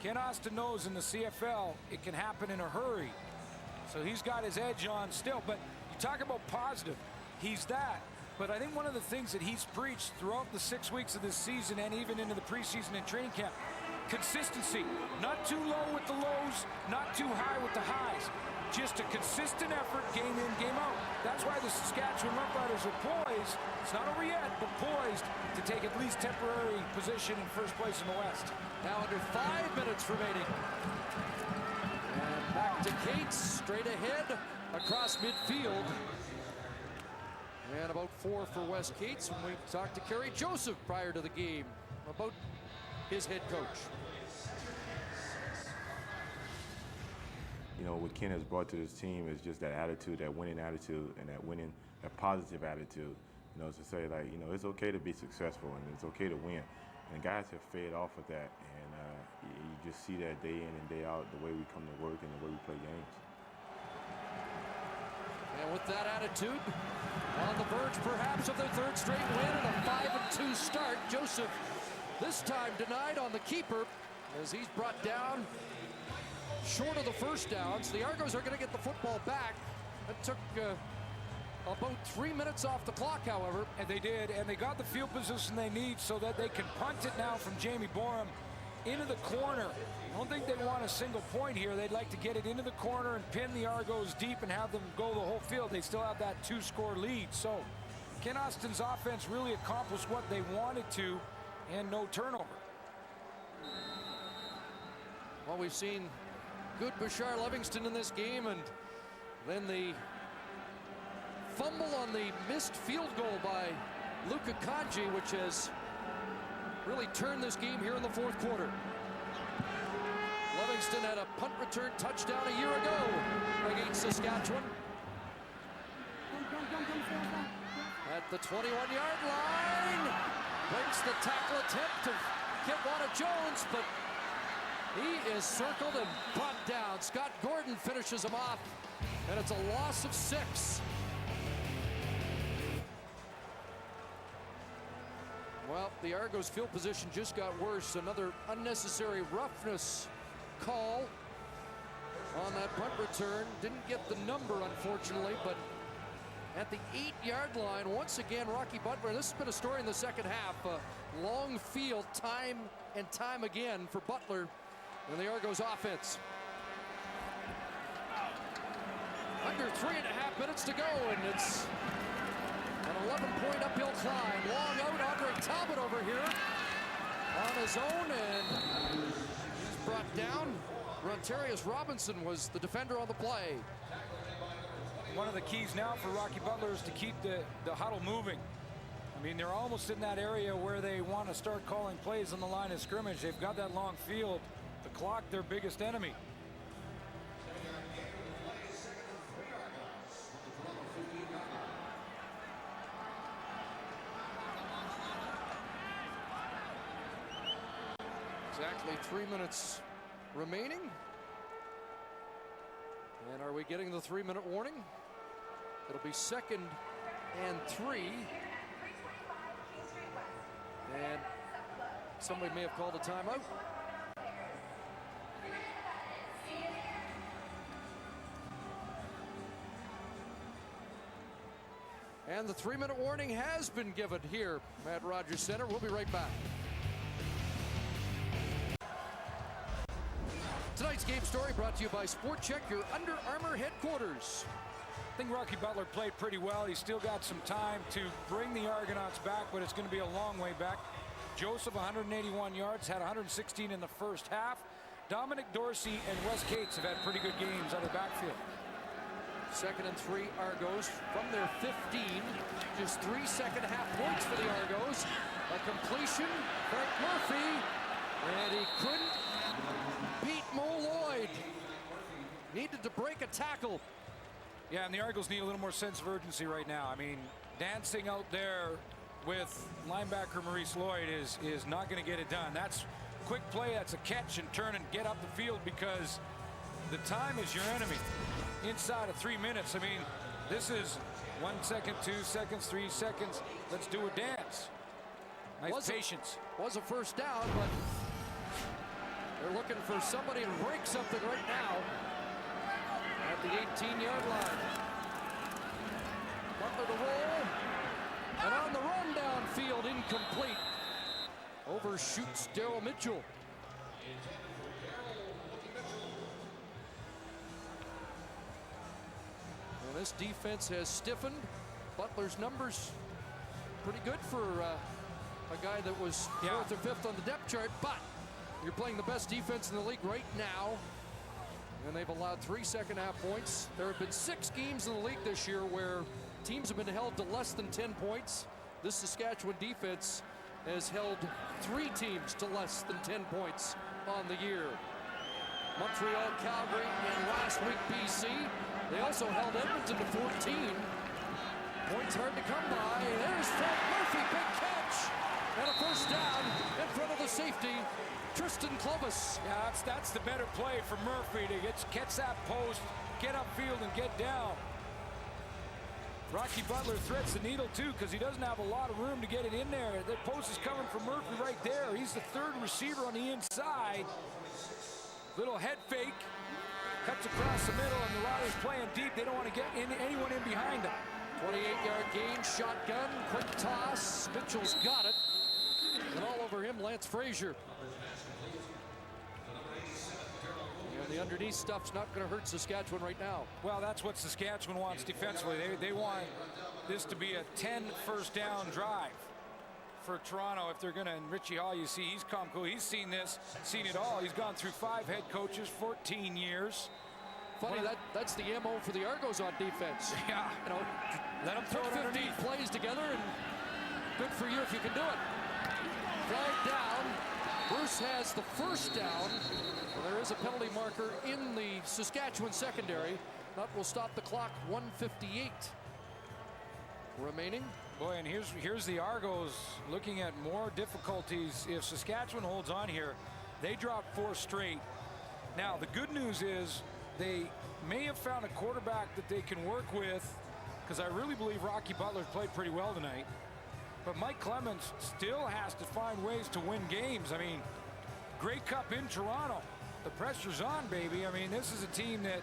Ken Austin knows in the CFL it can happen in a hurry. So he's got his edge on still. But you talk about positive, he's that. But I think one of the things that he's preached throughout the 6 weeks of this season and even into the preseason and training camp, consistency. Not too low with the lows, not too high with the highs. Just a consistent effort, game in, game out. That's why the Saskatchewan Roughriders are poised. It's not over yet, but poised to take at least temporary position in first place in the West. Now under 5 minutes remaining. And back to Cates, straight ahead, across midfield. And about 4 for Wes Cates. When we talked to Kerry Joseph prior to the game about his head coach. You know, what Ken has brought to this team is just that attitude, that winning attitude, and that positive attitude. You know, to say, like, you know, it's okay to be successful and it's okay to win. And guys have fed off of that, and you just see that day in and day out, the way we come to work and the way we play games. And with that attitude, on the verge perhaps of their 3rd straight win and a 5-2 start, Joseph this time denied on the keeper as he's brought down short of the first down. So the Argos are going to get the football back. It took about 3 minutes off the clock, however. And they did, and they got the field position they need so that they can punt it now from Jamie Borum into the corner. I don't think they want a single point here. They'd like to get it into the corner and pin the Argos deep and have them go the whole field. They still have that 2-score lead. So Ken Austin's offense really accomplished what they wanted to, and no turnover. Well, we've seen good Bashar Livingston in this game, and then the fumble on the missed field goal by Luka Kanji, which has really turned this game here in the 4th quarter. Livingston had a punt return touchdown a year ago against Saskatchewan. At the 21-yard line, breaks the tackle attempt of Kitwana Jones, but he is circled and brought down. Scott Gordon finishes him off, and it's a loss of 6. Well, the Argos field position just got worse. Another unnecessary roughness call on that punt return. Didn't get the number, unfortunately, but at the 8-yard line. Once again, Rocky Butler, this has been a story in the second half. Long field time and time again for Butler and the Argos offense. Under 3.5 minutes to go, and it's an 11-point uphill climb. Long out, Andre Talbot over here on his own, and he's brought down. Rontarius Robinson was the defender on the play. One of the keys now for Rocky Butler is to keep the huddle moving. I mean, they're almost in that area where they want to start calling plays on the line of scrimmage. They've got that long field. The clock, their biggest enemy. Exactly 3 minutes remaining. And are we getting the 3-minute warning? It'll be 2nd and 3. And somebody may have called a timeout. And the 3-minute warning has been given here at Rogers Center. We'll be right back. Tonight's game story brought to you by Sport Check, your Under Armour headquarters. I think Rocky Butler played pretty well. He's still got some time to bring the Argonauts back, but it's going to be a long way back. Joseph, 181 yards, had 116 in the first half. Dominic Dorsey and Wes Cates have had pretty good games out of the backfield. 2nd and 3 Argos from their 15. Just 3 second-half points for the Argos. A completion, Frank Murphy, and he couldn't beat Mo Lloyd. Needed to break a tackle. Yeah, and the Argos need a little more sense of urgency right now. I mean, dancing out there with linebacker Maurice Lloyd is not going to get it done. That's quick play, that's a catch and turn and get up the field, because the time is your enemy. Inside of 3 minutes, I mean, this is 1 second, 2 seconds, 3 seconds. Let's do a dance. Nice patience. Was a first down, but they're looking for somebody to break something right now at the 18-yard line. Butler to roll, and on the run downfield, incomplete. Overshoots Daryl Mitchell. And this defense has stiffened. Butler's numbers pretty good for a guy that was 4th or 5th on the depth chart, but you're playing the best defense in the league right now, and they've allowed 3 second-half points. There have been 6 games in the league this year where teams have been held to less than 10 points. This Saskatchewan defense has held 3 teams to less than 10 points on the year. Montreal, Calgary, and last week BC. They also held Edmonton to 14. Points hard to come by. There's Frank Murphy, big catch, and a first down in front of the safety, Tristan Clovis. Yeah, that's the better play for Murphy to catch that post, get upfield, and get down. Rocky Butler threads the needle too, because he doesn't have a lot of room to get it in there. The post is coming from Murphy right there. He's the 3rd receiver on the inside. Little head fake, cuts across the middle, and the Riders playing deep. They don't want to get anyone in behind them. 28-yard gain, shotgun, quick toss. Mitchell's got it. And all over him, Lance Frazier. And the underneath stuff's not going to hurt Saskatchewan right now. Well, that's what Saskatchewan wants defensively. They want this to be a 10 first down drive for Toronto if they're going to. And Richie Hall, you see, he's come cool. He's seen this, seen it all. He's gone through 5 head coaches, 14 years. Funny, that's the MO for the Argos on defense. Yeah. You know, let them throw it 15 underneath. plays together, and good for you if you can do it. Flag down. Bruce has the first down. Well, there is a penalty marker in the Saskatchewan secondary. That will stop the clock. 1:58 remaining. Boy, and here's the Argos looking at more difficulties. If Saskatchewan holds on here, they drop 4 straight. Now, the good news is they may have found a quarterback that they can work with, because I really believe Rocky Butler played pretty well tonight. But Mike Clemens still has to find ways to win games. I mean, Grey Cup in Toronto. The pressure's on, baby. I mean, this is a team that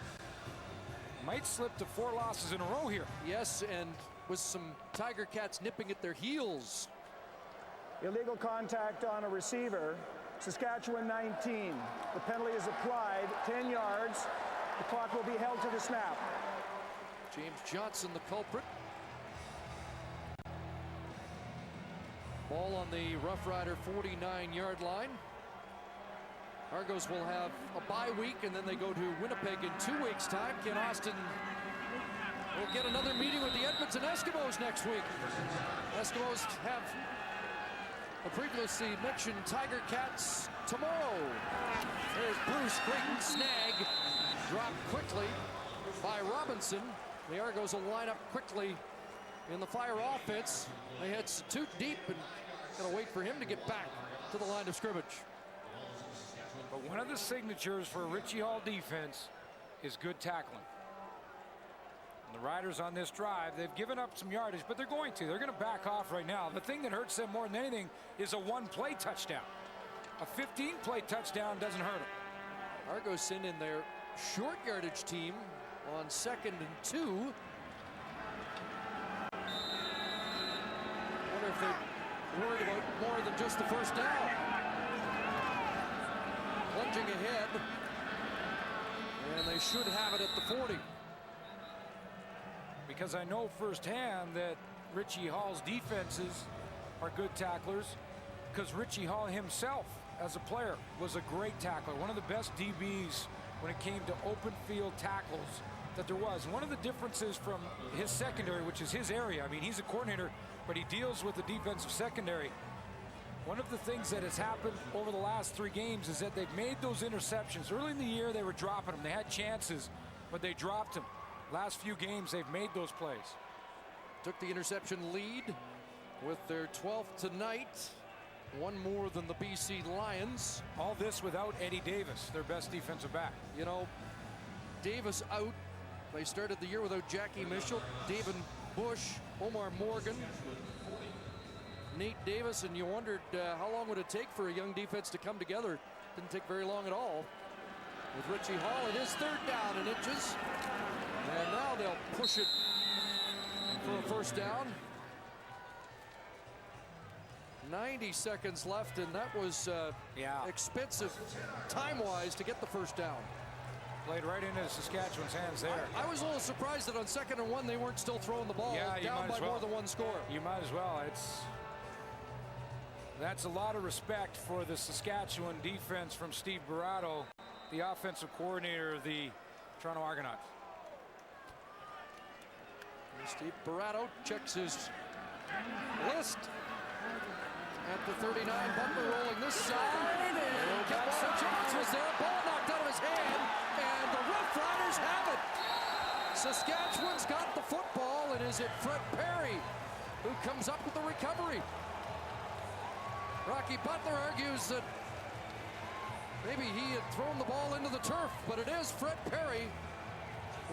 Might slip to 4 losses in a row here. Yes, and with some Tiger Cats nipping at their heels. Illegal contact on a receiver. Saskatchewan 19. The penalty is applied, 10 yards. The clock will be held to the snap. James Johnson, the culprit. Ball on the Rough Rider 49-yard line. Argos will have a bye week, and then they go to Winnipeg in 2 weeks' time. Ken Austin will get another meeting with the Edmonton Eskimos next week. Eskimos have the previously mentioned Tiger Cats tomorrow. There's Bruce, great snag, dropped quickly by Robinson. The Argos will line up quickly in the Fire offense. They had Satut deep and gonna wait for him to get back to the line of scrimmage. But one of the signatures for a Richie Hall defense is good tackling. And the Riders on this drive, they've given up some yardage, but they're going to. They're going to back off right now. The thing that hurts them more than anything is a 1-play touchdown. A 15-play touchdown doesn't hurt them. Argos send in their short yardage team on 2nd and 2. Wonder if they're worried about more than just the first down. Plunging ahead, and they should have it at the 40. Because I know firsthand that Richie Hall's defenses are good tacklers, because Richie Hall himself as a player was a great tackler, one of the best DBs when it came to open field tackles that there was. One of the differences from his secondary, which is his area, I mean, he's a coordinator, but he deals with the defensive secondary. One of the things that has happened over the last 3 games is that they've made those interceptions. Early in the year, they were dropping them. They had chances, but they dropped them. Last few games, they've made those plays. Took the interception lead with their 12th tonight. One more than the BC Lions. All this without Eddie Davis, their best defensive back. You know, Davis out. They started the year without Jackie Mitchell, David Bush, Omar Morgan, Nate Davis, and you wondered how long would it take for a young defense to come together. Didn't take very long at all. With Richie Hall, it is 3rd down and inches. And now they'll push it for a first down. 90 seconds left, and that was expensive time-wise to get the first down. Played right into Saskatchewan's hands there. I was a little surprised that on 2nd and 1 they weren't still throwing the ball down by more than 1 score. You might as well. That's a lot of respect for the Saskatchewan defense from Steve Barato, the offensive coordinator of the Toronto Argonauts. Steve Barato checks his list at the 39. Butler rolling this side. Johnson was there. Ball knocked out of his hand, and the Rough Riders have it. Saskatchewan's got the football, and is it Fred Perry who comes up with the recovery? Rocky Butler argues that maybe he had thrown the ball into the turf, but it is Fred Perry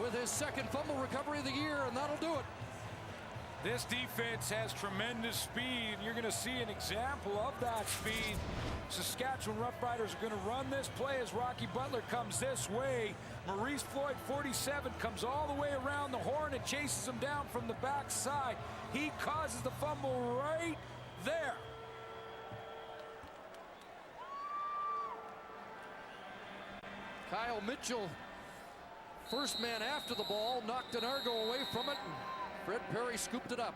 with his 2nd fumble recovery of the year, and that'll do it. This defense has tremendous speed. You're going to see an example of that speed. Saskatchewan Roughriders are going to run this play as Rocky Butler comes this way. Maurice Floyd, 47, comes all the way around the horn and chases him down from the backside. He causes the fumble right there. Kyle Mitchell, first man after the ball, knocked an Argo away from it, and Fred Perry scooped it up.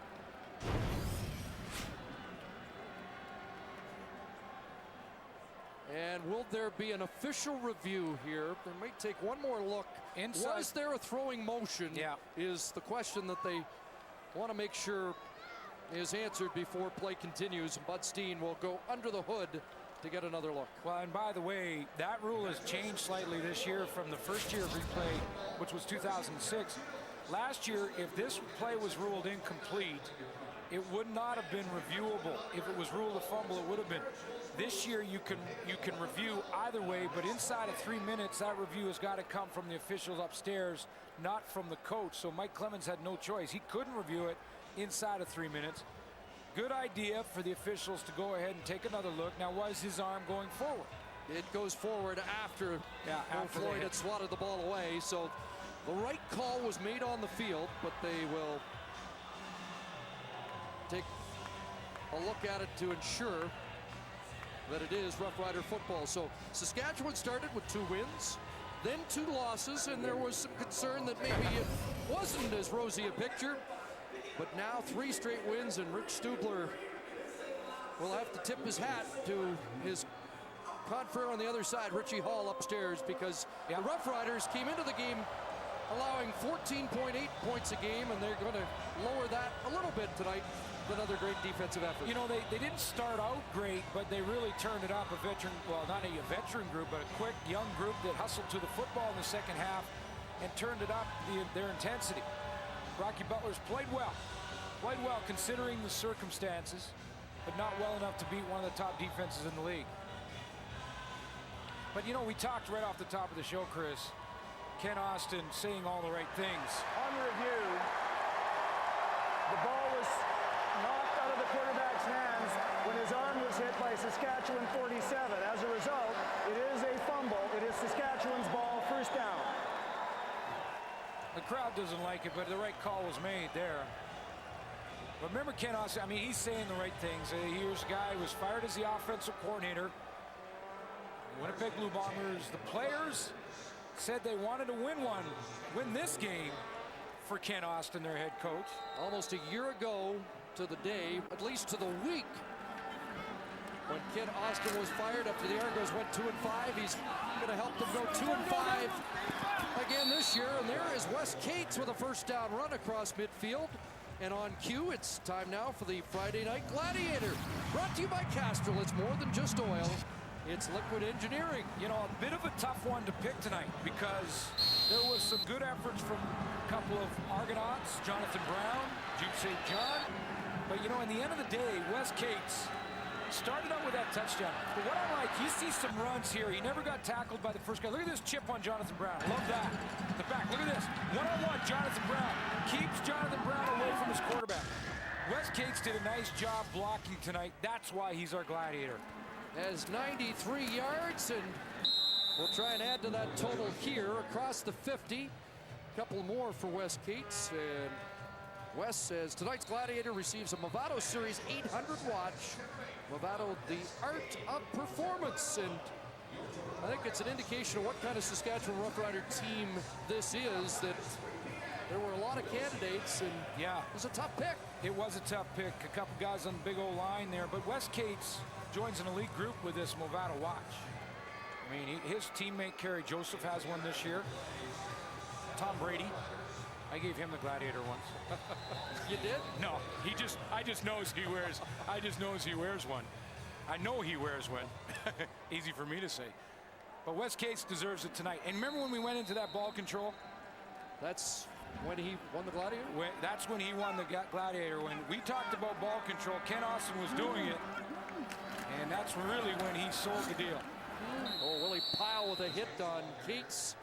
And will there be an official review here? They might take one more look. Inside. Was there a throwing motion? Yeah. Is the question that they want to make sure is answered before play continues. Bud Steen will go under the hood to get another look. Well, and by the way, that rule has changed slightly this year from the first year of replay, which was 2006. Last year, if this play was ruled incomplete, it would not have been reviewable. If it was ruled a fumble, it would have been. This year, you can review either way, but inside of 3 minutes, that review has got to come from the officials upstairs, not from the coach. So Mike Clemens had no choice. He couldn't review it inside of 3 minutes. Good idea for the officials to go ahead and take another look. Now, was his arm going forward? It goes forward after Floyd had swatted the ball away. So The right call was made on the field, but they will take a look at it to ensure that it is Rough Rider football. So Saskatchewan started with 2 wins, then 2 losses, and there was some concern that maybe it wasn't as rosy a picture. But now 3 straight wins, and Rich Stubler will have to tip his hat to his confrere on the other side, Richie Hall, upstairs, because the Rough Riders came into the game allowing 14.8 points a game, and they're going to lower that a little bit tonight. Another great defensive effort. You know, they didn't start out great, but they really turned it up. A veteran, well, not a veteran group, but a quick, young group that hustled to the football in the second half and turned it up, their intensity. Rocky Butler's played well considering the circumstances, but not well enough to beat one of the top defenses in the league. But, you know, we talked right off the top of the show, Chris, Ken Austin saying all the right things. On review, the ball was knocked out of the quarterback's hands when his arm was hit by Saskatchewan 47. As a result, it is a fumble. It is Saskatchewan's ball, first down. The crowd doesn't like it, but the right call was made there. But remember Ken Austin, I mean, he's saying the right things. Here's a guy who was fired as the offensive coordinator. Winnipeg Blue Bombers, the players said they wanted to win this game for Ken Austin, their head coach. Almost a year ago to the day, at least to the week, when Ken Austin was fired after the Argonauts went 2-5. He's going to help them go 2-5 again this year. And there is Wes Cates with a first down run across midfield. And on cue, it's time now for the Friday Night Gladiator. Brought to you by Castrol. It's more than just oil. It's liquid engineering. You know, a bit of a tough one to pick tonight because there was some good efforts from a couple of Argonauts, Jonathan Brown, Jude St. John. But, you know, in the end of the day, Wes Cates started out with that touchdown. But what I like, you see some runs here. He never got tackled by the first guy. Look at this chip on Jonathan Brown. Love that. The back, look at this. One-on-one, Jonathan Brown. Keeps Jonathan Brown away from his quarterback. Wes Cates did a nice job blocking tonight. That's why he's our gladiator. Has 93 yards, and we'll try and add to that total here across the 50. A couple more for Wes Cates, and Wes says tonight's Gladiator receives a Movado Series 800 watch. Movado, the art of performance, and I think it's an indication of what kind of Saskatchewan Rough Rider team this is, that there were a lot of candidates, and yeah, it was a tough pick. It was a tough pick. A couple guys on the big old line there, but Wes Cates joins an elite group with this Movado watch. I mean, his teammate Kerry Joseph has one this year. Tom Brady, I gave him the Gladiator once. You did? No, I just knows he wears one. I know he wears one. Easy for me to say. But Wes Cates deserves it tonight. And remember when we went into that ball control? That's when he won the Gladiator? That's when he won the Gladiator. When we talked about ball control, Ken Austin was doing it. And that's really when he sold the deal. Oh, Willie Pyle with a hit on Cates,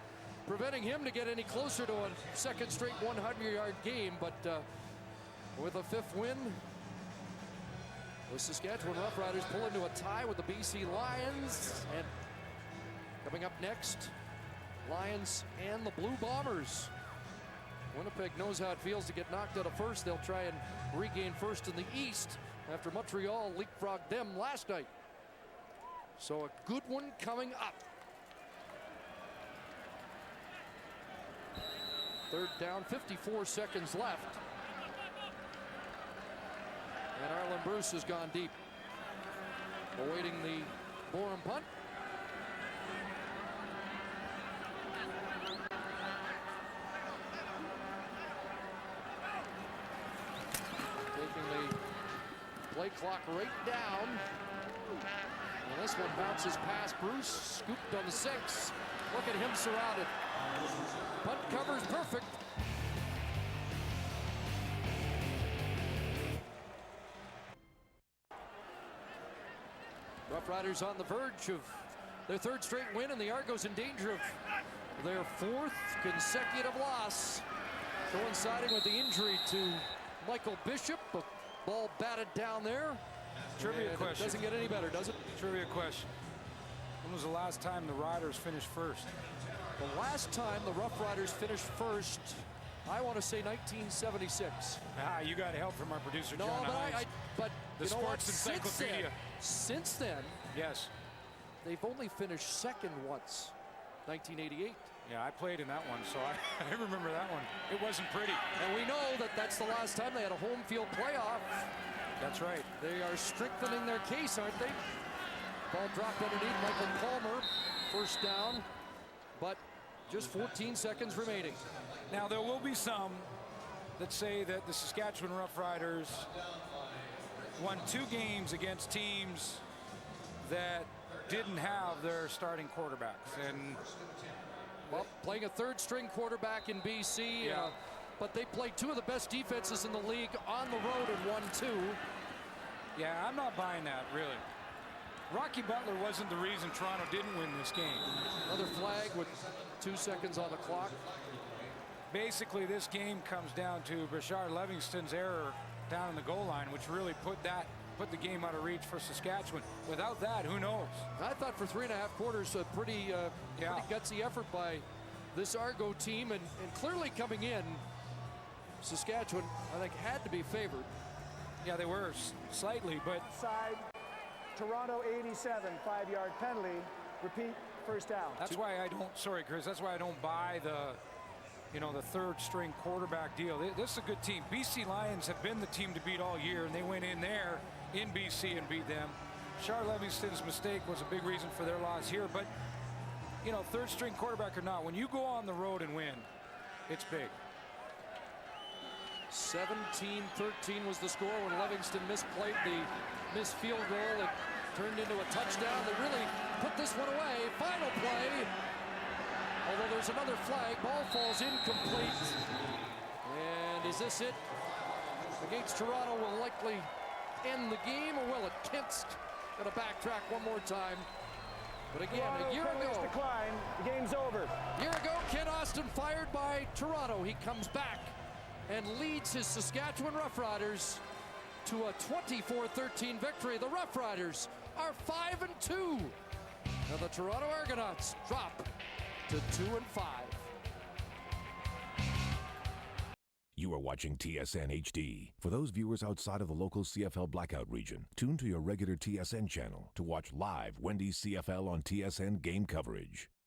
preventing him to get any closer to a second straight 100-yard game. But with a 5th win, the Saskatchewan Roughriders pull into a tie with the BC Lions. And coming up next, Lions and the Blue Bombers. Winnipeg knows how it feels to get knocked out of first. They'll try and regain first in the East after Montreal leapfrogged them last night. So a good one coming up. 3rd down, 54 seconds left. And Arlen Bruce has gone deep, awaiting the Borum punt. Taking the play clock right down. And this one bounces past Bruce, scooped on the 6. Look at him surrounded. Punt cover's perfect. Roughriders on the verge of their 3rd straight win, and the Argos in danger of their 4th consecutive loss, coinciding with the injury to Michael Bishop. A ball batted down there. Trivia question. It doesn't get any better, does it? Trivia question. When was the last time the Riders finished first? The last time the Roughriders finished first, I want to say 1976. You got help from our producer, No, John Hines. but the you know what? Sports Encyclopedia. Since then, yes, they've only finished second once, 1988. Yeah, I played in that one, so I remember that one. It wasn't pretty. And we know that that's the last time they had a home field playoff. That's right. They are strengthening their case, aren't they? Ball dropped underneath Michael Palmer. First down, but just 14 seconds remaining. Now, there will be some that say that the Saskatchewan Roughriders won 2 games against teams that didn't have their starting quarterbacks. And well, playing a third-string quarterback in BC, yeah. But they played 2 of the best defenses in the league on the road and won 2. Yeah, I'm not buying that, really. Rocky Butler wasn't the reason Toronto didn't win this game. Another flag with 2 seconds on the clock. Basically, this game comes down to Bashard Livingston's error down in the goal line, which really put the game out of reach for Saskatchewan. Without that, who knows? I thought for 3.5 quarters, a pretty gutsy effort by this Argo team, and clearly coming in, Saskatchewan, I think, had to be favored. Yeah, they were slightly, but Side, Toronto 87, 5-yard penalty. Repeat, first down. That's why I don't. Sorry, Chris. That's why I don't buy the third-string quarterback deal. This is a good team. BC Lions have been the team to beat all year, and they went in there in BC and beat them. Bashard Livingston's mistake was a big reason for their loss here, but third-string quarterback or not, when you go on the road and win, it's big. 17-13 was the score when Livingston missed field goal. It turned into a touchdown. They really put this one away. Final play. Although there's another flag, ball falls incomplete. And is this it? Against Toronto will likely end the game, or will it? Kent's gonna backtrack one more time. But again, Toronto a year ago, decline. The game's over. A year ago, Ken Austin fired by Toronto. He comes back and leads his Saskatchewan Roughriders to a 24-13 victory. The Roughriders are 5-2. Now the Toronto Argonauts drop to 2-5. You are watching TSN HD. For those viewers outside of the local CFL blackout region, tune to your regular TSN channel to watch live Wendy's CFL on TSN game coverage.